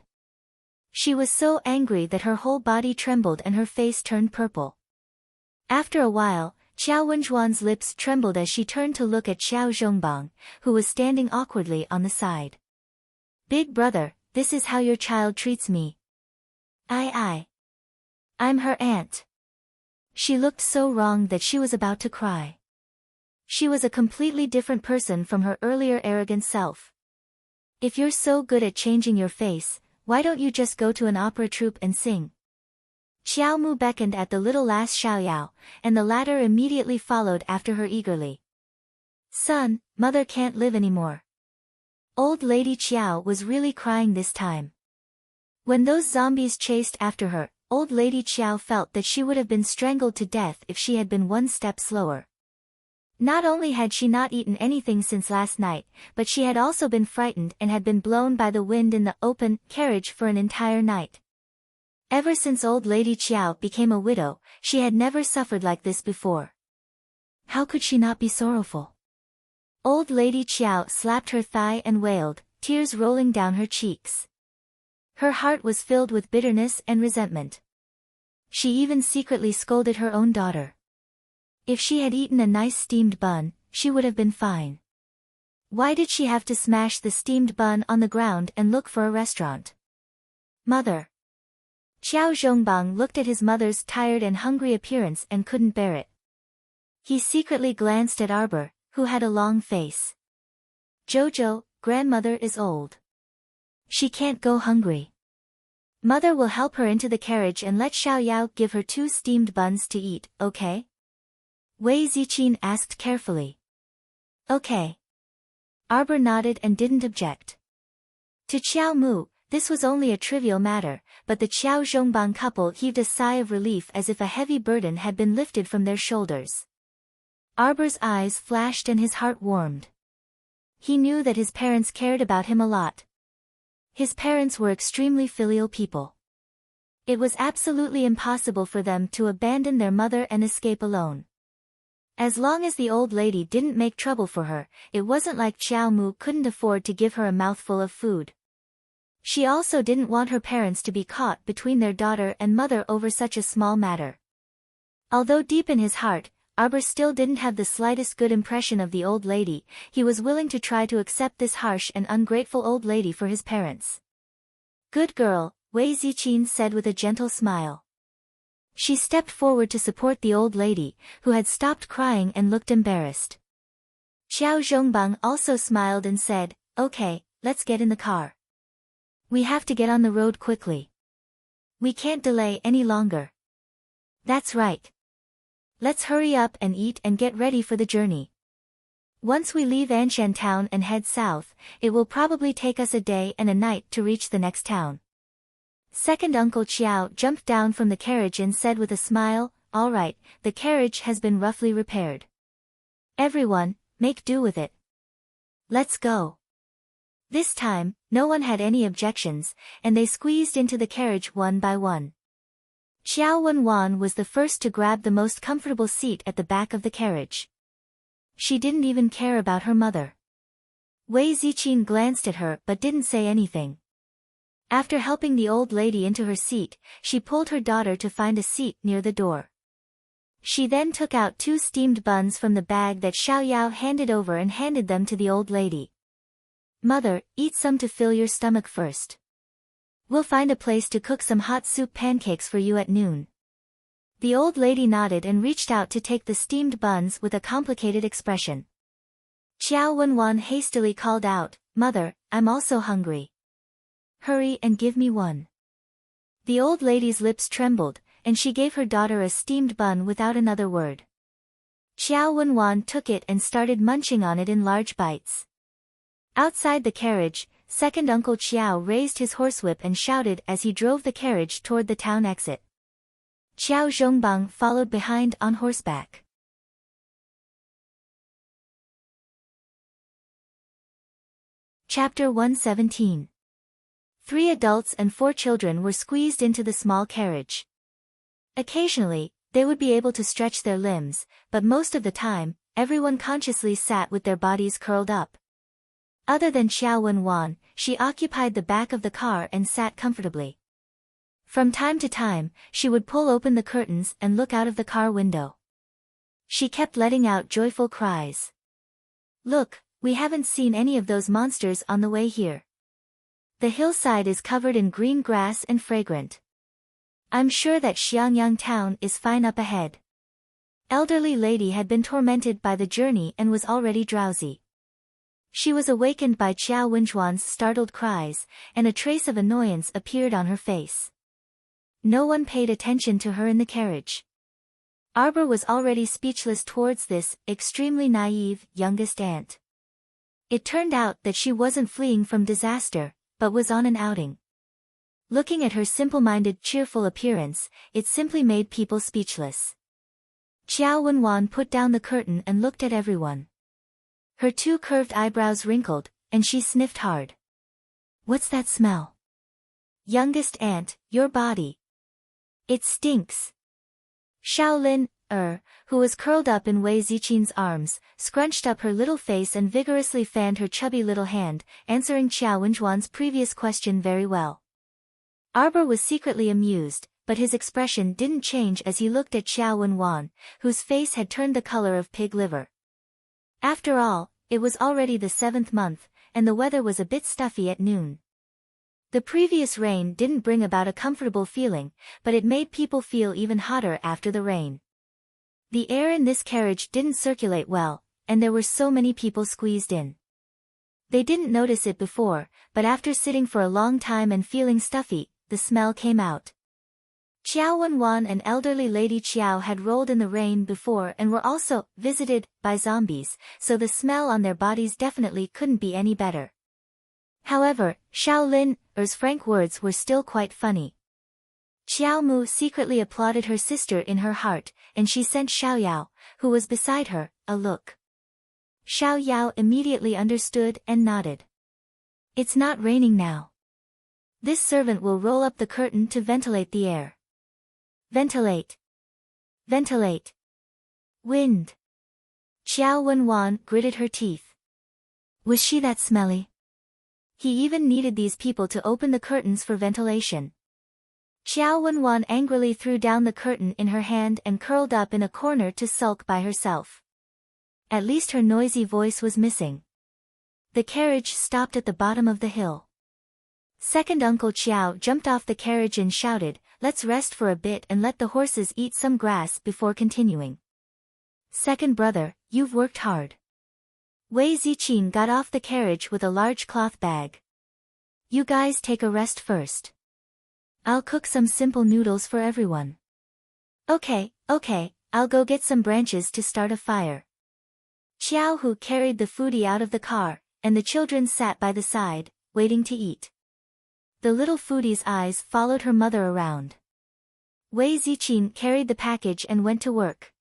She was so angry that her whole body trembled and her face turned purple. After a while, Qiao Wenjuan's lips trembled as she turned to look at Xiao Zhongbang, who was standing awkwardly on the side. Big brother, this is how your child treats me. I'm her aunt. She looked so wrong that she was about to cry. She was a completely different person from her earlier arrogant self. If you're so good at changing your face, why don't you just go to an opera troupe and sing? Xiao Mu beckoned at the little lass Xiaoyao, and the latter immediately followed after her eagerly. Son, mother can't live anymore. Old Lady Qiao was really crying this time. When those zombies chased after her, Old Lady Qiao felt that she would have been strangled to death if she had been one step slower. Not only had she not eaten anything since last night, but she had also been frightened and had been blown by the wind in the open carriage for an entire night. Ever since Old Lady Qiao became a widow, she had never suffered like this before. How could she not be sorrowful? Old Lady Qiao slapped her thigh and wailed, tears rolling down her cheeks. Her heart was filled with bitterness and resentment. She even secretly scolded her own daughter. If she had eaten a nice steamed bun, she would have been fine. Why did she have to smash the steamed bun on the ground and look for a restaurant? Mother. Qiao Zhongbang looked at his mother's tired and hungry appearance and couldn't bear it. He secretly glanced at Arbor, who had a long face. Jojo, grandmother is old. She can't go hungry. Mother will help her into the carriage and let Xiao Yao give her 2 steamed buns to eat, okay? Wei Ziqin asked carefully. Okay. Arbor nodded and didn't object. To Qiao Mu, this was only a trivial matter, but the Qiao Zhongbang couple heaved a sigh of relief as if a heavy burden had been lifted from their shoulders. Arbor's eyes flashed and his heart warmed. He knew that his parents cared about him a lot. His parents were extremely filial people. It was absolutely impossible for them to abandon their mother and escape alone. As long as the old lady didn't make trouble for her, it wasn't like Qiao Mu couldn't afford to give her a mouthful of food. She also didn't want her parents to be caught between their daughter and mother over such a small matter. Although deep in his heart, Arbor still didn't have the slightest good impression of the old lady, he was willing to try to accept this harsh and ungrateful old lady for his parents. Good girl, Wei Ziqin said with a gentle smile. She stepped forward to support the old lady, who had stopped crying and looked embarrassed. Qiao Zhongbang also smiled and said, okay, let's get in the car. We have to get on the road quickly. We can't delay any longer. That's right. Let's hurry up and eat and get ready for the journey. Once we leave Anshan town and head south, it will probably take us a day and a night to reach the next town. Second Uncle Qiao jumped down from the carriage and said with a smile, all right, the carriage has been roughly repaired. Everyone, make do with it. Let's go. This time, no one had any objections, and they squeezed into the carriage one by one. Xiao Wenwan was the first to grab the most comfortable seat at the back of the carriage. She didn't even care about her mother. Wei Ziqin glanced at her but didn't say anything. After helping the old lady into her seat, she pulled her daughter to find a seat near the door. She then took out 2 steamed buns from the bag that Xiao Yao handed over and handed them to the old lady. Mother, eat some to fill your stomach first. We'll find a place to cook some hot soup pancakes for you at noon. The old lady nodded and reached out to take the steamed buns with a complicated expression. Qiao Wenwan hastily called out, Mother, I'm also hungry. Hurry and give me one. The old lady's lips trembled, and she gave her daughter a steamed bun without another word. Qiao Wenwan took it and started munching on it in large bites. Outside the carriage, Second Uncle Qiao raised his horsewhip and shouted as he drove the carriage toward the town exit. Qiao Zhongbang followed behind on horseback. Chapter 117. 3 adults and 4 children were squeezed into the small carriage. Occasionally, they would be able to stretch their limbs, but most of the time, everyone consciously sat with their bodies curled up. Other than Xiao Wenwan, she occupied the back of the car and sat comfortably. From time to time, she would pull open the curtains and look out of the car window. She kept letting out joyful cries. Look, we haven't seen any of those monsters on the way here. The hillside is covered in green grass and fragrant. I'm sure that Xiangyang town is fine up ahead. Elderly lady had been tormented by the journey and was already drowsy. She was awakened by Qiao Wenjuan's startled cries, and a trace of annoyance appeared on her face. No one paid attention to her in the carriage. Arbor was already speechless towards this extremely naive youngest aunt. It turned out that she wasn't fleeing from disaster, but was on an outing. Looking at her simple-minded, cheerful appearance, it simply made people speechless. Qiao Wenwan put down the curtain and looked at everyone. Her 2 curved eyebrows wrinkled, and she sniffed hard. What's that smell? Youngest aunt, your body. It stinks. Shaolin, who was curled up in Wei Ziqin's arms, scrunched up her little face and vigorously fanned her chubby little hand, answering Qiao Wenjuan's previous question very well. Arbor was secretly amused, but his expression didn't change as he looked at Xiao Wenwan, whose face had turned the color of pig liver. After all, it was already the 7th month, and the weather was a bit stuffy at noon. The previous rain didn't bring about a comfortable feeling, but it made people feel even hotter after the rain. The air in this carriage didn't circulate well, and there were so many people squeezed in. They didn't notice it before, but after sitting for a long time and feeling stuffy, the smell came out. Qiao Wenwan and elderly Lady Qiao had rolled in the rain before and were also visited by zombies, so the smell on their bodies definitely couldn't be any better. However, Xiao Lin's frank words were still quite funny. Xiao Mu secretly applauded her sister in her heart, and she sent Xiao Yao, who was beside her, a look. Xiao Yao immediately understood and nodded. It's not raining now. This servant will roll up the curtain to ventilate the air. Ventilate. Ventilate. Wind. Qiao Wenwan gritted her teeth. Was she that smelly? He even needed these people to open the curtains for ventilation. Qiao Wenwan angrily threw down the curtain in her hand and curled up in a corner to sulk by herself. At least her noisy voice was missing. The carriage stopped at the bottom of the hill. Second Uncle Qiao jumped off the carriage and shouted, "Let's rest for a bit and let the horses eat some grass before continuing." Second brother, you've worked hard. Wei Ziqin got off the carriage with a large cloth bag. You guys take a rest first. I'll cook some simple noodles for everyone. Okay, I'll go get some branches to start a fire. Xiao Hu carried the foodie out of the car, and the children sat by the side, waiting to eat. The little foodie's eyes followed her mother around. Wei Ziqin carried the package and went to work.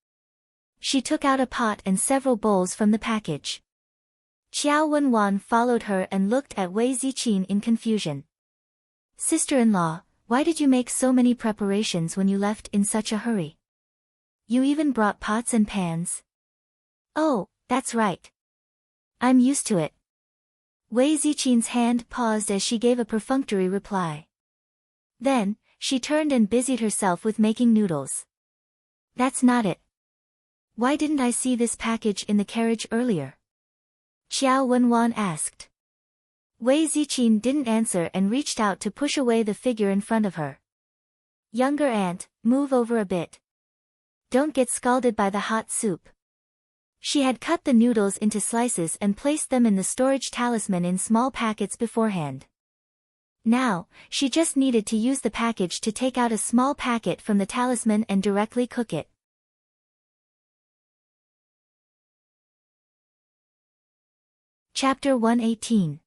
She took out a pot and several bowls from the package. Qiao Wenwan followed her and looked at Wei Ziqin in confusion. Sister-in-law, why did you make so many preparations when you left in such a hurry? You even brought pots and pans? Oh, that's right. I'm used to it. Wei Ziqin's hand paused as she gave a perfunctory reply. Then, she turned and busied herself with making noodles. That's not it. Why didn't I see this package in the carriage earlier? Qiao Wenwan asked. Wei Ziqin didn't answer and reached out to push away the figure in front of her. Younger aunt, move over a bit. Don't get scalded by the hot soup. She had cut the noodles into slices and placed them in the storage talisman in small packets beforehand. Now, she just needed to use the package to take out a small packet from the talisman and directly cook it. Chapter 118.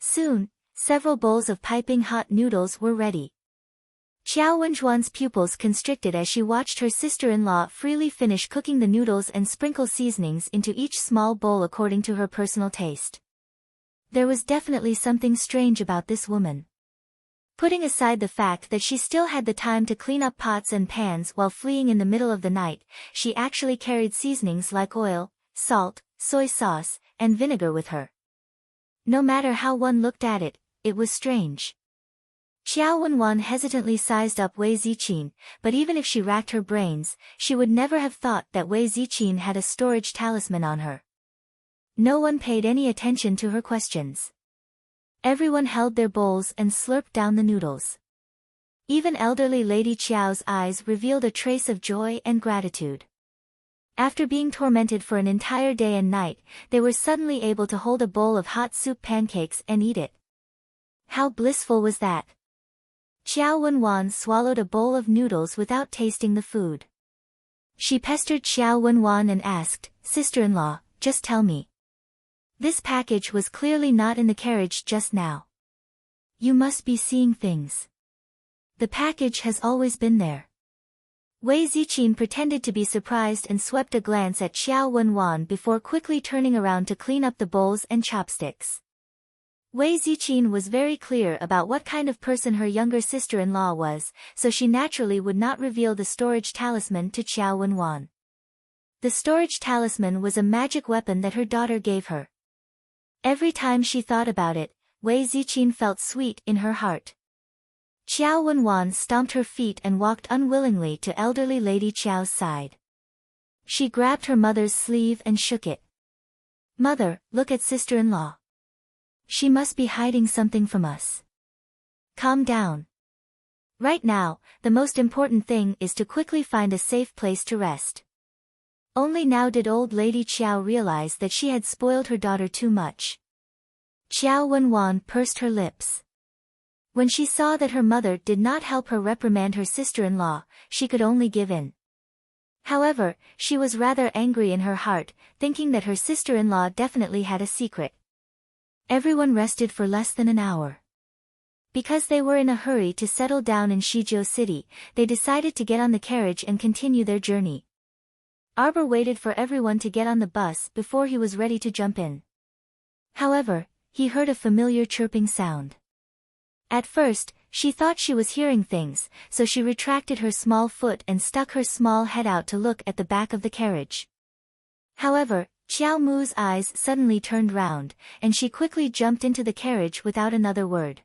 Soon, several bowls of piping hot noodles were ready. Qiao Wenjuan's pupils constricted as she watched her sister-in-law freely finish cooking the noodles and sprinkle seasonings into each small bowl according to her personal taste. There was definitely something strange about this woman. Putting aside the fact that she still had the time to clean up pots and pans while fleeing in the middle of the night, she actually carried seasonings like oil, salt, soy sauce, and vinegar with her. No matter how one looked at it, it was strange. Qiao Wenwan hesitantly sized up Wei Ziqin, but even if she racked her brains, she would never have thought that Wei Ziqin had a storage talisman on her. No one paid any attention to her questions. Everyone held their bowls and slurped down the noodles. Even elderly Lady Qiao's eyes revealed a trace of joy and gratitude. After being tormented for an entire day and night, they were suddenly able to hold a bowl of hot soup pancakes and eat it. How blissful was that? Qiao Wenwan swallowed a bowl of noodles without tasting the food. She pestered Qiao Wenwan and asked, "Sister-in-law, just tell me. This package was clearly not in the carriage just now. You must be seeing things. The package has always been there." Wei Ziqin pretended to be surprised and swept a glance at Qiao Wenwan before quickly turning around to clean up the bowls and chopsticks. Wei Ziqin was very clear about what kind of person her younger sister-in-law was, so she naturally would not reveal the storage talisman to Qiao Wenwan. The storage talisman was a magic weapon that her daughter gave her. Every time she thought about it, Wei Ziqin felt sweet in her heart. Qiao Wenwan stomped her feet and walked unwillingly to elderly Lady Qiao's side. She grabbed her mother's sleeve and shook it. "Mother, look at sister-in-law. She must be hiding something from us. Calm down. Right now, the most important thing is to quickly find a safe place to rest." Only now did old Lady Qiao realize that she had spoiled her daughter too much. Qiao Wenwan pursed her lips. When she saw that her mother did not help her reprimand her sister-in-law, she could only give in. However, she was rather angry in her heart, thinking that her sister-in-law definitely had a secret. Everyone rested for less than an hour. Because they were in a hurry to settle down in Shijiao City, they decided to get on the carriage and continue their journey. Arbor waited for everyone to get on the bus before he was ready to jump in. However, he heard a familiar chirping sound. At first, she thought she was hearing things, so she retracted her small foot and stuck her small head out to look at the back of the carriage. However, Qiao Mu's eyes suddenly turned round, and she quickly jumped into the carriage without another word.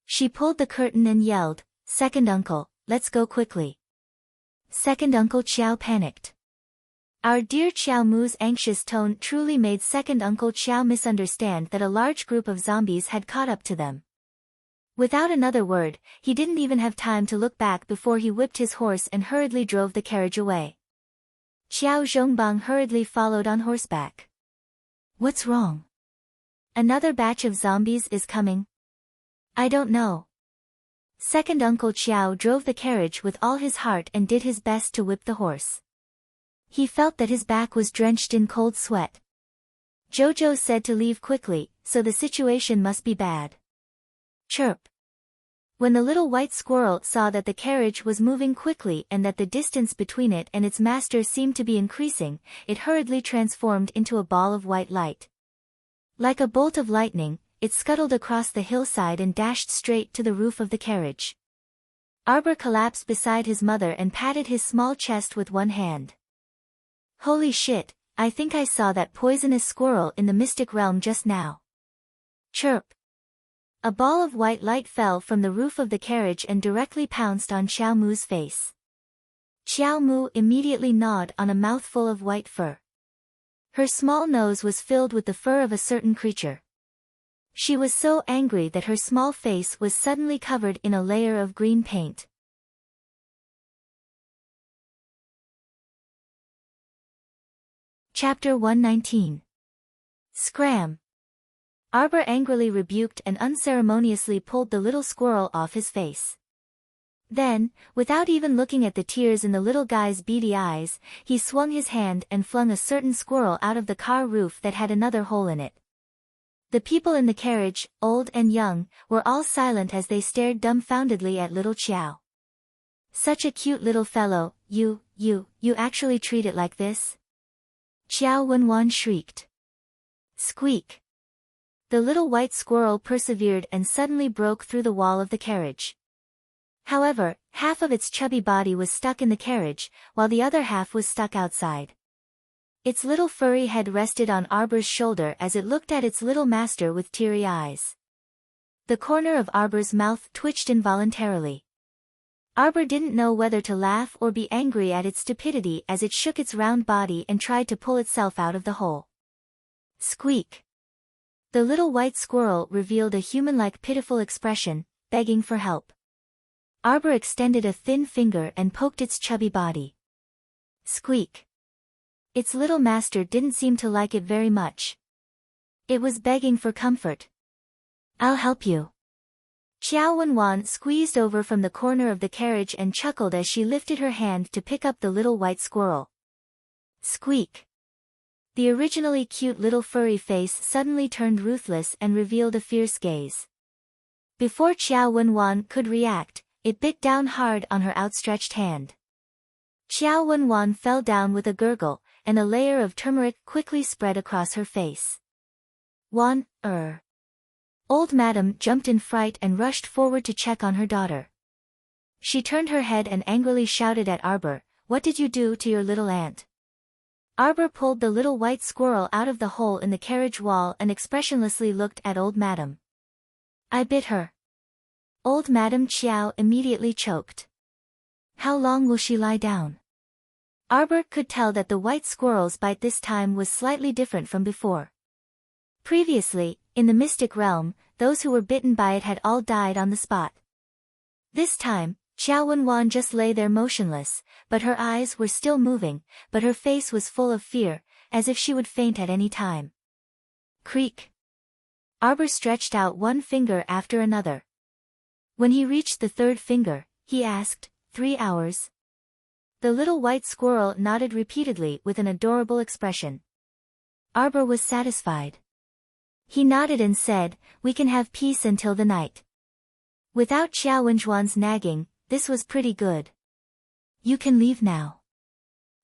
She pulled the curtain and yelled, "Second uncle, let's go quickly." Second Uncle Qiao panicked. Our dear Qiao Mu's anxious tone truly made Second Uncle Qiao misunderstand that a large group of zombies had caught up to them. Without another word, he didn't even have time to look back before he whipped his horse and hurriedly drove the carriage away. Qiao Zhongbang hurriedly followed on horseback. "What's wrong? Another batch of zombies is coming?" "I don't know." Second Uncle Qiao drove the carriage with all his heart and did his best to whip the horse. He felt that his back was drenched in cold sweat. Jojo said to leave quickly, so the situation must be bad. Chirp. When the little white squirrel saw that the carriage was moving quickly and that the distance between it and its master seemed to be increasing, it hurriedly transformed into a ball of white light. Like a bolt of lightning, it scuttled across the hillside and dashed straight to the roof of the carriage. Arbor collapsed beside his mother and patted his small chest with one hand. "Holy shit, I think I saw that poisonous squirrel in the mystic realm just now." Chirp. A ball of white light fell from the roof of the carriage and directly pounced on Qiao Mu's face. Qiao Mu immediately gnawed on a mouthful of white fur. Her small nose was filled with the fur of a certain creature. She was so angry that her small face was suddenly covered in a layer of green paint. Chapter 119. Scram. Arbor angrily rebuked and unceremoniously pulled the little squirrel off his face. Then, without even looking at the tears in the little guy's beady eyes, he swung his hand and flung a certain squirrel out of the car roof that had another hole in it. The people in the carriage, old and young, were all silent as they stared dumbfoundedly at little Qiao. "Such a cute little fellow, you actually treat it like this?" Qiao Wenwan shrieked. Squeak. The little white squirrel persevered and suddenly broke through the wall of the carriage. However, half of its chubby body was stuck in the carriage, while the other half was stuck outside. Its little furry head rested on Arbor's shoulder as it looked at its little master with teary eyes. The corner of Arbor's mouth twitched involuntarily. Arbor didn't know whether to laugh or be angry at its stupidity as it shook its round body and tried to pull itself out of the hole. Squeak. The little white squirrel revealed a human-like pitiful expression, begging for help. Arbor extended a thin finger and poked its chubby body. Squeak. Its little master didn't seem to like it very much. It was begging for comfort. "I'll help you." Qiao Wenwan squeezed over from the corner of the carriage and chuckled as she lifted her hand to pick up the little white squirrel. Squeak. The originally cute little furry face suddenly turned ruthless and revealed a fierce gaze. Before Qiao Wenwan could react, it bit down hard on her outstretched hand. Qiao Wenwan fell down with a gurgle, and a layer of turmeric quickly spread across her face. Old Madam jumped in fright and rushed forward to check on her daughter. She turned her head and angrily shouted at Arbor, "What did you do to your little aunt?" Arbor pulled the little white squirrel out of the hole in the carriage wall and expressionlessly looked at Old Madam. "I bit her." Old Madam Chiao immediately choked. How long will she lie down? Arbor could tell that the white squirrel's bite this time was slightly different from before. Previously, in the mystic realm, those who were bitten by it had all died on the spot. This time, Xiao Wenwan just lay there motionless, but her eyes were still moving, but her face was full of fear, as if she would faint at any time. Creak. Arbor stretched out one finger after another. When he reached the third finger, he asked, 3 hours? The little white squirrel nodded repeatedly with an adorable expression. Arbor was satisfied. He nodded and said, we can have peace until the night. Without Xiao Wenjuan's nagging, this was pretty good. You can leave now.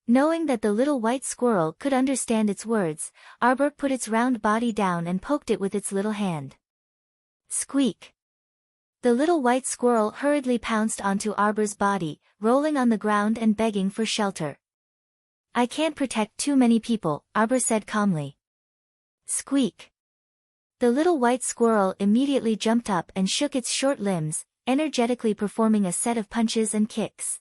Knowing that the little white squirrel could understand its words, Arbor put its round body down and poked it with its little hand. Squeak. The little white squirrel hurriedly pounced onto Arbor's body, rolling on the ground and begging for shelter. I can't protect too many people, Arbor said calmly. Squeak. The little white squirrel immediately jumped up and shook its short limbs, energetically performing a set of punches and kicks.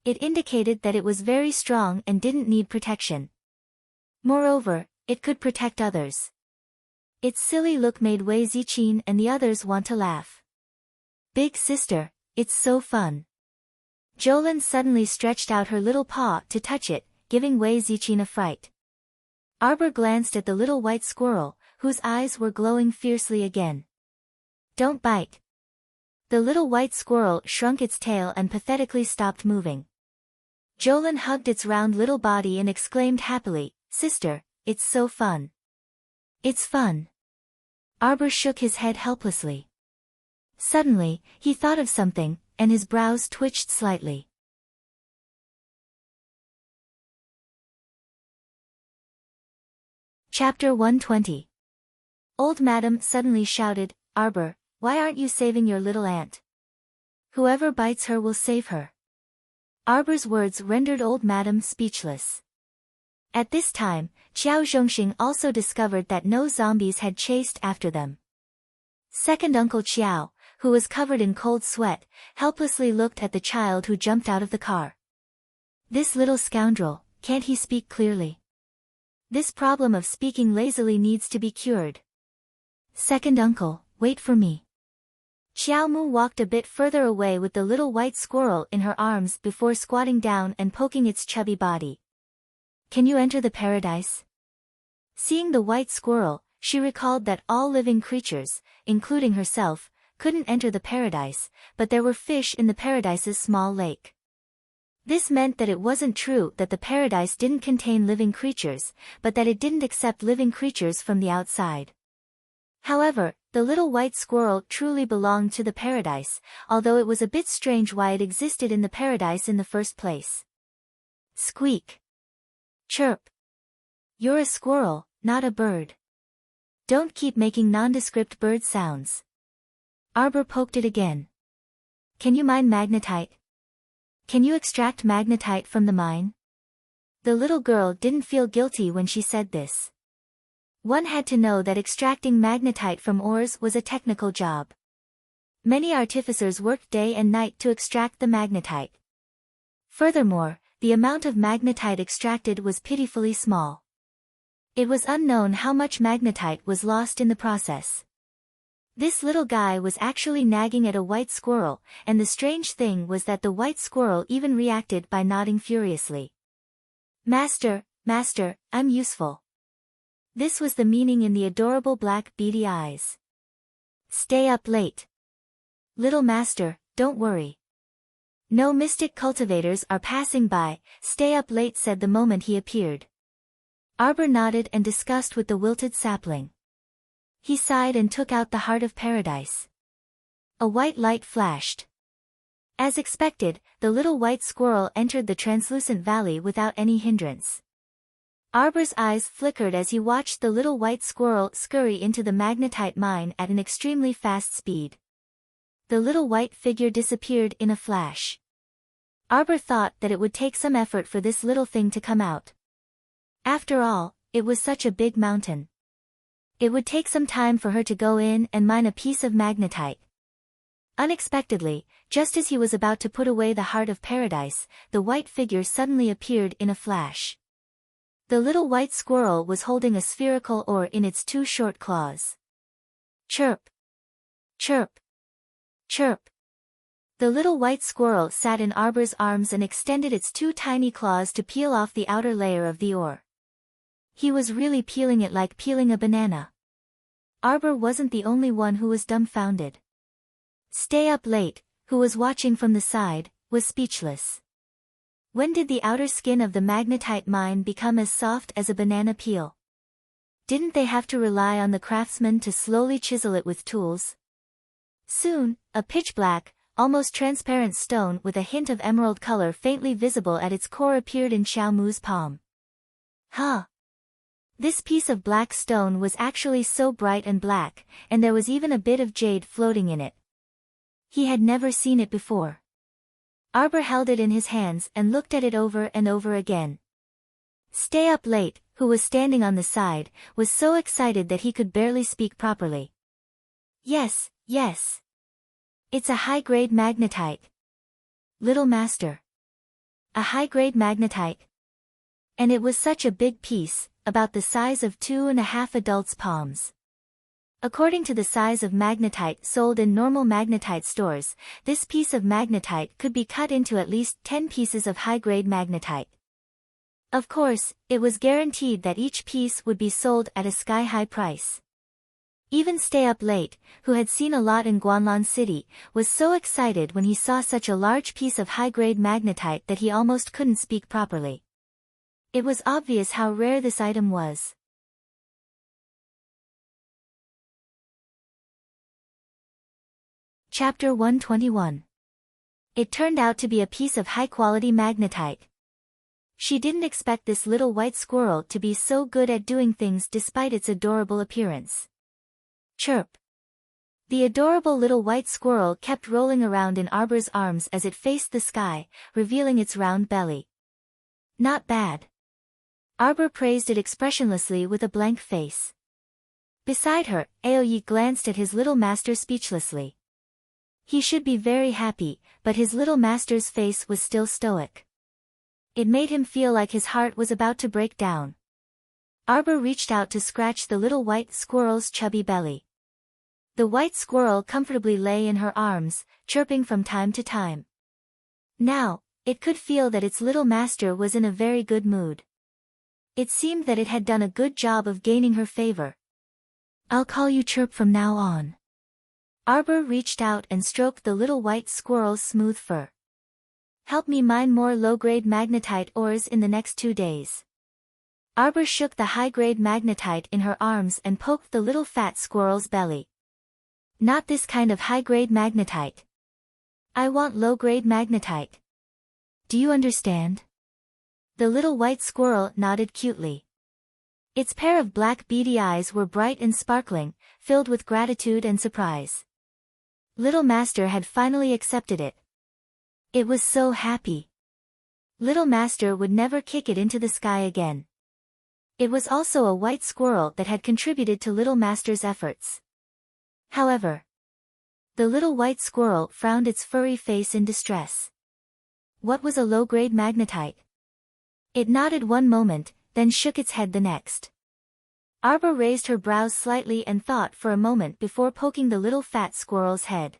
It indicated that it was very strong and didn't need protection. Moreover, it could protect others. Its silly look made Wei Ziqin and the others want to laugh. Big sister, it's so fun. Jolin suddenly stretched out her little paw to touch it, giving Wei Ziqin a fright. Arbor glanced at the little white squirrel, whose eyes were glowing fiercely again. Don't bite. The little white squirrel shrunk its tail and pathetically stopped moving. Jolin hugged its round little body and exclaimed happily, Sister, it's so fun. It's fun. Arbor shook his head helplessly. Suddenly, he thought of something, and his brows twitched slightly. Chapter 120. Old Madam suddenly shouted, Arbor, why aren't you saving your little aunt? Whoever bites her will save her. Arbor's words rendered Old Madam speechless. At this time, Qiao Zhongxing also discovered that no zombies had chased after them. Second Uncle Qiao, who was covered in cold sweat, helplessly looked at the child who jumped out of the car. This little scoundrel, can't he speak clearly? This problem of speaking lazily needs to be cured. Second uncle, wait for me. Xiao Mu walked a bit further away with the little white squirrel in her arms before squatting down and poking its chubby body. Can you enter the paradise? Seeing the white squirrel, she recalled that all living creatures, including herself, couldn't enter the paradise, but there were fish in the paradise's small lake. This meant that it wasn't true that the paradise didn't contain living creatures, but that it didn't accept living creatures from the outside. However, the little white squirrel truly belonged to the paradise, although it was a bit strange why it existed in the paradise in the first place. Squeak. Chirp. You're a squirrel, not a bird. Don't keep making nondescript bird sounds. Arbor poked it again. Can you mine magnetite? Can you extract magnetite from the mine? The little girl didn't feel guilty when she said this. One had to know that extracting magnetite from ores was a technical job. Many artificers worked day and night to extract the magnetite. Furthermore, the amount of magnetite extracted was pitifully small. It was unknown how much magnetite was lost in the process. This little guy was actually nagging at a white squirrel, and the strange thing was that the white squirrel even reacted by nodding furiously. Master, master, I'm useful. This was the meaning in the adorable black beady eyes. Stay up late. Little master, don't worry. No mystic cultivators are passing by, stay up late, said the moment he appeared. Arbor nodded and discussed with the wilted sapling. He sighed and took out the heart of paradise. A white light flashed. As expected, the little white squirrel entered the translucent valley without any hindrance. Arbor's eyes flickered as he watched the little white squirrel scurry into the magnetite mine at an extremely fast speed. The little white figure disappeared in a flash. Arbor thought that it would take some effort for this little thing to come out. After all, it was such a big mountain. It would take some time for her to go in and mine a piece of magnetite. Unexpectedly, just as he was about to put away the heart of paradise, the white figure suddenly appeared in a flash. The little white squirrel was holding a spherical ore in its two short claws. Chirp! Chirp! Chirp! The little white squirrel sat in Arbor's arms and extended its two tiny claws to peel off the outer layer of the ore. He was really peeling it like peeling a banana. Arbor wasn't the only one who was dumbfounded. Stay Up Late, who was watching from the side, was speechless. When did the outer skin of the magnetite mine become as soft as a banana peel? Didn't they have to rely on the craftsman to slowly chisel it with tools? Soon, a pitch-black, almost transparent stone with a hint of emerald color faintly visible at its core appeared in Xiao Mu's palm. Huh! This piece of black stone was actually so bright and black, and there was even a bit of jade floating in it. He had never seen it before. Arbor held it in his hands and looked at it over and over again. Stay Up Late, who was standing on the side, was so excited that he could barely speak properly. Yes, yes. It's a high-grade magnetite. Little Master. A high-grade magnetite. And it was such a big piece, about the size of 2.5 adults' palms. According to the size of magnetite sold in normal magnetite stores, this piece of magnetite could be cut into at least 10 pieces of high-grade magnetite. Of course, it was guaranteed that each piece would be sold at a sky-high price. Even Stay Up Late, who had seen a lot in Guanlan City, was so excited when he saw such a large piece of high-grade magnetite that he almost couldn't speak properly. It was obvious how rare this item was. Chapter 121. It turned out to be a piece of high-quality magnetite. She didn't expect this little white squirrel to be so good at doing things despite its adorable appearance. Chirp! The adorable little white squirrel kept rolling around in Arbor's arms as it faced the sky, revealing its round belly. Not bad. Arbor praised it expressionlessly with a blank face. Beside her, Aoyi glanced at his little master speechlessly. He should be very happy, but his little master's face was still stoic. It made him feel like his heart was about to break down. Arbor reached out to scratch the little white squirrel's chubby belly. The white squirrel comfortably lay in her arms, chirping from time to time. Now, it could feel that its little master was in a very good mood. It seemed that it had done a good job of gaining her favor. I'll call you Chirp from now on. Arbor reached out and stroked the little white squirrel's smooth fur. Help me mine more low-grade magnetite ores in the next 2 days. Arbor shook the high-grade magnetite in her arms and poked the little fat squirrel's belly. Not this kind of high-grade magnetite. I want low-grade magnetite. Do you understand? The little white squirrel nodded cutely. Its pair of black beady eyes were bright and sparkling, filled with gratitude and surprise. Little Master had finally accepted it. It was so happy. Little Master would never kick it into the sky again. It was also a white squirrel that had contributed to Little Master's efforts. However, the little white squirrel frowned its furry face in distress. What was a low-grade magnetite? It nodded one moment, then shook its head the next. Arbor raised her brows slightly and thought for a moment before poking the little fat squirrel's head.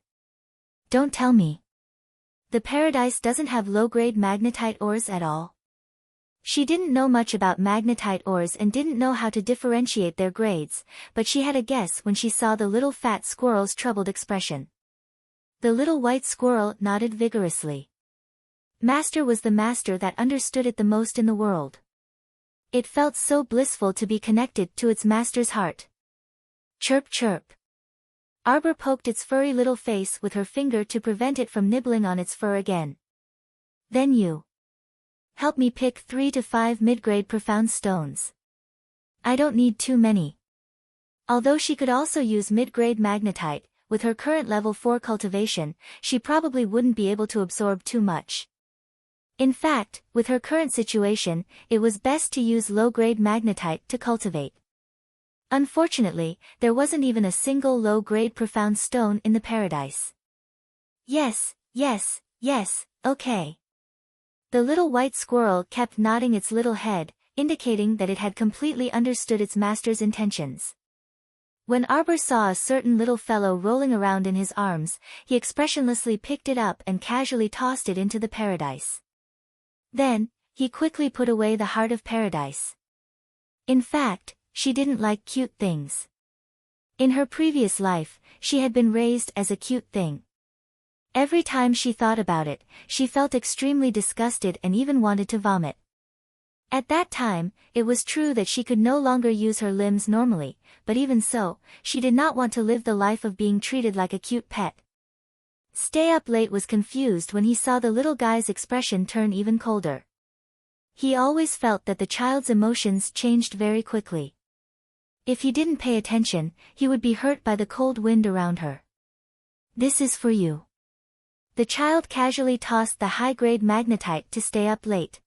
Don't tell me. The paradise doesn't have low-grade magnetite ores at all? She didn't know much about magnetite ores and didn't know how to differentiate their grades, but she had a guess when she saw the little fat squirrel's troubled expression. The little white squirrel nodded vigorously. Master was the master that understood it the most in the world. It felt so blissful to be connected to its master's heart. Chirp chirp. Arbor poked its furry little face with her finger to prevent it from nibbling on its fur again. Then you. Help me pick 3 to 5 mid-grade profound stones. I don't need too many. Although she could also use mid-grade magnetite, with her current level 4 cultivation, she probably wouldn't be able to absorb too much. In fact, with her current situation, it was best to use low-grade magnetite to cultivate. Unfortunately, there wasn't even a single low-grade profound stone in the paradise. Yes, yes, yes, okay. The little white squirrel kept nodding its little head, indicating that it had completely understood its master's intentions. When Arbor saw a certain little fellow rolling around in his arms, he expressionlessly picked it up and casually tossed it into the paradise. Then, he quickly put away the heart of paradise. In fact, she didn't like cute things. In her previous life, she had been raised as a cute thing. Every time she thought about it, she felt extremely disgusted and even wanted to vomit. At that time, it was true that she could no longer use her limbs normally, but even so, she did not want to live the life of being treated like a cute pet. Stay Up Late was confused when he saw the little guy's expression turn even colder. He always felt that the child's emotions changed very quickly. If he didn't pay attention, he would be hurt by the cold wind around her. This is for you. The child casually tossed the high-grade magnetite to Stay Up Late.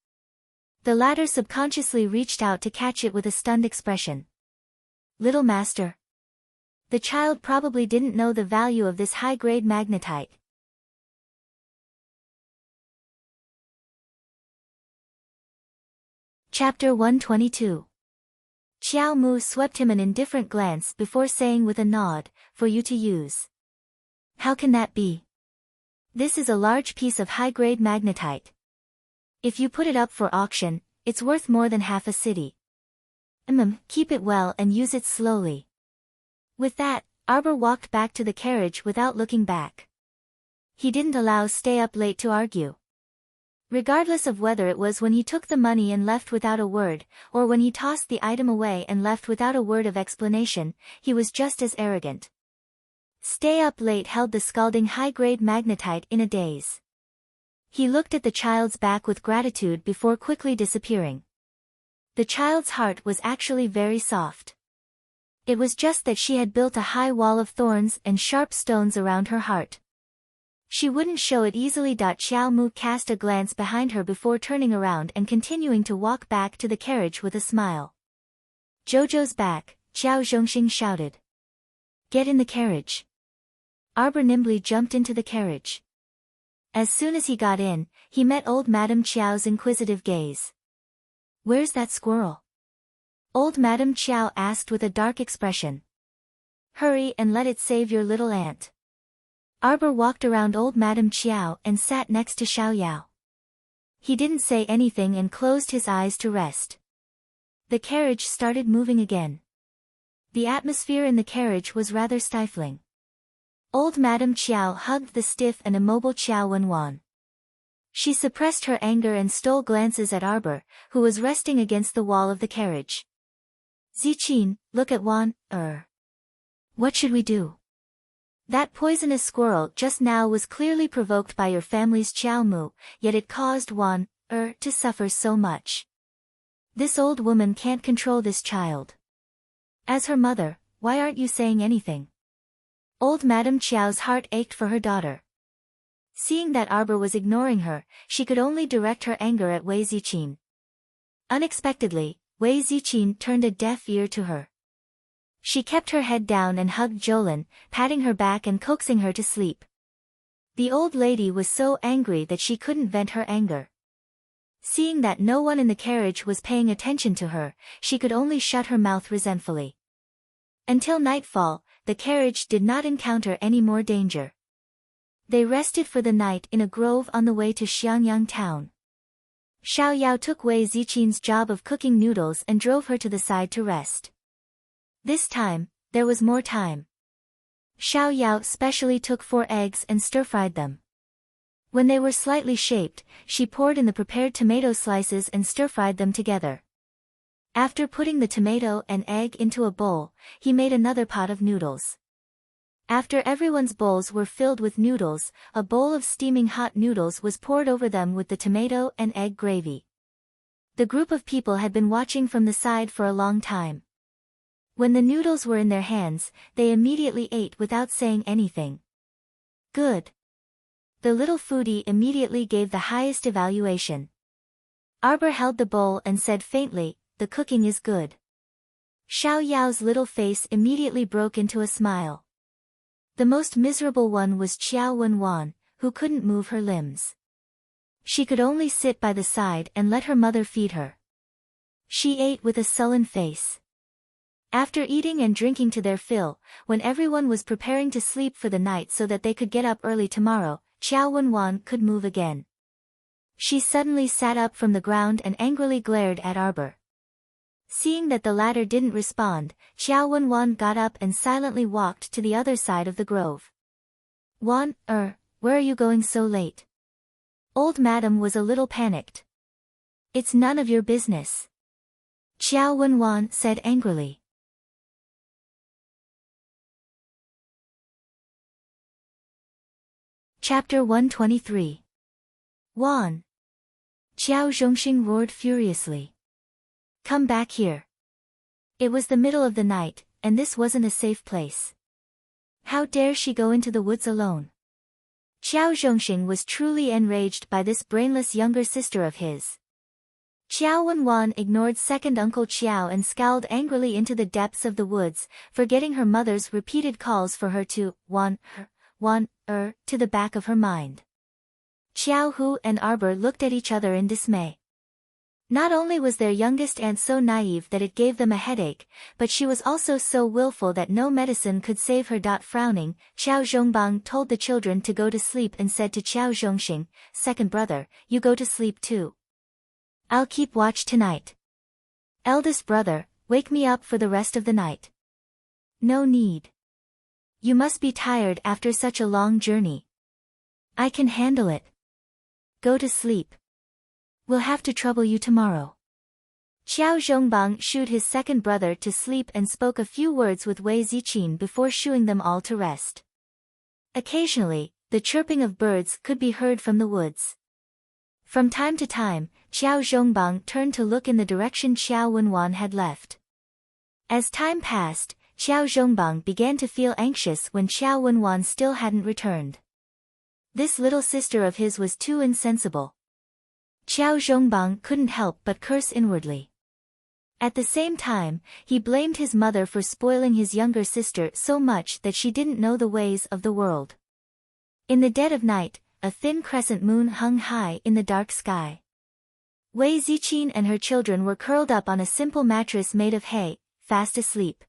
The latter subconsciously reached out to catch it with a stunned expression. Little master. The child probably didn't know the value of this high-grade magnetite. Chapter 122. Xiao Mu swept him an indifferent glance before saying with a nod, "For you to use." How can that be? This is a large piece of high-grade magnetite. If you put it up for auction, it's worth more than half a city. Keep it well and use it slowly. With that, Arbor walked back to the carriage without looking back. He didn't allow Stay Up Late to argue. Regardless of whether it was when he took the money and left without a word, or when he tossed the item away and left without a word of explanation, he was just as arrogant. Stay Up Late held the scalding high-grade magnetite in a daze. He looked at the child's back with gratitude before quickly disappearing. The child's heart was actually very soft. It was just that she had built a high wall of thorns and sharp stones around her heart. She wouldn't show it easily. Xiao Mu cast a glance behind her before turning around and continuing to walk back to the carriage with a smile. Jojo's back, Xiao Zhongxing shouted. Get in the carriage. Arbor nimbly jumped into the carriage. As soon as he got in, he met old Madame Qiao's inquisitive gaze. Where's that squirrel? Old Madame Qiao asked with a dark expression. Hurry and let it save your little aunt. Arbor walked around old Madame Qiao and sat next to Xiao Yao. He didn't say anything and closed his eyes to rest. The carriage started moving again. The atmosphere in the carriage was rather stifling. Old Madame Qiao hugged the stiff and immobile Qiao Wenwan. She suppressed her anger and stole glances at Arbor, who was resting against the wall of the carriage. Ziqin, look at Wan. What should we do? That poisonous squirrel just now was clearly provoked by your family's Xiao Mu, yet it caused Wan, to suffer so much. This old woman can't control this child. As her mother, why aren't you saying anything? Old Madame Qiao's heart ached for her daughter. Seeing that Arbor was ignoring her, she could only direct her anger at Wei Ziqin. Unexpectedly, Wei Ziqin turned a deaf ear to her. She kept her head down and hugged Jolin, patting her back and coaxing her to sleep. The old lady was so angry that she couldn't vent her anger. Seeing that no one in the carriage was paying attention to her, she could only shut her mouth resentfully. Until nightfall, the carriage did not encounter any more danger. They rested for the night in a grove on the way to Xiangyang town. Xiao Yao took Wei Ziqin's job of cooking noodles and drove her to the side to rest. This time, there was more time. Xiao Yao specially took 4 eggs and stir-fried them. When they were slightly shaped, she poured in the prepared tomato slices and stir-fried them together. After putting the tomato and egg into a bowl, he made another pot of noodles. After everyone's bowls were filled with noodles, a bowl of steaming hot noodles was poured over them with the tomato and egg gravy. The group of people had been watching from the side for a long time. When the noodles were in their hands, they immediately ate without saying anything. Good. The little foodie immediately gave the highest evaluation. Arbor held the bowl and said faintly, "The cooking is good." Xiao Yao's little face immediately broke into a smile. The most miserable one was Qiao Wenwan, who couldn't move her limbs. She could only sit by the side and let her mother feed her. She ate with a sullen face. After eating and drinking to their fill, when everyone was preparing to sleep for the night so that they could get up early tomorrow, Qiao Wenwan could move again. She suddenly sat up from the ground and angrily glared at Arbor. Seeing that the latter didn't respond, Qiao Wenwan got up and silently walked to the other side of the grove. Where are you going so late? Old Madam was a little panicked. It's none of your business, Qiao Wenwan said angrily. Chapter 123. Wan. Qiao Zhongxing roared furiously. Come back here. It was the middle of the night, and this wasn't a safe place. How dare she go into the woods alone? Qiao Zhongxing was truly enraged by this brainless younger sister of his. Qiao Wenwan ignored second Uncle Qiao and scowled angrily into the depths of the woods, forgetting her mother's repeated calls for her to to the back of her mind. Qiao Hu and Arbor looked at each other in dismay. Not only was their youngest aunt so naive that it gave them a headache, but she was also so willful that no medicine could save her. Frowning, Qiao Zhongbang told the children to go to sleep and said to Qiao Zhongxing, second brother, you go to sleep too. I'll keep watch tonight. Eldest brother, wake me up for the rest of the night. No need. You must be tired after such a long journey. I can handle it. Go to sleep. We'll have to trouble you tomorrow. Qiao Zhongbang shooed his second brother to sleep and spoke a few words with Wei Ziqin before shooing them all to rest. Occasionally, the chirping of birds could be heard from the woods. From time to time, Qiao Zhongbang turned to look in the direction Qiao Wenwan had left. As time passed, Qiao Zhongbang began to feel anxious when Qiao Wenwan still hadn't returned. This little sister of his was too insensible. Qiao Zhongbang couldn't help but curse inwardly. At the same time, he blamed his mother for spoiling his younger sister so much that she didn't know the ways of the world. In the dead of night, a thin crescent moon hung high in the dark sky. Wei Ziqin and her children were curled up on a simple mattress made of hay, fast asleep.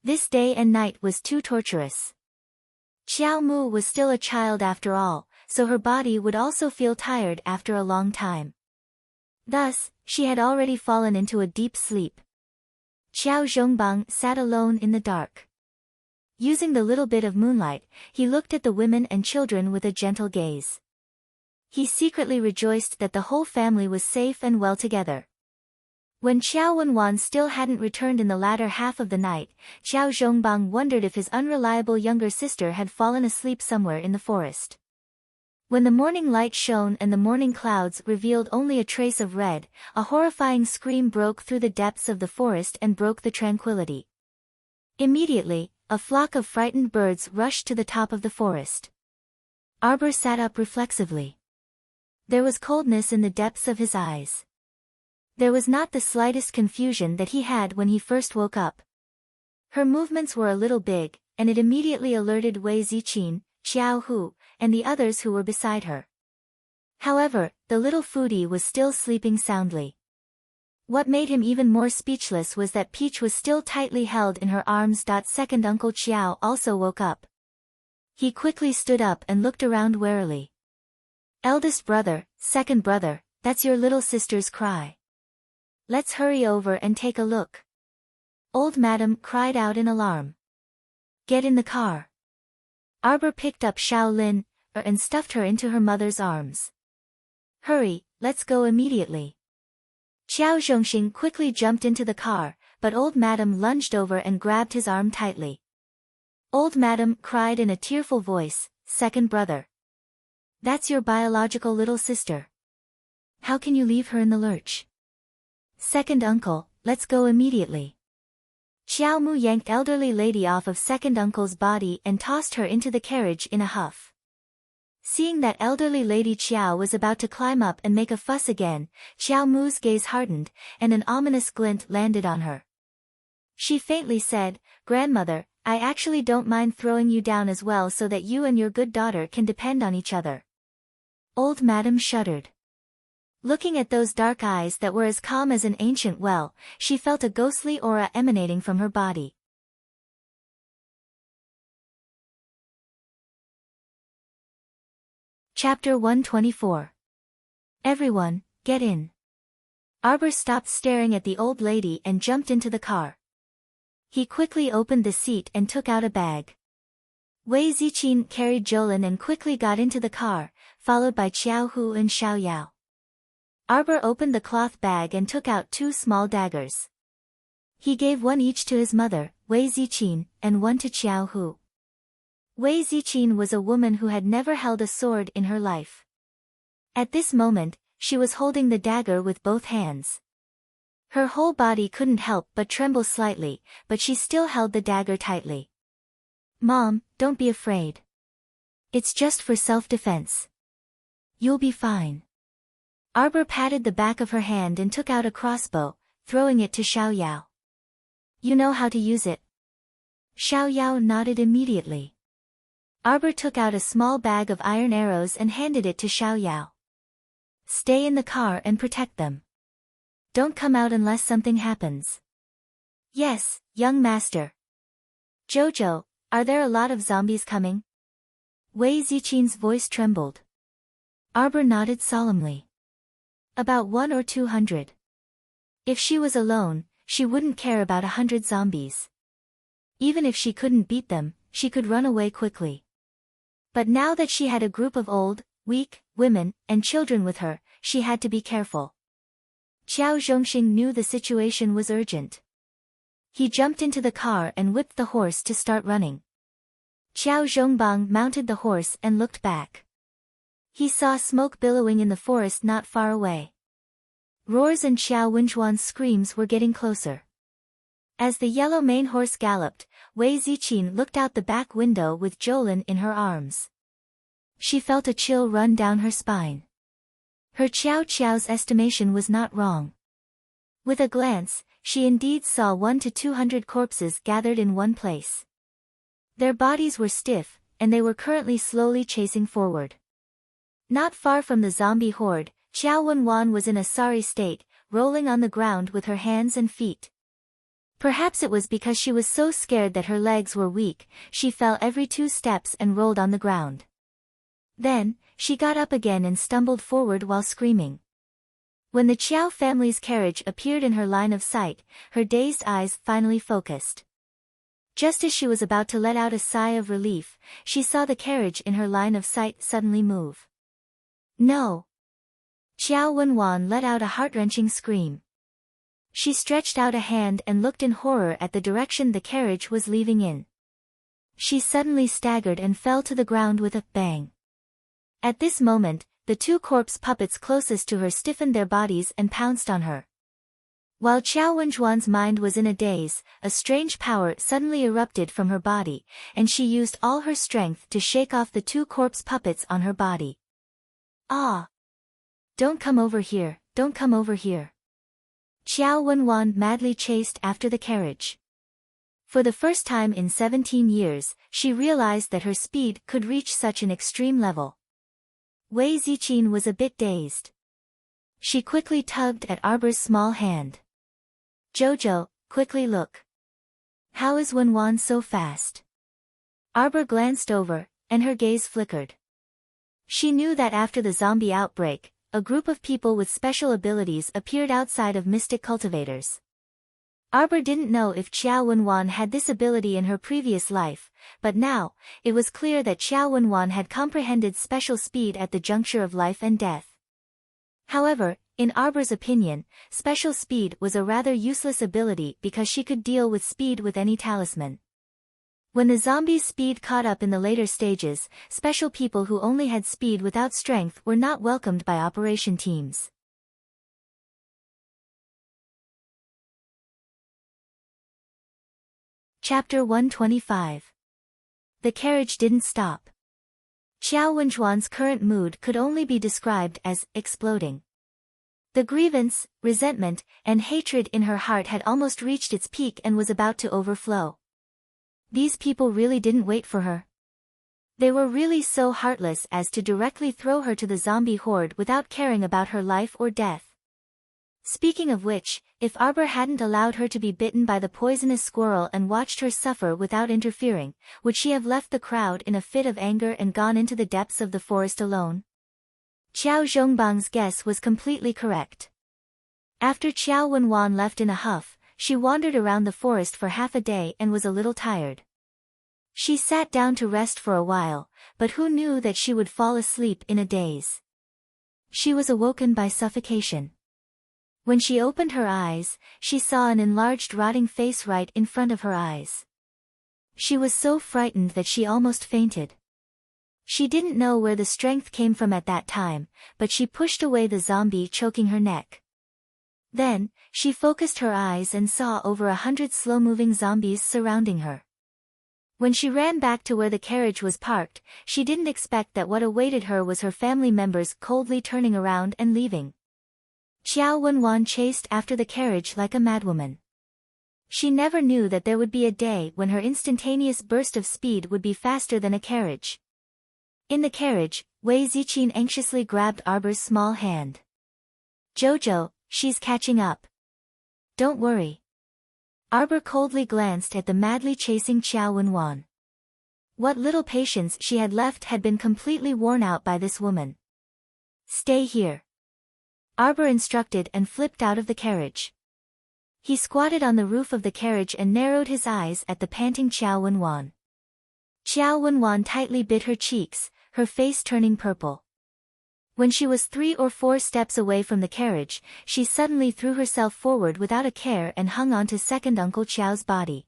This day and night was too torturous. Qiao Mu was still a child after all, so her body would also feel tired after a long time. Thus, she had already fallen into a deep sleep. Qiao Zhongbang sat alone in the dark. Using the little bit of moonlight, he looked at the women and children with a gentle gaze. He secretly rejoiced that the whole family was safe and well together. When Qiao Wenwan still hadn't returned in the latter half of the night, Qiao Zhongbang wondered if his unreliable younger sister had fallen asleep somewhere in the forest. When the morning light shone and the morning clouds revealed only a trace of red, a horrifying scream broke through the depths of the forest and broke the tranquility. Immediately, a flock of frightened birds rushed to the top of the forest. Arbor sat up reflexively. There was coldness in the depths of his eyes. There was not the slightest confusion that he had when he first woke up. Her movements were a little big, and it immediately alerted Wei Ziqin, Qiao Hu, and the others who were beside her. However, the little foodie was still sleeping soundly. What made him even more speechless was that Peach was still tightly held in her arms. Second Uncle Qiao also woke up. He quickly stood up and looked around warily. Eldest brother, second brother, that's your little sister's cry. Let's hurry over and take a look. Old Madam cried out in alarm. Get in the car. Arbor picked up Shaolin, and stuffed her into her mother's arms. Hurry, let's go immediately. Qiao Zhongxing quickly jumped into the car, but Old Madam lunged over and grabbed his arm tightly. Old Madam cried in a tearful voice, second brother. That's your biological little sister. How can you leave her in the lurch? Second uncle, let's go immediately. Qiao Mu yanked elderly lady off of second uncle's body and tossed her into the carriage in a huff. Seeing that elderly lady Qiao was about to climb up and make a fuss again, Qiao Mu's gaze hardened, and an ominous glint landed on her. She faintly said, Grandmother, I actually don't mind throwing you down as well so that you and your good daughter can depend on each other. Old Madam shuddered. Looking at those dark eyes that were as calm as an ancient well, she felt a ghostly aura emanating from her body. Chapter 124. Everyone, get in. Arbor stopped staring at the old lady and jumped into the car. He quickly opened the seat and took out a bag. Wei Ziqin carried Jolin and quickly got into the car, followed by Qiao Hu and Xiao Yao. Arbor opened the cloth bag and took out 2 small daggers. He gave one each to his mother, Wei Ziqin, and one to Qiao Hu. Wei Ziqin was a woman who had never held a sword in her life. At this moment, she was holding the dagger with both hands. Her whole body couldn't help but tremble slightly, but she still held the dagger tightly. Mom, don't be afraid. It's just for self-defense. You'll be fine. Arbor patted the back of her hand and took out a crossbow, throwing it to Xiao Yao. You know how to use it? Xiao Yao nodded immediately. Arbor took out a small bag of iron arrows and handed it to Xiao Yao. Stay in the car and protect them. Don't come out unless something happens. Yes, young master. Jojo, are there a lot of zombies coming? Wei Ziqin's voice trembled. Arbor nodded solemnly. About 100 or 200. If she was alone, she wouldn't care about 100 zombies. Even if she couldn't beat them, she could run away quickly. But now that she had a group of old, weak, women, and children with her, she had to be careful. Qiao Zhongxing knew the situation was urgent. He jumped into the car and whipped the horse to start running. Qiao Zhongbang mounted the horse and looked back. He saw smoke billowing in the forest not far away. Roars and Xiao Wenjuan's screams were getting closer. As the yellow mane horse galloped, Wei Ziqin looked out the back window with Jolin in her arms. She felt a chill run down her spine. Her Qiao's estimation was not wrong. With a glance, she indeed saw 100 to 200 corpses gathered in one place. Their bodies were stiff, and they were currently slowly chasing forward. Not far from the zombie horde, Qiao Wenwan was in a sorry state, rolling on the ground with her hands and feet. Perhaps it was because she was so scared that her legs were weak, she fell every 2 steps and rolled on the ground. Then, she got up again and stumbled forward while screaming. When the Qiao family's carriage appeared in her line of sight, her dazed eyes finally focused. Just as she was about to let out a sigh of relief, she saw the carriage in her line of sight suddenly move. No! Qiao Wenwan let out a heart-wrenching scream. She stretched out a hand and looked in horror at the direction the carriage was leaving in. She suddenly staggered and fell to the ground with a bang. At this moment, the 2 corpse puppets closest to her stiffened their bodies and pounced on her. While Qiao Wenjuan's mind was in a daze, a strange power suddenly erupted from her body, and she used all her strength to shake off the 2 corpse puppets on her body. Ah! Don't come over here, don't come over here. Qiao Wenwan madly chased after the carriage. For the first time in 17 years, she realized that her speed could reach such an extreme level. Wei Ziqin was a bit dazed. She quickly tugged at Arbor's small hand. Jojo, quickly look. How is Wenwan so fast? Arbor glanced over, and her gaze flickered. She knew that after the zombie outbreak, a group of people with special abilities appeared outside of mystic cultivators. Arbor didn't know if Qiao Wenwan had this ability in her previous life, but now, it was clear that Qiao Wenwan had comprehended special speed at the juncture of life and death. However, in Arbor's opinion, special speed was a rather useless ability because she could deal with speed with any talisman. When the zombies' speed caught up in the later stages, special people who only had speed without strength were not welcomed by operation teams. Chapter 125. The carriage didn't stop. Qiao Wenjuan's current mood could only be described as exploding. The grievance, resentment, and hatred in her heart had almost reached its peak and was about to overflow. These people really didn't wait for her. They were really so heartless as to directly throw her to the zombie horde without caring about her life or death. Speaking of which, if Arbor hadn't allowed her to be bitten by the poisonous squirrel and watched her suffer without interfering, would she have left the crowd in a fit of anger and gone into the depths of the forest alone? Qiao Zhongbang's guess was completely correct. After Qiao Wenwan left in a huff, she wandered around the forest for half a day and was a little tired. She sat down to rest for a while, but who knew that she would fall asleep in a daze? She was awoken by suffocation. When she opened her eyes, she saw an enlarged rotting face right in front of her eyes. She was so frightened that she almost fainted. She didn't know where the strength came from at that time, but she pushed away the zombie choking her neck. Then, she focused her eyes and saw over 100 slow-moving zombies surrounding her. When she ran back to where the carriage was parked, she didn't expect that what awaited her was her family members coldly turning around and leaving. Qiao Wenwan chased after the carriage like a madwoman. She never knew that there would be a day when her instantaneous burst of speed would be faster than a carriage. In the carriage, Wei Ziqin anxiously grabbed Arbor's small hand. "Jojo, she's catching up. Don't worry." Arbor coldly glanced at the madly chasing Qiao Wenwan. What little patience she had left had been completely worn out by this woman. "Stay here," Arbor instructed and flipped out of the carriage. He squatted on the roof of the carriage and narrowed his eyes at the panting Qiao Wenwan. Qiao Wenwan tightly bit her cheeks, her face turning purple. When she was 3 or 4 steps away from the carriage, she suddenly threw herself forward without a care and hung onto Second Uncle Qiao's body.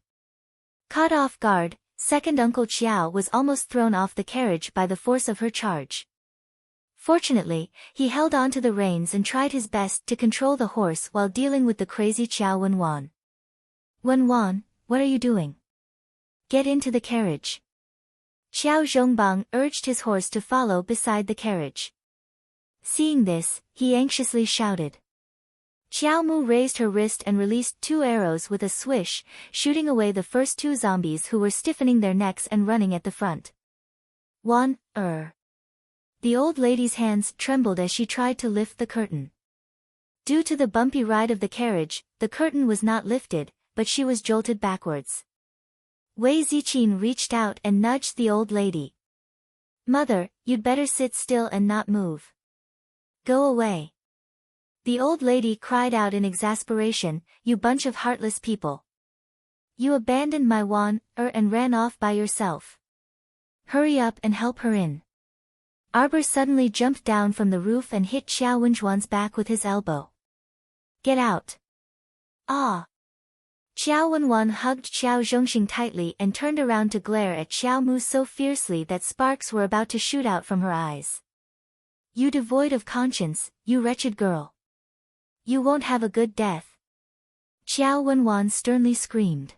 Caught off guard, Second Uncle Qiao was almost thrown off the carriage by the force of her charge. Fortunately, he held on to the reins and tried his best to control the horse while dealing with the crazy Qiao Wenwan. "Wenwan, what are you doing? Get into the carriage." Qiao Zhongbang urged his horse to follow beside the carriage. Seeing this, he anxiously shouted. Qiao Mu raised her wrist and released 2 arrows with a swish, shooting away the first 2 zombies who were stiffening their necks and running at the front. "Wan, The old lady's hands trembled as she tried to lift the curtain. Due to the bumpy ride of the carriage, the curtain was not lifted, but she was jolted backwards. Wei Ziqin reached out and nudged the old lady. "Mother, you'd better sit still and not move. Go away." The old lady cried out in exasperation, "You bunch of heartless people. You abandoned my Wan, and ran off by yourself. Hurry up and help her in." Arbor suddenly jumped down from the roof and hit Qiao Wenjuan's back with his elbow. "Get out." "Ah!" Qiao Wenwan hugged Qiao Zhongxing tightly and turned around to glare at Qiao Mu so fiercely that sparks were about to shoot out from her eyes. "You devoid of conscience, you wretched girl. You won't have a good death." Qiao Wenwan sternly screamed.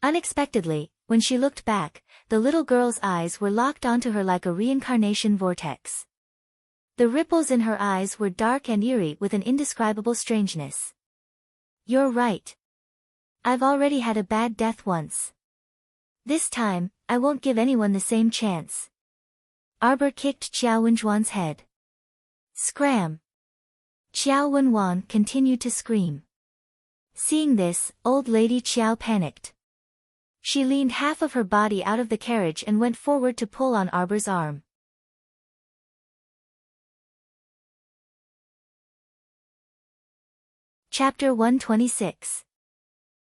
Unexpectedly, when she looked back, the little girl's eyes were locked onto her like a reincarnation vortex. The ripples in her eyes were dark and eerie with an indescribable strangeness. "You're right. I've already had a bad death once. This time, I won't give anyone the same chance." Arbor kicked Qiao Wenjuan's head. Scram! Qiao Wenwan continued to scream. Seeing this, old lady Qiao panicked. She leaned half of her body out of the carriage and went forward to pull on Arbor's arm. Chapter 126.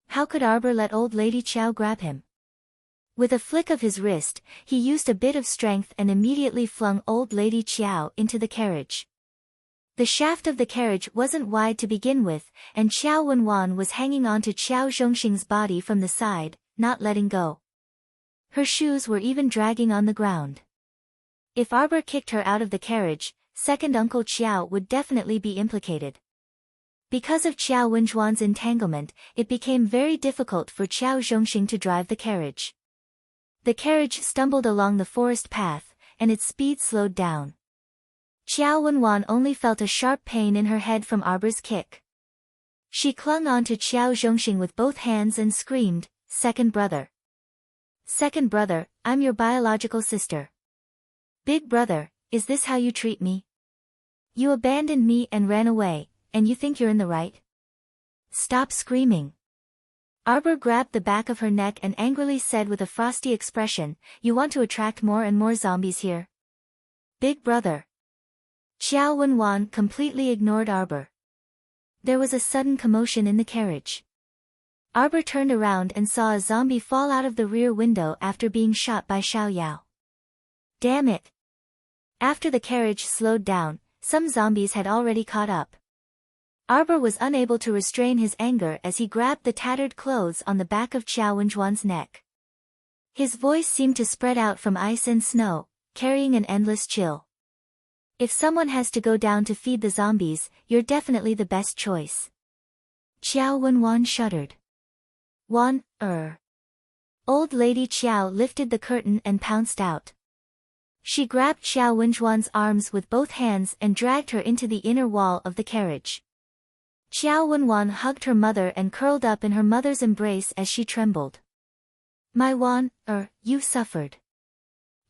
How could Arbor let old lady Qiao grab him? With a flick of his wrist, he used a bit of strength and immediately flung old lady Qiao into the carriage. The shaft of the carriage wasn't wide to begin with, and Qiao Wenwan was hanging onto Qiao Zhongxing's body from the side, not letting go. Her shoes were even dragging on the ground. If Arbor kicked her out of the carriage, Second Uncle Qiao would definitely be implicated. Because of Qiao Wenjuan's entanglement, it became very difficult for Qiao Zhongxing to drive the carriage. The carriage stumbled along the forest path, and its speed slowed down. Qiao Wenwan only felt a sharp pain in her head from Arbor's kick. She clung on to Qiao Zhongxing with both hands and screamed, "Second brother! Second brother, I'm your biological sister. Big brother, is this how you treat me? You abandoned me and ran away, and you think you're in the right? Stop screaming. Arbor grabbed the back of her neck and angrily said with a frosty expression, you want to attract more and more zombies here? Big brother. Xiao Wenwan completely ignored Arbor. There was a sudden commotion in the carriage. Arbor turned around and saw a zombie fall out of the rear window after being shot by Xiao Yao. Damn it! After the carriage slowed down, some zombies had already caught up. Arbor was unable to restrain his anger as he grabbed the tattered clothes on the back of Xiao Wenjuan's neck. His voice seemed to spread out from ice and snow, carrying an endless chill. If someone has to go down to feed the zombies, you're definitely the best choice. Xiao Wenwan shuddered. Old Lady Qiao lifted the curtain and pounced out. She grabbed Xiao Wenjuan's arms with both hands and dragged her into the inner wall of the carriage. Xiao Wenwan hugged her mother and curled up in her mother's embrace as she trembled. My you suffered.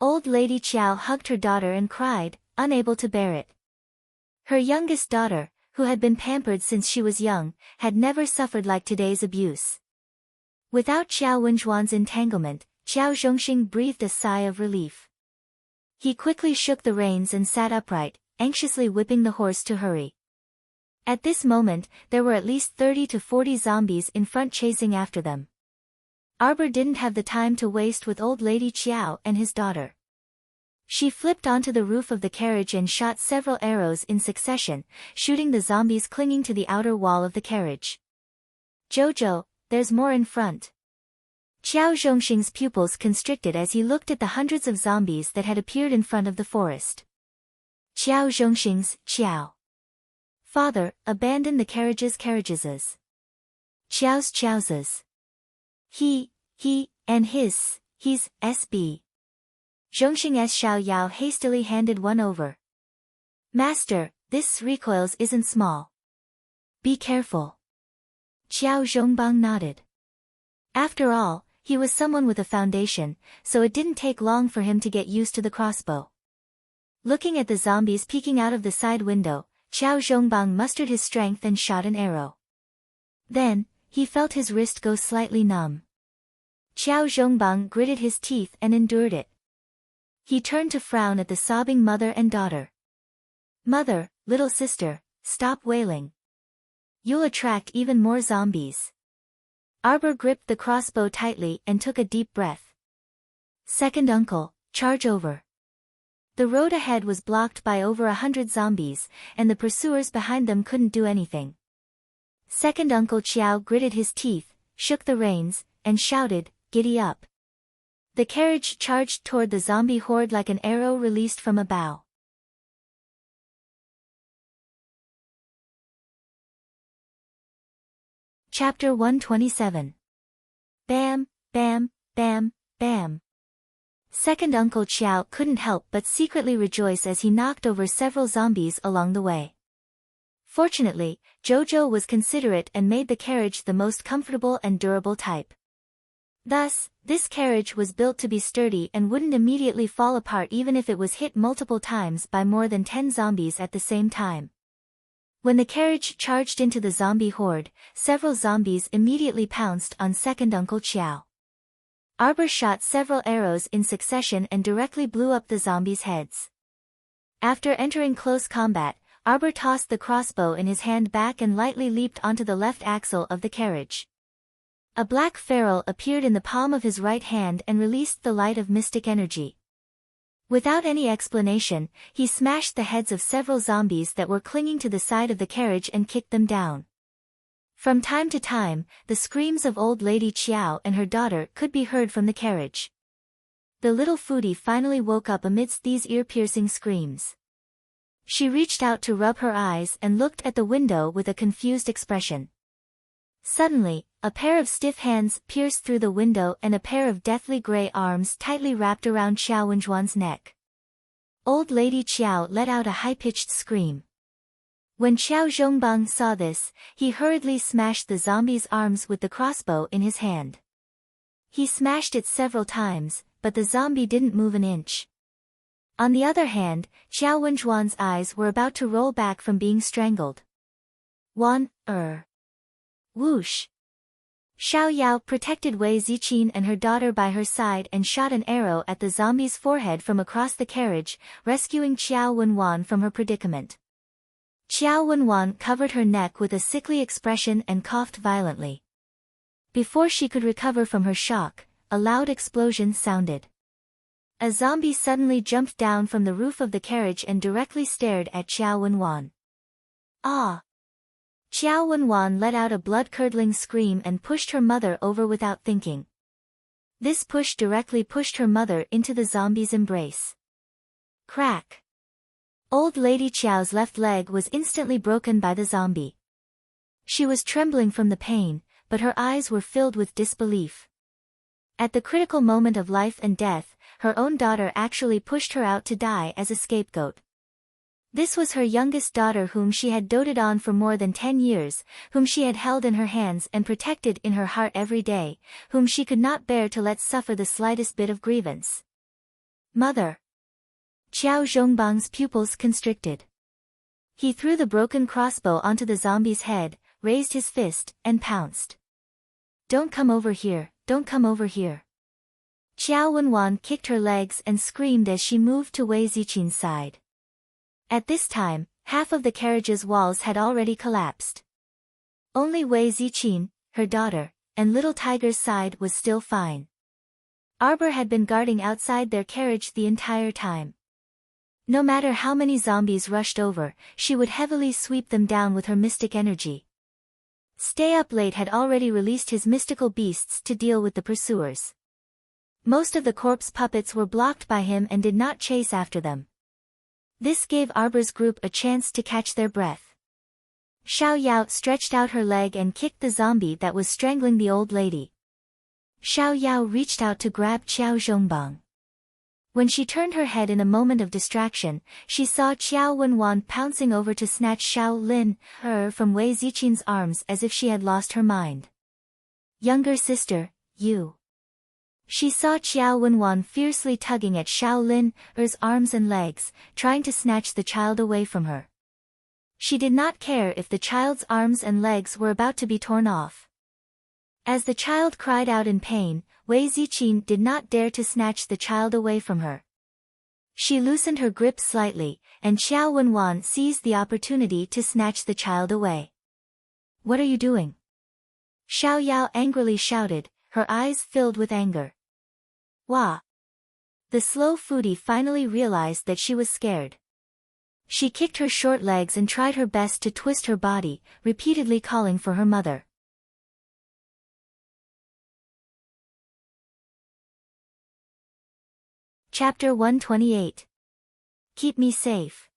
Old Lady Qiao hugged her daughter and cried, unable to bear it. Her youngest daughter, who had been pampered since she was young, had never suffered like today's abuse. Without Xiao Wenjuan's entanglement, Xiao Zhongxing breathed a sigh of relief. He quickly shook the reins and sat upright, anxiously whipping the horse to hurry. At this moment, there were at least 30 to 40 zombies in front chasing after them. Arbor didn't have the time to waste with old Lady Qiao and his daughter. She flipped onto the roof of the carriage and shot several arrows in succession, shooting the zombies clinging to the outer wall of the carriage. Jojo, there's more in front. Xiao Zhongxing's pupils constricted as he looked at the hundreds of zombies that had appeared in front of the forest. Xiao Xiao. Father, abandon the carriages. Xiao's. He, and he's, SB. Zhongxing Xiao Yao hastily handed one over. Master, this recoils isn't small. Be careful. Xiao Zhongbang nodded. After all, he was someone with a foundation, so it didn't take long for him to get used to the crossbow. Looking at the zombies peeking out of the side window, Xiao Zhongbang mustered his strength and shot an arrow. Then, he felt his wrist go slightly numb. Xiao Zhongbang gritted his teeth and endured it. He turned to frown at the sobbing mother and daughter. Mother, little sister, stop wailing. You'll attract even more zombies. Arbor gripped the crossbow tightly and took a deep breath. Second uncle, charge over. The road ahead was blocked by over 100 zombies, and the pursuers behind them couldn't do anything. Second Uncle Qiao gritted his teeth, shook the reins, and shouted, "Giddy up!" The carriage charged toward the zombie horde like an arrow released from a bow. Chapter 127. Bam, bam, bam, bam. Second Uncle Qiao couldn't help but secretly rejoice as he knocked over several zombies along the way. Fortunately, Jojo was considerate and made the carriage the most comfortable and durable type. Thus, this carriage was built to be sturdy and wouldn't immediately fall apart even if it was hit multiple times by more than 10 zombies at the same time. When the carriage charged into the zombie horde, several zombies immediately pounced on Second Uncle Qiao. Arbor shot several arrows in succession and directly blew up the zombies' heads. After entering close combat, Arbor tossed the crossbow in his hand back and lightly leaped onto the left axle of the carriage. A black ferrule appeared in the palm of his right hand and released the light of mystic energy. Without any explanation, he smashed the heads of several zombies that were clinging to the side of the carriage and kicked them down. From time to time, the screams of old Lady Qiao and her daughter could be heard from the carriage. The little foodie finally woke up amidst these ear-piercing screams. She reached out to rub her eyes and looked at the window with a confused expression. Suddenly, a pair of stiff hands pierced through the window and a pair of deathly gray arms tightly wrapped around Xiao Wenjuan's neck. Old Lady Qiao let out a high-pitched scream. When Xiao Zhongbang saw this, he hurriedly smashed the zombie's arms with the crossbow in his hand. He smashed it several times, but the zombie didn't move an inch. On the other hand, Xiao Wenjuan's eyes were about to roll back from being strangled. Whoosh! Xiao Yao protected Wei Ziqin and her daughter by her side and shot an arrow at the zombie's forehead from across the carriage, rescuing Xiao Wenwan from her predicament. Xiao Wenwan covered her neck with a sickly expression and coughed violently. Before she could recover from her shock, a loud explosion sounded. A zombie suddenly jumped down from the roof of the carriage and directly stared at Xiao Wenwan. Ah! Xiao Wenwan let out a blood-curdling scream and pushed her mother over without thinking. This push directly pushed her mother into the zombie's embrace. Crack! Old Lady Qiao's left leg was instantly broken by the zombie. She was trembling from the pain, but her eyes were filled with disbelief. At the critical moment of life and death, her own daughter actually pushed her out to die as a scapegoat. This was her youngest daughter whom she had doted on for more than 10 years, whom she had held in her hands and protected in her heart every day, whom she could not bear to let suffer the slightest bit of grievance. Mother! Qiao Zhongbang's pupils constricted. He threw the broken crossbow onto the zombie's head, raised his fist, and pounced. Don't come over here, don't come over here. Xiao Wenwan kicked her legs and screamed as she moved to Wei Ziqin's side. At this time, half of the carriage's walls had already collapsed. Only Wei Ziqin, her daughter, and little Tiger's side was still fine. Arbor had been guarding outside their carriage the entire time. No matter how many zombies rushed over, she would heavily sweep them down with her mystic energy. Stay Up Late had already released his mystical beasts to deal with the pursuers. Most of the corpse puppets were blocked by him and did not chase after them. This gave Arbor's group a chance to catch their breath. Xiao Yao stretched out her leg and kicked the zombie that was strangling the old lady. Xiao Yao reached out to grab Qiao Zhongbang. When she turned her head in a moment of distraction, she saw Qiao Wenwan pouncing over to snatch Xiao Lin from Wei Ziqin's arms as if she had lost her mind. Younger sister, you. She saw Qiao Wenwan fiercely tugging at Xiao Lin's arms and legs, trying to snatch the child away from her. She did not care if the child's arms and legs were about to be torn off. As the child cried out in pain, Wei Ziqin did not dare to snatch the child away from her. She loosened her grip slightly, and Xiao Wenwan seized the opportunity to snatch the child away. What are you doing? Xiao Yao angrily shouted, her eyes filled with anger. Wah! The slow foodie finally realized that she was scared. She kicked her short legs and tried her best to twist her body, repeatedly calling for her mother. Chapter 128. Keep me safe.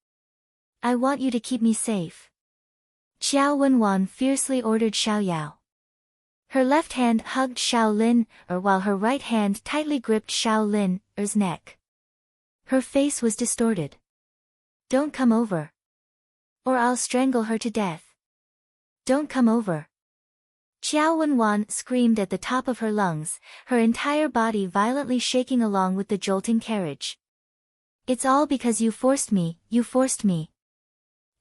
I want you to keep me safe. Qiao Wenwan fiercely ordered Xiao Yao. Her left hand hugged Xiao Lin, while her right hand tightly gripped Xiao Lin's neck. Her face was distorted. Don't come over. Or I'll strangle her to death. Don't come over. Qiao Wenwan screamed at the top of her lungs, her entire body violently shaking along with the jolting carriage. It's all because you forced me, you forced me.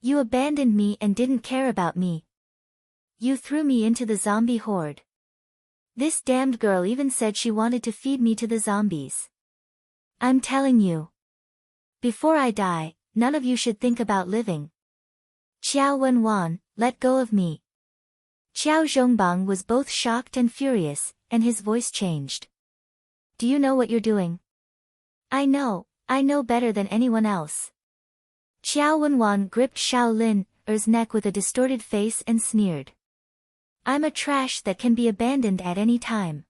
You abandoned me and didn't care about me. You threw me into the zombie horde. This damned girl even said she wanted to feed me to the zombies. I'm telling you. Before I die, none of you should think about living. Qiao Wenwan, let go of me. Qiao Zhongbang was both shocked and furious, and his voice changed. Do you know what you're doing? I know better than anyone else. Qiao Wenwan gripped Xiao Lin's neck with a distorted face and sneered. I'm a trash that can be abandoned at any time.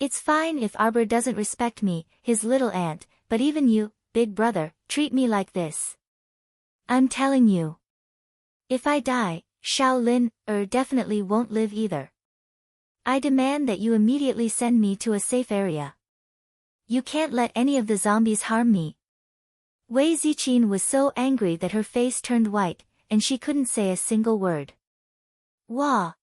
It's fine if Arbor doesn't respect me, his little aunt, but even you, big brother, treat me like this. I'm telling you. If I die, Xiao Lin definitely won't live either. I demand that you immediately send me to a safe area. You can't let any of the zombies harm me. Wei Ziqin was so angry that her face turned white, and she couldn't say a single word. Wah!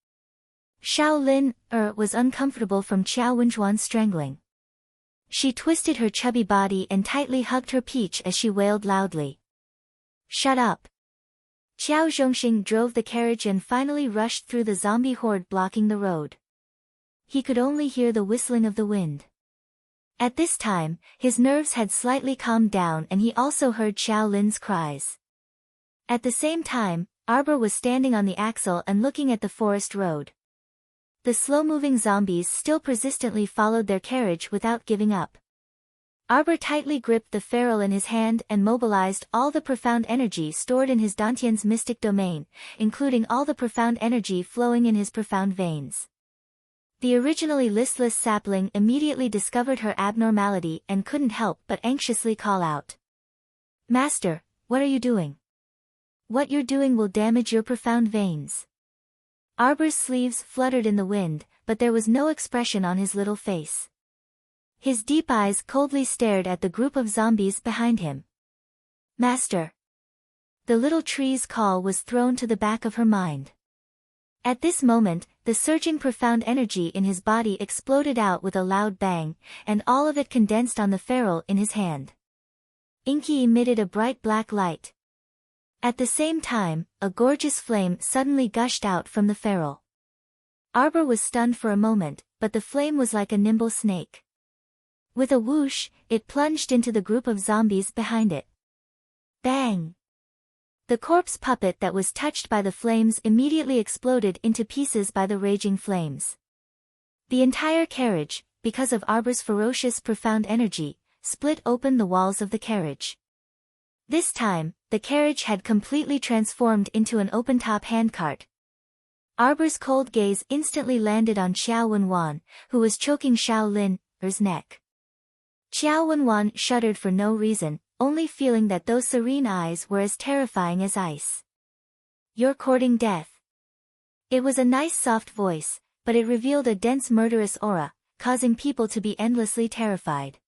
Shaolin was uncomfortable from Qiao Wenjuan's strangling. She twisted her chubby body and tightly hugged her peach as she wailed loudly. Shut up. Qiao Zhongxing drove the carriage and finally rushed through the zombie horde blocking the road. He could only hear the whistling of the wind. At this time, his nerves had slightly calmed down and he also heard Xiao Lin's cries. At the same time, Arbor was standing on the axle and looking at the forest road. The slow-moving zombies still persistently followed their carriage without giving up. Arbor tightly gripped the ferrule in his hand and mobilized all the profound energy stored in his Dantian's mystic domain, including all the profound energy flowing in his profound veins. The originally listless sapling immediately discovered her abnormality and couldn't help but anxiously call out. Master, what are you doing? What you're doing will damage your profound veins. Arbor's sleeves fluttered in the wind, but there was no expression on his little face. His deep eyes coldly stared at the group of zombies behind him. Master. The little tree's call was thrown to the back of her mind. At this moment, the surging profound energy in his body exploded out with a loud bang, and all of it condensed on the ferrule in his hand. Inky emitted a bright black light. At the same time, a gorgeous flame suddenly gushed out from the ferrule. Arbor was stunned for a moment, but the flame was like a nimble snake. With a whoosh, it plunged into the group of zombies behind it. Bang! The corpse puppet that was touched by the flames immediately exploded into pieces by the raging flames. The entire carriage, because of Arbor's ferocious profound energy, split open the walls of the carriage. This time, the carriage had completely transformed into an open-top handcart. Arbor's cold gaze instantly landed on Xiao Wenwan, who was choking Xiao Lin's neck. Xiao Wenwan shuddered for no reason, only feeling that those serene eyes were as terrifying as ice. You're courting death. It was a nice soft voice, but it revealed a dense murderous aura, causing people to be endlessly terrified.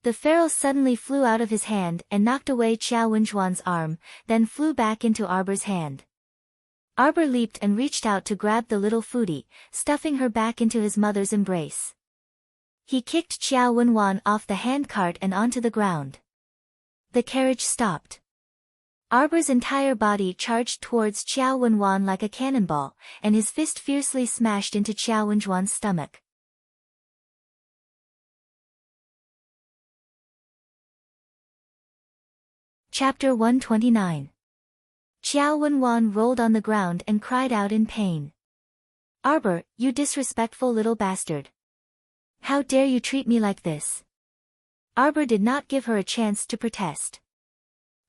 The ferrule suddenly flew out of his hand and knocked away Qiao Wenjuan's arm, then flew back into Arbor's hand. Arbor leaped and reached out to grab the little foodie, stuffing her back into his mother's embrace. He kicked Qiao Wenwan off the handcart and onto the ground. The carriage stopped. Arbor's entire body charged towards Qiao Wenwan like a cannonball, and his fist fiercely smashed into Qiao Wenjuan's stomach. Chapter 129. Qiao Wenwan rolled on the ground and cried out in pain. Arbor, you disrespectful little bastard. How dare you treat me like this? Arbor did not give her a chance to protest.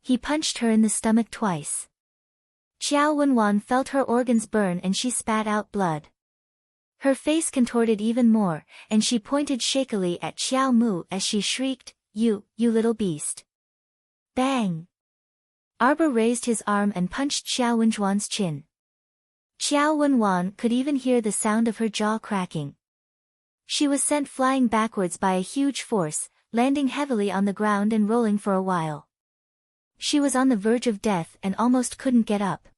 He punched her in the stomach twice. Qiao Wenwan felt her organs burn and she spat out blood. Her face contorted even more, and she pointed shakily at Xiao Mu as she shrieked, You little beast. Bang! Arbor raised his arm and punched Xiao Wenjuan's chin. Qiao Wenwan could even hear the sound of her jaw cracking. She was sent flying backwards by a huge force, landing heavily on the ground and rolling for a while. She was on the verge of death and almost couldn't get up.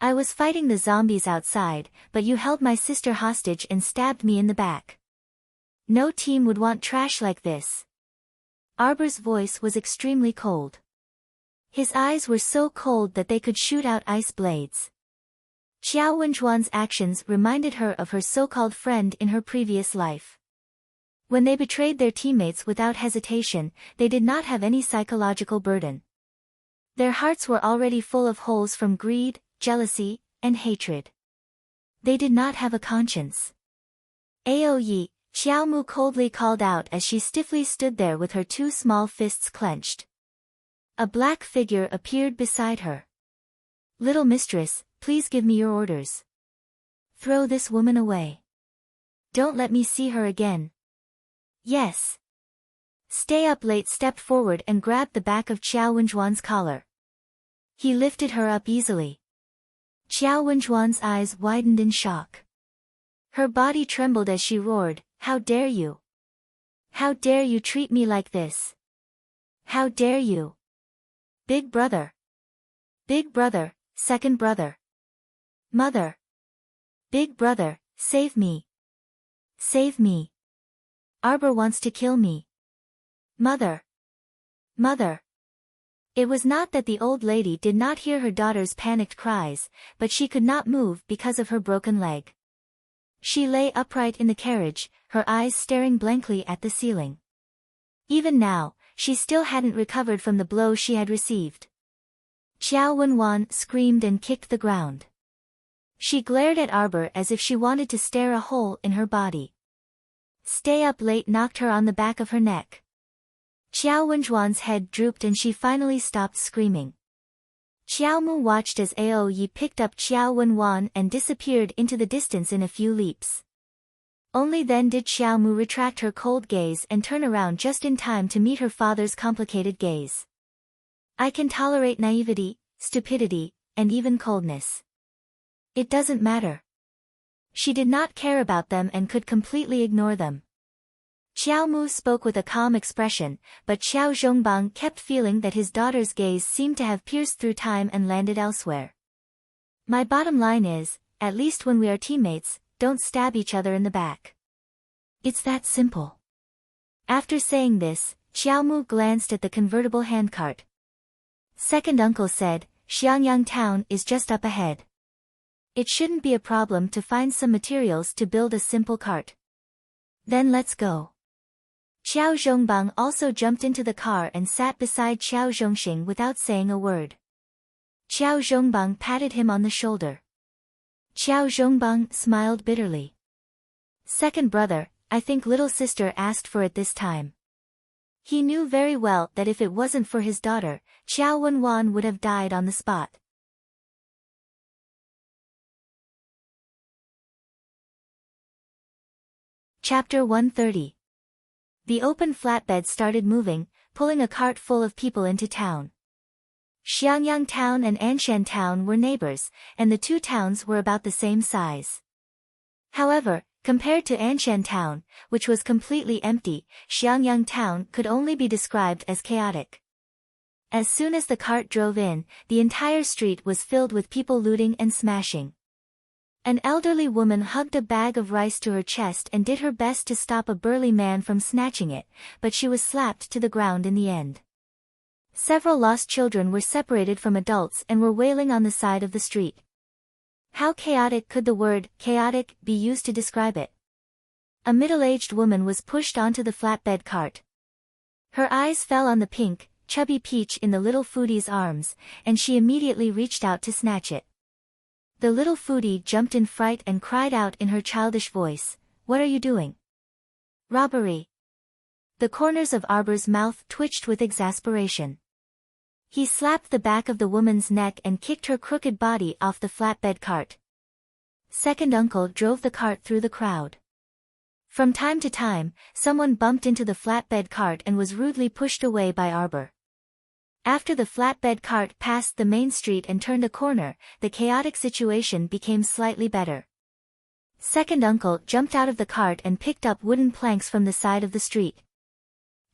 I was fighting the zombies outside, but you held my sister hostage and stabbed me in the back. No team would want trash like this. Arbor's voice was extremely cold. His eyes were so cold that they could shoot out ice blades. Qiao Wenjuan's actions reminded her of her so-called friend in her previous life. When they betrayed their teammates without hesitation, they did not have any psychological burden. Their hearts were already full of holes from greed, jealousy, and hatred. They did not have a conscience. Aoyi, Xiao Mu coldly called out as she stiffly stood there with her two small fists clenched. A black figure appeared beside her. Little mistress, please give me your orders. Throw this woman away. Don't let me see her again. Yes. Stay Up Late stepped forward and grabbed the back of Qiao Wenjuan's collar. He lifted her up easily. Qiao Wenjuan's eyes widened in shock. Her body trembled as she roared, How dare you? How dare you treat me like this? How dare you? Big brother. Big brother, second brother. Mother. Big brother, save me. Save me. Arbor wants to kill me. Mother. Mother. It was not that the old lady did not hear her daughter's panicked cries, but she could not move because of her broken leg. She lay upright in the carriage, her eyes staring blankly at the ceiling. Even now, she still hadn't recovered from the blow she had received. Xiao Wenwan screamed and kicked the ground. She glared at Arbor as if she wanted to stare a hole in her body. Stay up late knocked her on the back of her neck. Xiao Wenjuan's head drooped and she finally stopped screaming. Xiao Mu watched as Ao Yi picked up Xiao Wenwan and disappeared into the distance in a few leaps. Only then did Xiao Mu retract her cold gaze and turn around just in time to meet her father's complicated gaze. I can tolerate naivety, stupidity, and even coldness. It doesn't matter. She did not care about them and could completely ignore them. Xiao Mu spoke with a calm expression, but Xiao Zhongbang kept feeling that his daughter's gaze seemed to have pierced through time and landed elsewhere. My bottom line is, at least when we are teammates, don't stab each other in the back. It's that simple. After saying this, Xiao Mu glanced at the convertible handcart. Second uncle said, Xiangyang town is just up ahead. It shouldn't be a problem to find some materials to build a simple cart. Then let's go. Xiao Zhongbang also jumped into the car and sat beside Xiao Zhongxing without saying a word. Xiao Zhongbang patted him on the shoulder. Xiao Zhongbang smiled bitterly. Second brother, I think little sister asked for it this time. He knew very well that if it wasn't for his daughter, Xiao Wenwan would have died on the spot. Chapter 130. The open flatbed started moving, pulling a cart full of people into town. Xiangyang town and Anshan town were neighbors, and the two towns were about the same size. However, compared to Anshan town, which was completely empty, Xiangyang town could only be described as chaotic. As soon as the cart drove in, the entire street was filled with people looting and smashing. An elderly woman hugged a bag of rice to her chest and did her best to stop a burly man from snatching it, but she was slapped to the ground in the end. Several lost children were separated from adults and were wailing on the side of the street. How chaotic could the word chaotic be used to describe it? A middle-aged woman was pushed onto the flatbed cart. Her eyes fell on the pink, chubby peach in the little foodie's arms, and she immediately reached out to snatch it. The little foodie jumped in fright and cried out in her childish voice, "What are you doing?" "Robbery." The corners of Arbor's mouth twitched with exasperation. He slapped the back of the woman's neck and kicked her crooked body off the flatbed cart. Second uncle drove the cart through the crowd. From time to time, someone bumped into the flatbed cart and was rudely pushed away by Arbor. After the flatbed cart passed the main street and turned a corner, the chaotic situation became slightly better. Second uncle jumped out of the cart and picked up wooden planks from the side of the street.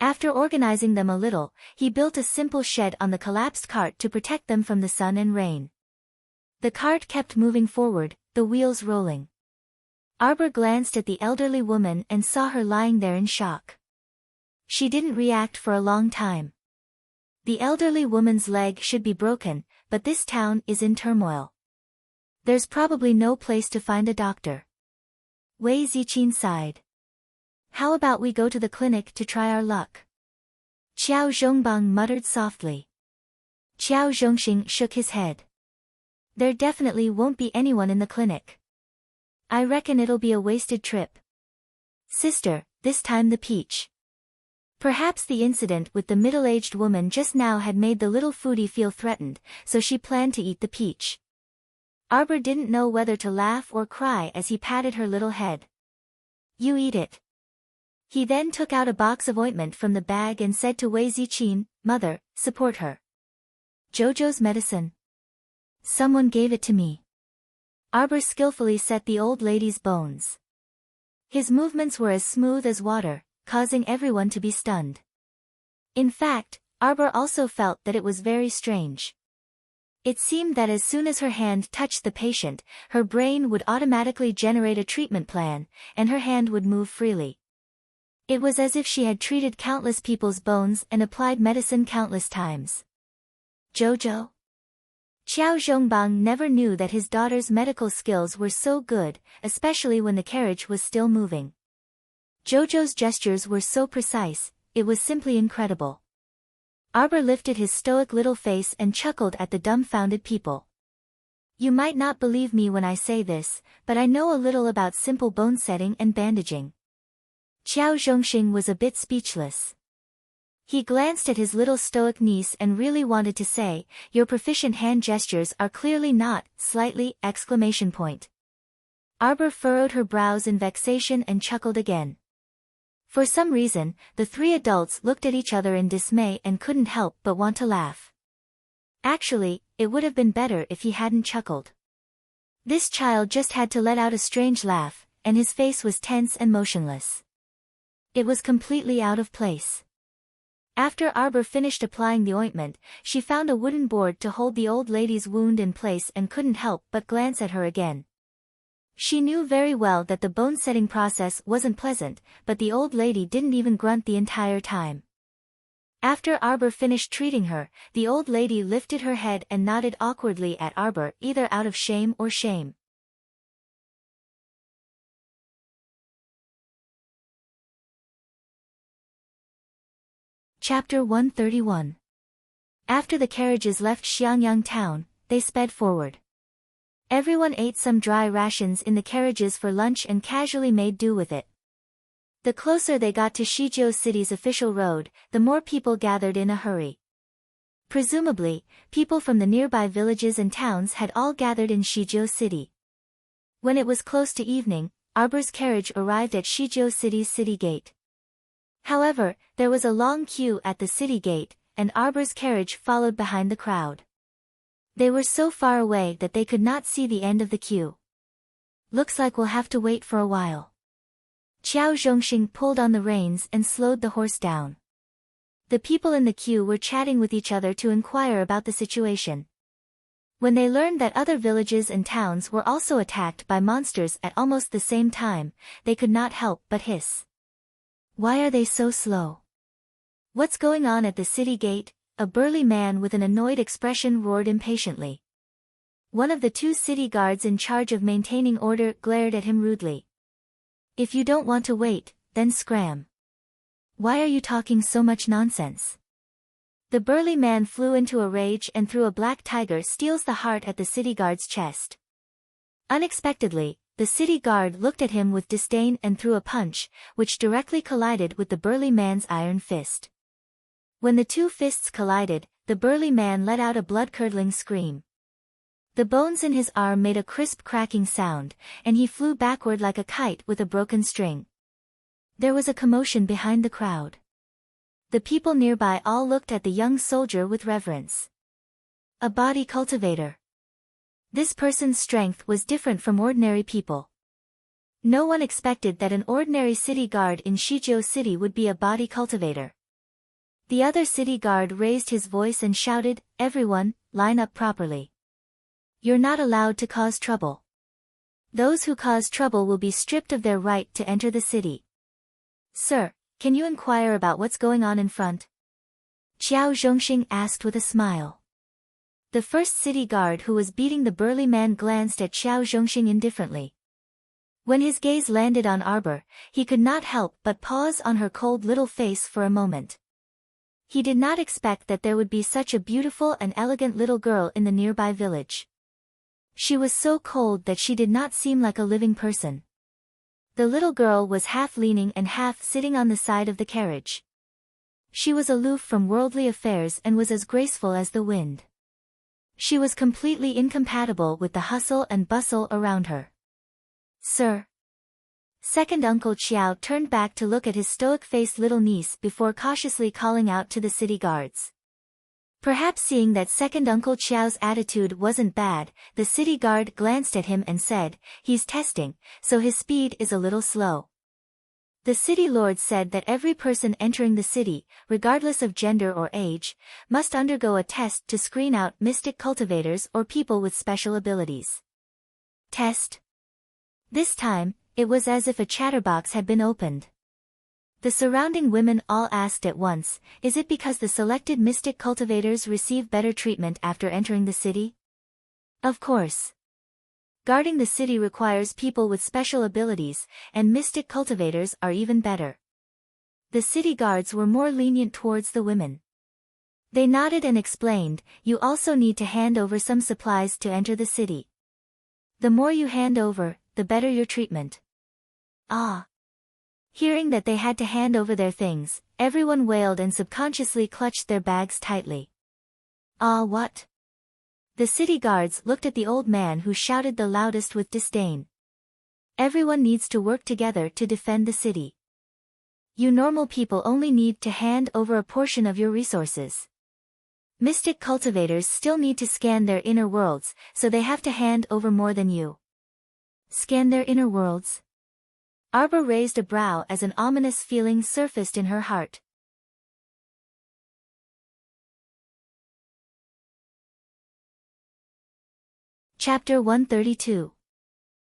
After organizing them a little, he built a simple shed on the collapsed cart to protect them from the sun and rain. The cart kept moving forward, the wheels rolling. Arbor glanced at the elderly woman and saw her lying there in shock. She didn't react for a long time. The elderly woman's leg should be broken, but this town is in turmoil. There's probably no place to find a doctor. Wei Ziqin sighed. How about we go to the clinic to try our luck? Qiao Zhongbang muttered softly. Qiao Zhongxing shook his head. There definitely won't be anyone in the clinic. I reckon it'll be a wasted trip. Sister, this time the peach. Perhaps the incident with the middle-aged woman just now had made the little foodie feel threatened, so she planned to eat the peach. Arbor didn't know whether to laugh or cry as he patted her little head. You eat it. He then took out a box of ointment from the bag and said to Wei Ziqin, Mother, support her. Jojo's medicine. Someone gave it to me. Arbor skillfully set the old lady's bones. His movements were as smooth as water, causing everyone to be stunned. In fact, Arbor also felt that it was very strange. It seemed that as soon as her hand touched the patient, her brain would automatically generate a treatment plan, and her hand would move freely. It was as if she had treated countless people's bones and applied medicine countless times. Jojo? Qiao Zhongbang never knew that his daughter's medical skills were so good, especially when the carriage was still moving. Jojo's gestures were so precise, it was simply incredible. Arbor lifted his stoic little face and chuckled at the dumbfounded people. You might not believe me when I say this, but I know a little about simple bone setting and bandaging. Qiao Zhongxing was a bit speechless. He glanced at his little stoic niece and really wanted to say, your proficient hand gestures are clearly not, slightly, exclamation point. Arbor furrowed her brows in vexation and chuckled again. For some reason, the three adults looked at each other in dismay and couldn't help but want to laugh. Actually, it would have been better if he hadn't chuckled. This child just had to let out a strange laugh, and his face was tense and motionless. It was completely out of place. After Arbor finished applying the ointment, she found a wooden board to hold the old lady's wound in place and couldn't help but glance at her again. She knew very well that the bone-setting process wasn't pleasant, but the old lady didn't even grunt the entire time. After Arbor finished treating her, the old lady lifted her head and nodded awkwardly at Arbor, either out of shame or shame. Chapter 131. After the carriages left Xiangyang town, they sped forward. Everyone ate some dry rations in the carriages for lunch and casually made do with it. The closer they got to Shijiu City's official road, the more people gathered in a hurry. Presumably, people from the nearby villages and towns had all gathered in Shijiu City. When it was close to evening, Arbor's carriage arrived at Shijiu City's city gate. However, there was a long queue at the city gate, and Arbor's carriage followed behind the crowd. They were so far away that they could not see the end of the queue. Looks like we'll have to wait for a while. Qiao Zhongxing pulled on the reins and slowed the horse down. The people in the queue were chatting with each other to inquire about the situation. When they learned that other villages and towns were also attacked by monsters at almost the same time, they could not help but hiss. Why are they so slow? What's going on at the city gate? A burly man with an annoyed expression roared impatiently. One of the two city guards in charge of maintaining order glared at him rudely. If you don't want to wait, then scram. Why are you talking so much nonsense? The burly man flew into a rage and threw a black tiger steals the heart at the city guard's chest. Unexpectedly, the city guard looked at him with disdain and threw a punch, which directly collided with the burly man's iron fist. When the two fists collided, the burly man let out a blood-curdling scream. The bones in his arm made a crisp cracking sound, and he flew backward like a kite with a broken string. There was a commotion behind the crowd. The people nearby all looked at the young soldier with reverence. A body cultivator. This person's strength was different from ordinary people. No one expected that an ordinary city guard in Shijiu City would be a body cultivator. The other city guard raised his voice and shouted, "Everyone, line up properly. You're not allowed to cause trouble. Those who cause trouble will be stripped of their right to enter the city." "Sir, can you inquire about what's going on in front?" Qiao Zhongxing asked with a smile. The first city guard who was beating the burly man glanced at Qiao Zhongxing indifferently. When his gaze landed on Arbor, he could not help but pause on her cold little face for a moment. He did not expect that there would be such a beautiful and elegant little girl in the nearby village. She was so cold that she did not seem like a living person. The little girl was half leaning and half sitting on the side of the carriage. She was aloof from worldly affairs and was as graceful as the wind. She was completely incompatible with the hustle and bustle around her. "Sir." Second Uncle Qiao turned back to look at his stoic-faced little niece before cautiously calling out to the city guards. Perhaps seeing that Second Uncle Qiao's attitude wasn't bad, the city guard glanced at him and said, "He's testing, so his speed is a little slow." The city lord said that every person entering the city, regardless of gender or age, must undergo a test to screen out mystic cultivators or people with special abilities. Test. This time, it was as if a chatterbox had been opened. The surrounding women all asked at once, is it because the selected mystic cultivators receive better treatment after entering the city? Of course. Guarding the city requires people with special abilities, and mystic cultivators are even better. The city guards were more lenient towards the women. They nodded and explained, you also need to hand over some supplies to enter the city. The more you hand over, the better your treatment. Ah. Hearing that they had to hand over their things, everyone wailed and subconsciously clutched their bags tightly. Ah, what? The city guards looked at the old man who shouted the loudest with disdain. Everyone needs to work together to defend the city. You normal people only need to hand over a portion of your resources. Mystic cultivators still need to scan their inner worlds, so they have to hand over more than you. Scan their inner worlds? Arbor raised a brow as an ominous feeling surfaced in her heart. Chapter 132.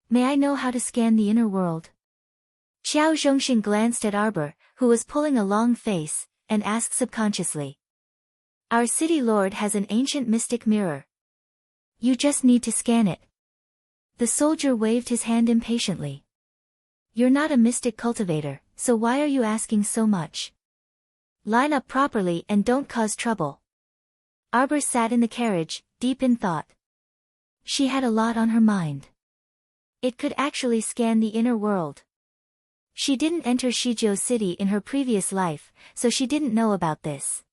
May I know how to scan the inner world? Xiao Zhongxin glanced at Arbor, who was pulling a long face, and asked subconsciously. Our city lord has an ancient mystic mirror. You just need to scan it. The soldier waved his hand impatiently. You're not a mystic cultivator, so why are you asking so much? Line up properly and don't cause trouble. Arbor sat in the carriage, deep in thought. She had a lot on her mind. It could actually scan the inner world. She didn't enter Shizhou City in her previous life, so she didn't know about this.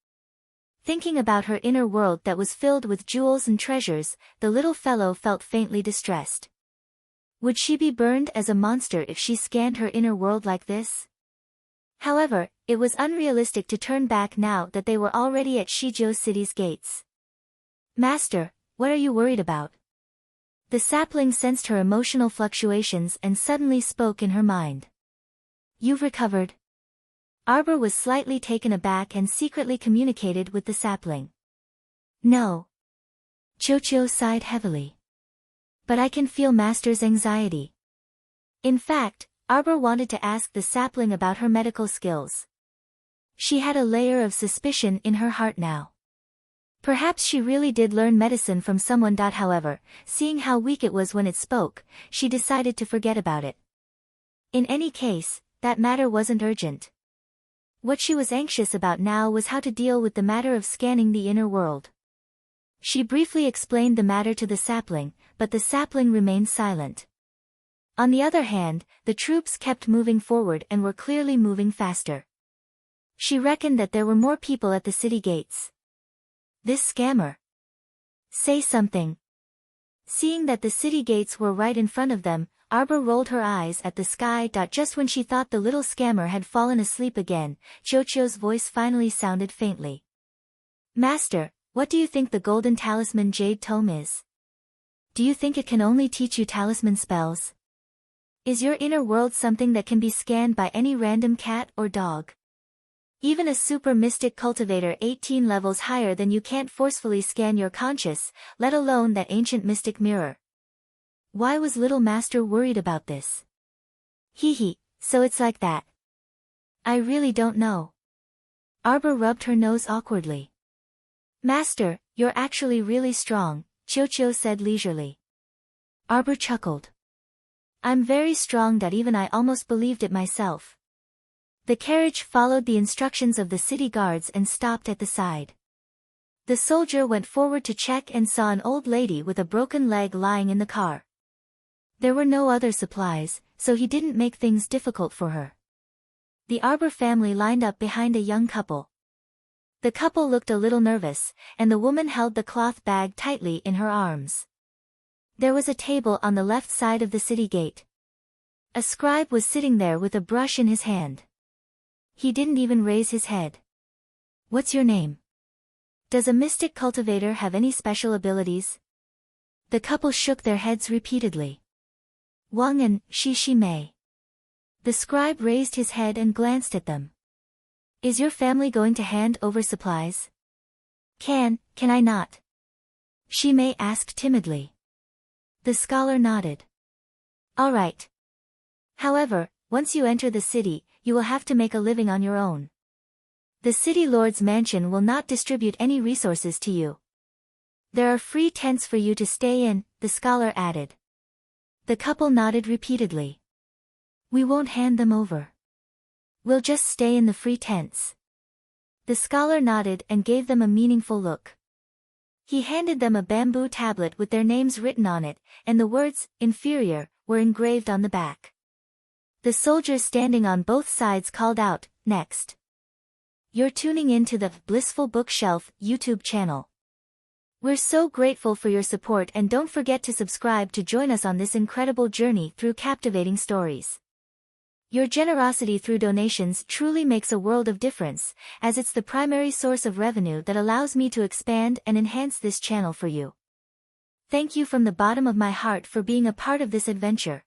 Thinking about her inner world that was filled with jewels and treasures, the little fellow felt faintly distressed. Would she be burned as a monster if she scanned her inner world like this? However, it was unrealistic to turn back now that they were already at Shizhou City's gates. Master, what are you worried about? The sapling sensed her emotional fluctuations and suddenly spoke in her mind. You've recovered. Arbor was slightly taken aback and secretly communicated with the sapling. No. Chocho sighed heavily. But I can feel Master's anxiety. In fact, Arbor wanted to ask the sapling about her medical skills. She had a layer of suspicion in her heart now. Perhaps she really did learn medicine from someone. However, seeing how weak it was when it spoke, she decided to forget about it. In any case, that matter wasn't urgent. What she was anxious about now was how to deal with the matter of scanning the inner world. She briefly explained the matter to the sapling, but the sapling remained silent. On the other hand, the troops kept moving forward and were clearly moving faster. She reckoned that there were more people at the city gates. This scammer. Say something. Seeing that the city gates were right in front of them, Arbor rolled her eyes at the sky. Just when she thought the little scammer had fallen asleep again, Chocho's voice finally sounded faintly. Master, what do you think the golden talisman jade tome is? Do you think it can only teach you talisman spells? Is your inner world something that can be scanned by any random cat or dog? Even a super mystic cultivator 18 levels higher than you can't forcefully scan your conscious, let alone that ancient mystic mirror. Why was little master worried about this? Hee, so it's like that. I really don't know. Arbor rubbed her nose awkwardly. Master, you're actually really strong, Chocho said leisurely. Arbor chuckled. I'm very strong. Even I almost believed it myself. The carriage followed the instructions of the city guards and stopped at the side. The soldier went forward to check and saw an old lady with a broken leg lying in the car. There were no other supplies, so he didn't make things difficult for her. The Arbor family lined up behind a young couple. The couple looked a little nervous, and the woman held the cloth bag tightly in her arms. There was a table on the left side of the city gate. A scribe was sitting there with a brush in his hand. He didn't even raise his head. What's your name? Does a mystic cultivator have any special abilities? The couple shook their heads repeatedly. Wang and Shi Mei. The scribe raised his head and glanced at them. Is your family going to hand over supplies? Can I not? Shimei asked timidly. The scholar nodded. All right. However, once you enter the city, you will have to make a living on your own. The city lord's mansion will not distribute any resources to you. There are free tents for you to stay in, the scholar added. The couple nodded repeatedly. We won't hand them over. We'll just stay in the free tents. The scholar nodded and gave them a meaningful look. He handed them a bamboo tablet with their names written on it, and the words, inferior, were engraved on the back. The soldiers standing on both sides called out, next. You're tuning in to the Blissful Bookshelf YouTube channel. We're so grateful for your support, and don't forget to subscribe to join us on this incredible journey through captivating stories. Your generosity through donations truly makes a world of difference, as it's the primary source of revenue that allows me to expand and enhance this channel for you. Thank you from the bottom of my heart for being a part of this adventure.